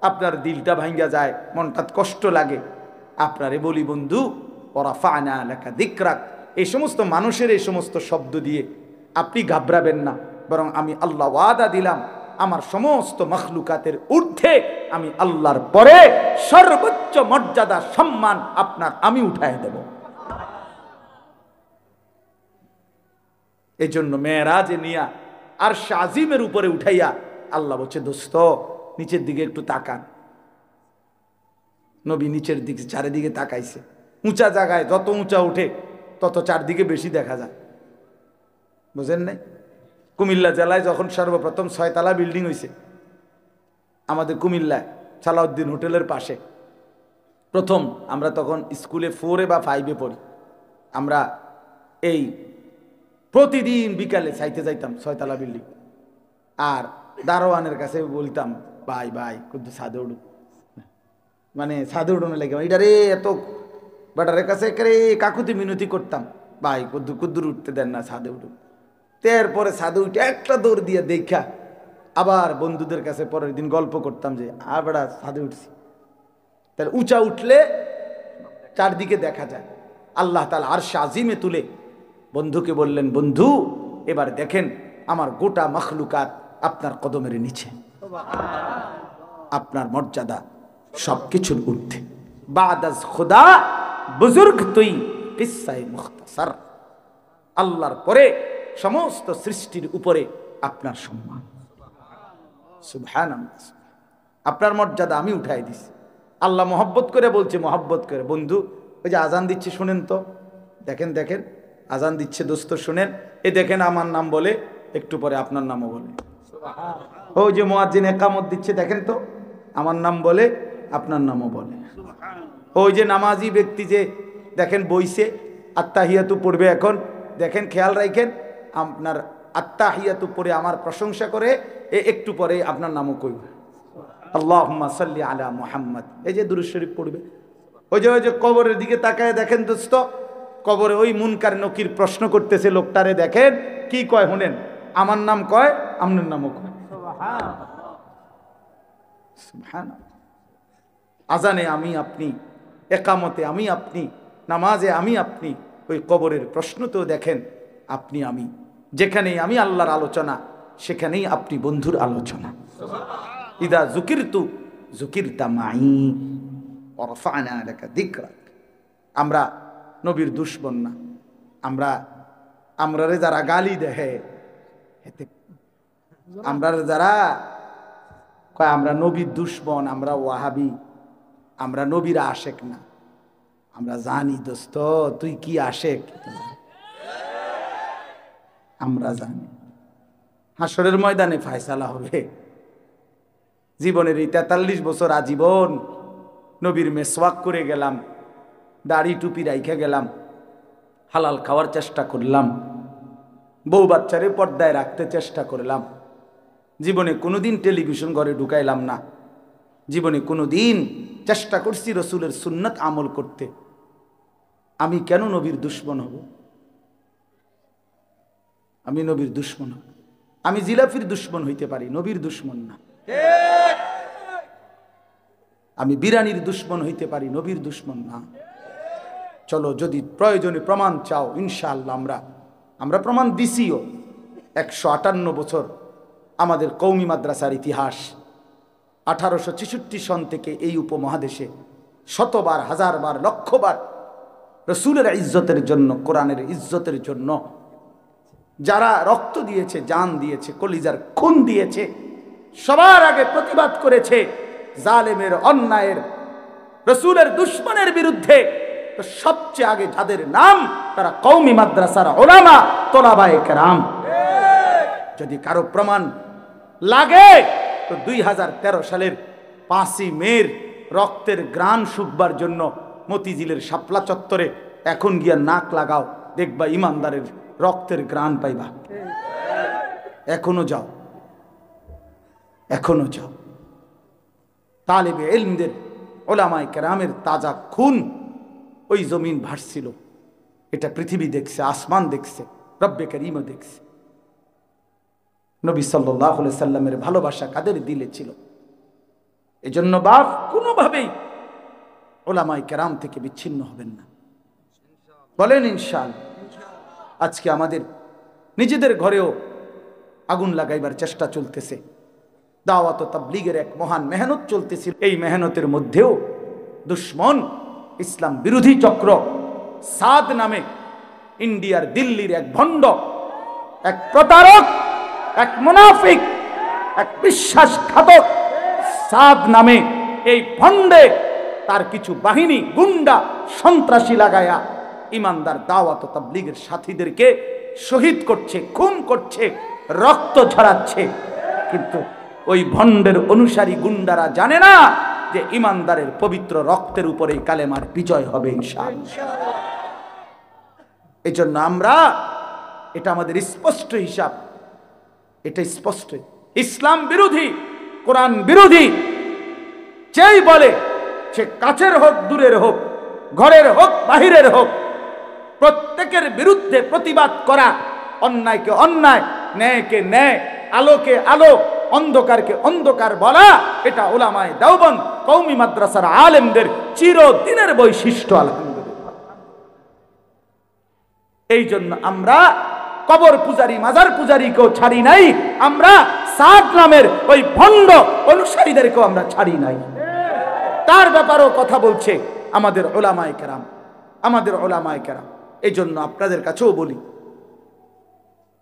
আপনার দিলটা ভাঙ্গা যায়, মনটা কষ্ট লাগে। আপনারে বলি বন্ধু ওয়ারাফা'না লাকা যিকরাক, এই সমস্ত মানুষের এই সমস্ত শব্দ দিয়ে আপনি ঘাবড়াবেন না, বরং আমি আল্লাহ ওয়াদা দিলাম আমার সমস্ত মখলুকাতের ঊর্ধ্বে আমি আল্লাহর পরে সর্বোচ্চ মর্যাদা সম্মান আপনার আমি উঠায় দেব। এই জন্য মেরাজে নিয়া আরশ আজিমের উপরে উঠাইয়া আল্লাহ বলছে দোস্ত নিচের দিকে একটু তাকান। নবী নিচের দিকে চারিদিকে তাকাইছে। উঁচা জায়গায় যত উঁচা উঠে তত চারদিকে বেশি দেখা যায়, বুঝেন নাই? কুমিল্লা জেলায় যখন সর্বপ্রথম 6 তলা বিল্ডিং হয়েছে আমাদের কুমিল্লায় সালাউদ্দিন হোটেলের পাশে, প্রথম আমরা তখন স্কুলে 4 বা 5 পড়ি, আমরা এই প্রতিদিন বিকালে চাইতে যাইতাম 6 তলা বিল্ডিং, আর দারোয়ানের কাছে বলতাম ভাই ভাই কিন্তু ছাদে উঠুক, মানে ছাদে উঠোনে লেগে এটা রে এত বেটারের কাছে কাকুতি মিনতি করতাম, ভাই কুদ্দুর উঠতে দেন না, ছাদে উঠুক। এরপরে ছাদে উঠে একটা দৌড় দিয়ে দেখা আবার বন্ধুদের কাছে পরের দিন গল্প করতাম যে আর বেড়া ছাদে উঠছি। তাহলে উঁচা উঠলে চারদিকে দেখা যায়। আল্লাহ তাআলা আরশ আজিমে তুলে বন্ধুকে বললেন বন্ধু এবার দেখেন আমার গোটা মখলুকাত আপনার কদমের নিচে, আপনার মর্যাদা সবকিছুর ঊর্ধ্বে। বাদাজ খুদা বুজুর্গ তুই কিসসায়ে মুখতাসার, আল্লাহর পরে সমস্ত সৃষ্টির উপরে আপনার সম্মান। সুবহানাল্লাহ, আপনার মর্যাদা আমি উঠাই দিছি। আল্লাহ মহব্বত করে বলছে, মহব্বত করে বন্ধু ওই যে আজান দিচ্ছে শুনেন তো, দেখেন দেখেন আজান দিচ্ছে দোস্ত শুনেন, এ দেখেন আমার নাম বলে, একটু পরে আপনার নামও বলে। ওই যে মুয়াজ্জিন ইকামত দিচ্ছে দেখেন তো আমার নাম বলে, আপনার নামও বলে। ওই যে নামাজি ব্যক্তি যে দেখেন বইছে আত্তাহিয়াতু পড়বে এখন, দেখেন খেয়াল রাখেন আপনার আত্তাহিয়াতু পড়ে আমার প্রশংসা করে, একটু পরে আপনার নামও কইবে আল্লাহুম্মা সাল্লি আলা মুহাম্মদ, এই যে দুরূদ শরীফ পড়বে। ওই যে কবরের দিকে তাকায় দেখেন দোস্ত, কবরে ওই মুনকার নকির প্রশ্ন করতেছে লোকটারে, দেখেন কি কয় শুনেন, আমার নাম কয় আপনার নামও কয়। সুবহানাল্লাহ। আজানে আমি আপনি, একামতে আমি আপনি, নামাজে আমি আপনি, ওই কবরের প্রশ্ন তো দেখেন আপনি আমি, যেখানেই আমি আল্লাহর আলোচনা সেখানেই আপনি বন্ধুর আলোচনা। ইদা যুকিরতু যুকিরতা মাই ওয়া রাফা'না লাকা যিকরাক। আমরা নবীর দুশমন না, আমরারে যারা গালি দেয়, আমরা যারা কয় আমরা নবীর দুশমন, আমরা ওয়াহাবি, আমরা নবীর আশেক না, আমরা জানি দোস্ত তুই কি আশেক, আমরা জানি হাসরের ময়দানে ফায়সালা হবে। জীবনের এই 43 বছর আজীবন নবীর মেসওয়াক করে গেলাম, দাড়ি টুপি রাইখা গেলাম, হালাল খাওয়ার চেষ্টা করলাম, বউ বাচ্চারে পর্দায় রাখতে চেষ্টা করলাম, জীবনে কোনোদিন টেলিভিশন ঘরে ঢুকাইলাম না, জীবনে কোনোদিন চেষ্টা করছি রসুলের সুন্নাত আমল করতে। আমি কেন নবীর দুশমন হব? আমি নবীর দুশমন হব? আমি জিলাফির দুশমন হইতে পারি, নবীর দুশমন না। আমি বিরানির দুশমন হইতে পারি, নবীর দুশমন না। চলো যদি প্রয়োজনে প্রমাণ চাও, ইনশাআল্লাহ আমরা প্রমাণ দিছিও। 158 বছর আমাদের কওমি মাদ্রাসার ইতিহাস, 1866 সন থেকে এই উপমহাদেশে শতবার, হাজারবার, লক্ষবার রসুলের ইজ্জতের জন্য, কোরআনের ইজ্জতের জন্য যারা রক্ত দিয়েছে, জান দিয়েছে, কলিজার খুন দিয়েছে, সবার আগে প্রতিবাদ করেছে জালেমের, অন্যায়ের, রসুলের দুশমনের বিরুদ্ধে। তো সবচেয়ে আগে যাদের নাম, তারা কওমি মাদ্রাসার উলামা, তোলাবায়ে কেরাম। যদি কারো প্রমাণ লাগে তো 2013 সালের 5ই মের রক্তের গ্রাণ শুকবার জন্য মতিঝিলের শাপলা চত্বরে এখন গিয়া নাক লাগাও, দেখবা ইমানদারের রক্তের গ্রাণ পাইবা। এখনো যাও, এখনো যাও। তালেবে ইলমদের, উলামায়ে কেরামের তাজা খুন ওই জমিন ভাসছিল। এটা পৃথিবী দেখছে, আসমান দেখছে, রব্বে করিমও দেখছে। নবী সাল্লাল্লাহু আলাইহি সাল্লামের ভালোবাসা কাদের দিলে ছিল। এজন্য বাপ কোনোভাবেই উলামায়ে কেরাম থেকে বিচ্ছিন্ন হবেন না, বলেন ইনশাআল্লাহ। আজকে আমাদের নিজেদের ঘরেও আগুন লাগাইবার চেষ্টা চলতেছে, দাওয়াত ও তাবলীগের এক মহান মেহনত চলতেছিল। এই মেহনতের মধ্যেও দুশমন, ইসলাম বিরোধী চক্র সাদ নামে ইন্ডিয়ার দিল্লির এক ভণ্ড, এক প্রতারক, এক মুনাফিক, এক বিশ্বাসঘাতক সাদ নামে এই ভণ্ডে তার কিছু বাহিনী, গুন্ডা, সন্ত্রাসী লাগায়া ইমানদার দাওয়াত ও তাবলীগের সাথীদেরকে শহীদ করছে, খুন করছে, রক্ত ঝরাচ্ছে। কিন্তু ওই ভণ্ডের অনুসারী গুন্ডারা জানে না যে ইমানদারের পবিত্র রক্তের উপরে কালেমার বিজয় হবে ইনশাআল্লাহ। এই জন্য আমরা, এটা আমাদের স্পষ্ট হিসাব, এটা স্পষ্ট। ইসলাম বিরোধী, কোরআন বিরোধী যেই বলে, সে কাছের হোক দূরের হোক, ঘরের হোক বাহিরের হোক, প্রত্যেকের বিরুদ্ধে প্রতিবাদ করা, অন্যায়কে অন্যায়, ন্যায়কে ন্যায়, আলোকে আলো, অন্ধকারকে অন্ধকার বলা, এটা উলামায়ে দেওবন্দ, কওমি মাদ্রাসার আলেমদের চিরদিনের বৈশিষ্ট্য। আলহামদুলিল্লাহ। এই জন্য আমরা কবর পূজারী, মাজার পূজারীকেও ছাড়ি নাই, আমরা সাদ নামের ওই ভণ্ড অনুসারীদেরকেও আমরা ছাড়ি নাই। তার ব্যাপারেও কথা বলছে আমাদের উলামায়ে কেরাম, আমাদের উলামায়ে কেরাম। এই জন্য আপনাদের কাছেও বলি,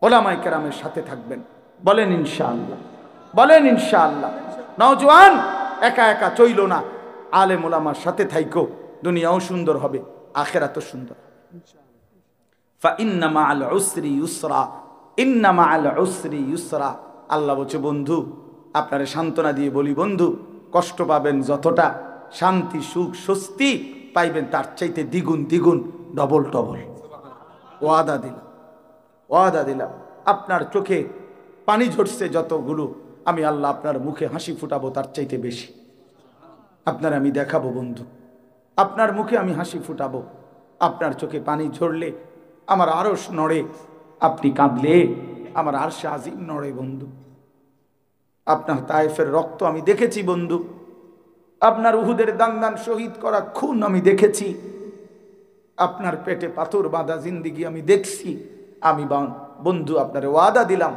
উলামায়ে কেরামের সাথে থাকবেন, বলেন ইনশাআল্লাহ, বলেন ইনশাআল্লাহ। নওজোয়ান একা একা চইল না, আলেম উলামার সাথে থাইকো, দুনিয়াও সুন্দর হবে, আখিরাতও সুন্দর। ফাইন্না মাআল উসরি ইউসরা, ইন্না মাআল উসরি ইউসরা। আল্লাহ বলছে, বন্ধু আপনারে সান্ত্বনা দিয়ে বলি, বন্ধু কষ্ট পাবেন যতটা, শান্তি সুখ স্বস্তি পাইবেন তার চাইতে দ্বিগুণ দ্বিগুণ, ডবল ডবল। ওয়াদা দিলাম, ওয়াদা দিলাম। আপনার চোখে পানি ঝরছে যতগুলো, আমি আল্লাহ আপনার মুখে হাসি ফুটাবো তার চাইতে বেশি। আপনার আমি দেখাবো বন্ধু, আপনার মুখে আমি হাসি ফুটাবো। আপনার চোখে পানি ঝরলে আমার আরশ নড়ে, আপনি কাঁদলে আমার আরশে আজিম নড়ে বন্ধু। আপনার তায়েফের রক্ত আমি দেখেছি বন্ধু, আপনার উহুদের দান দান শহীদ করা খুন আমি দেখেছি, আপনার পেটে পাথর বাঁধা জিন্দিগি আমি দেখছি। আমি বন্ধু আপনার ওয়াদা দিলাম,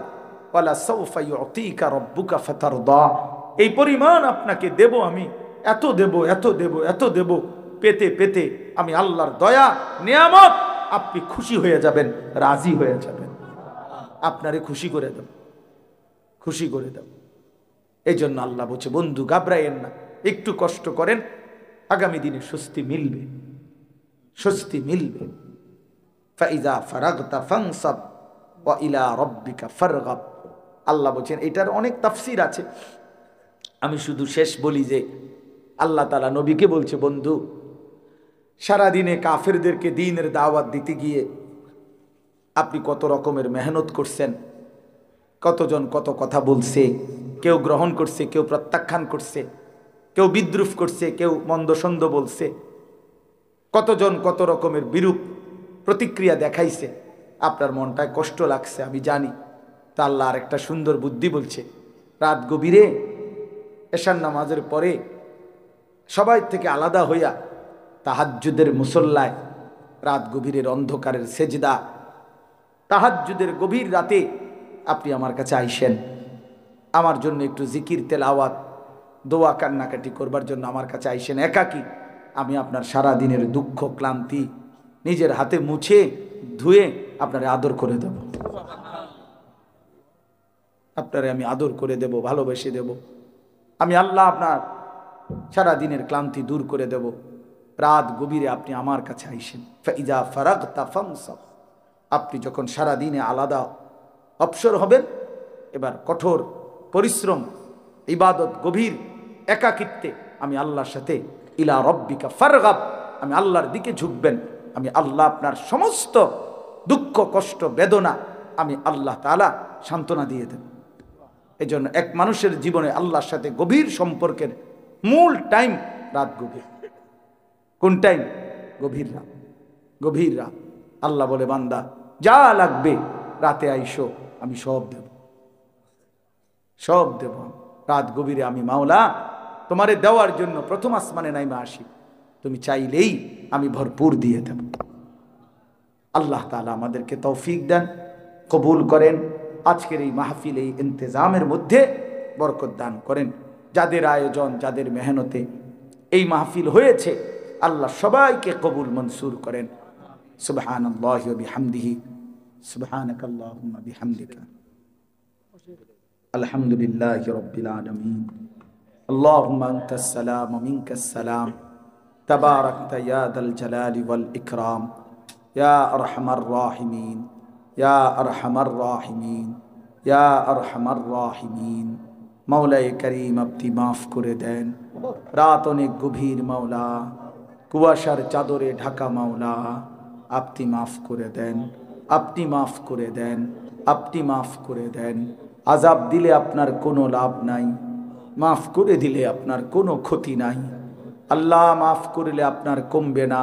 ওয়ালা সাউফা ইউতিকা রাব্বুকা ফাতারদা, এই পরিমাণ আপনাকে দেব আমি, এত দেব, এত দেব, এত দেব, পেতে পেতে আমি আল্লাহর দয়া নিয়ামত, আপনি খুশি হয়ে যাবেন, রাজি হয়ে যাবেন। আপনারে খুশি করে দেব, খুশি করে দেব। এই জন্য আল্লাহ বলছে, বন্ধু ঘাবড়াইয়েন না, একটু কষ্ট করেন, আগামী দিনে স্বস্তি মিলবে, স্বস্তি মিলবে। ফাইজা ফারাগতা ফানসাব ওয়া ইলা রাব্বিকা ফারগাব। আল্লাহ বলছেন, এটার অনেক তাফসীর আছে, আমি শুধু শেষ বলি যে আল্লাহ তাআলা নবীকে বলছে, বন্ধু সারাদিনে কাফেরদেরকে দ্বীনের দাওয়াত দিতে গিয়ে আপনি কত রকমের মেহনত করছেন, কতজন কত কথা বলছে, কেউ গ্রহণ করছে, কেউ প্রত্যাখ্যান করছে, কেউ বিদ্রুপ করছে, কেউ মন্দসন্দ বলছে, কতজন কত রকমের বিরূপ প্রতিক্রিয়া দেখাইছে, আপনার মনটায় কষ্ট লাগছে আমি জানি। তা আল্লাহ আর একটা সুন্দর বুদ্ধি বলছে, রাত গভীরে এশার নামাজের পরে সবাই থেকে আলাদা হইয়া তাহাজ্জুদের মুসল্লায়, রাত গভীরের অন্ধকারের সেজদা, তাহাজ্জুদের গভীর রাতে আপনি আমার কাছে আইসেন, আমার জন্য একটু জিকির তেলাওয়াত দোয়া কান্নাকাটি করবার জন্য আমার কাছে আইসেন একাকী। আমি আপনার সারা দিনের দুঃখ ক্লান্তি নিজের হাতে মুছে ধুয়ে আপনার আদর করে দেব। আপনারে আমি আদর করে দেব, ভালোবেসে দেব। আমি আল্লাহ আপনার সারা দিনের ক্লান্তি দূর করে দেব। রাত গভীরে আপনি আমার কাছে আইসেন। ফাইজা ফারাগতা ফানসাব, আপনি যখন সারা দিনে আলাদা অবসর হবেন, এবার কঠোর পরিশ্রম, ইবাদত, গভীর একাকিত্বে আমি আল্লাহর সাথে ইলা রব্বিকা ফারগাব, আমি আল্লাহর দিকে ঝুঁকবেন। আমি আল্লাহ আপনার সমস্ত দুঃখ, কষ্ট, বেদনা আমি আল্লাহ তাআলা সান্ত্বনা দিয়ে দেব। এই জন্য এক মানুষের জীবনে আল্লাহর সাথে গভীর সম্পর্কের মূল টাইম রাত গভীর। কোন টাইম? গভীর রাত। গভীর রাত। আল্লাহ বলে, বান্দা যা লাগবে রাতে আইসো, আমি সব দেব, সব দেব। রাত গভীরে আমি মাওলা তোমারে দেওয়ার জন্য প্রথম আসমানে নাইমা আসি, তুমি চাইলেই আমি ভরপুর দিয়ে দেব। আল্লাহ তাআলা আমাদেরকে তৌফিক দেন, কবুল করেন। আজকের এই মাহফিল, এই ইন্তেজামের মধ্যে বরকত দান করেন। যাদের আয়োজন, যাদের মেহনতে এই মাহফিল হয়েছে, আল্লাহ সবাইকে কবুল মনসুর করেন। সুবহানাল্লাহি ওয়া বিহামদিহি, সুবহানাকাল্লাহুম্মা বিহামদিকা, আলহামদুলিল্লাহি রাব্বিল আলামিন। আল্লাহুম্মা আনতাস সালাম ওয়া মিনকাস সালাম, তাবারাকতা ইয়া দাল জালালি ওয়াল ইকরাম, ইয়া আরহামার রাহিমিন, ইয়া আরহামার রাহিমিন, ইয়া আরহামার রাহিমিন। মাওলায়ে করিম, আপনি মাফ করে দেন। রাত অনেক গভীর মাওলা, কুয়াশার চাদরে ঢাকা মাওলা, আপনি মাফ করে দেন, আপনি মাফ করে দেন, আপনি মাফ করে দেন। আযাব দিলে আপনার কোনো লাভ নাই, মাফ করে দিলে আপনার কোনো ক্ষতি নাই। আল্লাহ মাফ করলে আপনার কমবে না,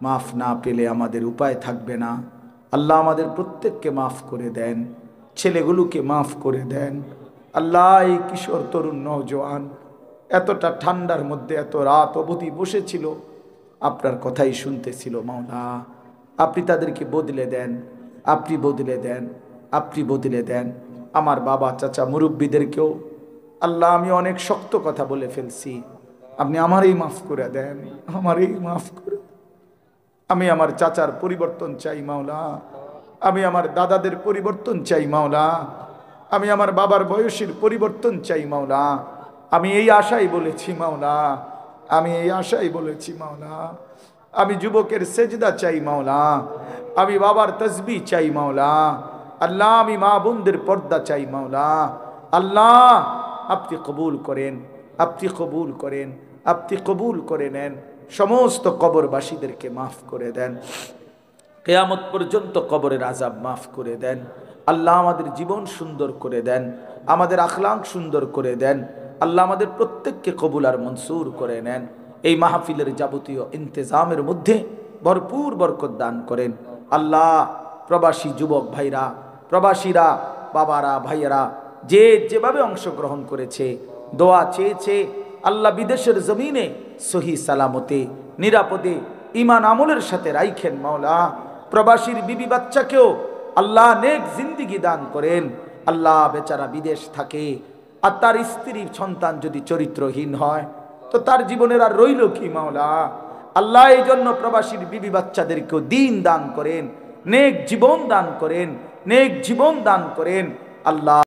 মাফ না পেলে আমাদের উপায় থাকবে না। আল্লাহ আমাদের প্রত্যেককে মাফ করে দেন, ছেলেগুলোকে মাফ করে দেন। আল্লাহ এই কিশোর তরুণ নওজোয়ান এতটা ঠান্ডার মধ্যে এত রাত অবধি বসেছিল, আপনার কথাই শুনতেছিল মাওলা, আপনি তাদেরকে বদলে দেন, আপনি বদলে দেন, আপনি বদলে দেন। আমার বাবা, চাচা, মুরব্বীদেরকেও আল্লাহ আমি অনেক শক্ত কথা বলে ফেলছি, আপনি আমারই মাফ করে দেন, আমারই মাফ করে। আমি আমার চাচার পরিবর্তন চাই মাওলা, আমি আমার দাদাদের পরিবর্তন চাই মাওলা, আমি আমার বাবার বয়সের পরিবর্তন চাই মাওলা। আমি এই আশাই বলেছি মাওলা, আমি এই আশাই বলেছি মাওলা। আমি যুবকের সেজদা চাই মাওলা, আমি বাবার তসবিহ চাই মাওলা। আল্লাহ আমি মা বোনদের পর্দা চাই মাওলা। আল্লাহ আপনি কবুল করেন, আপনি কবুল করেন, আপনি কবুল করে নেন। সমস্ত কবরবাসীদেরকে মাফ করে দেন, কিয়ামত পর্যন্ত কবরের আযাব মাফ করে দেন। আল্লাহ আমাদের জীবন সুন্দর করে দেন, আমাদের আখলাক সুন্দর করে দেন। আল্লাহ আমাদের প্রত্যেককে কবুল আর মনসুর করে নেন। এই মাহফিলের যাবতীয় ইন্তেজামের মধ্যে ভরপুর বরকত দান করেন। আল্লাহ প্রবাসী যুবক ভাইরা, প্রবাসীরা, বাবারা, ভাইয়েরা যে যেভাবে অংশগ্রহণ করেছে, দোয়া চেয়েছে, আল্লাহ বিদেশের জমিনে সহি সালামতে নিরাপদে ঈমান আমলের সাথে রাইখেন মাওলা। প্রবাসীর বিবি বাচ্চাকেও আল্লাহ নেক জিন্দিগি দান করেন। আল্লাহ বেচারা বিদেশ থাকে, আর তার স্ত্রী সন্তান যদি চরিত্রহীন হয় তো তার জীবনের আর রইল কি মাওলা। আল্লাহ এই জন্য প্রবাসীর বিবি বাচ্চাদেরকেও দিন দান করেন, নেক জীবন দান করেন, নেক জীবন দান করেন। আল্লাহ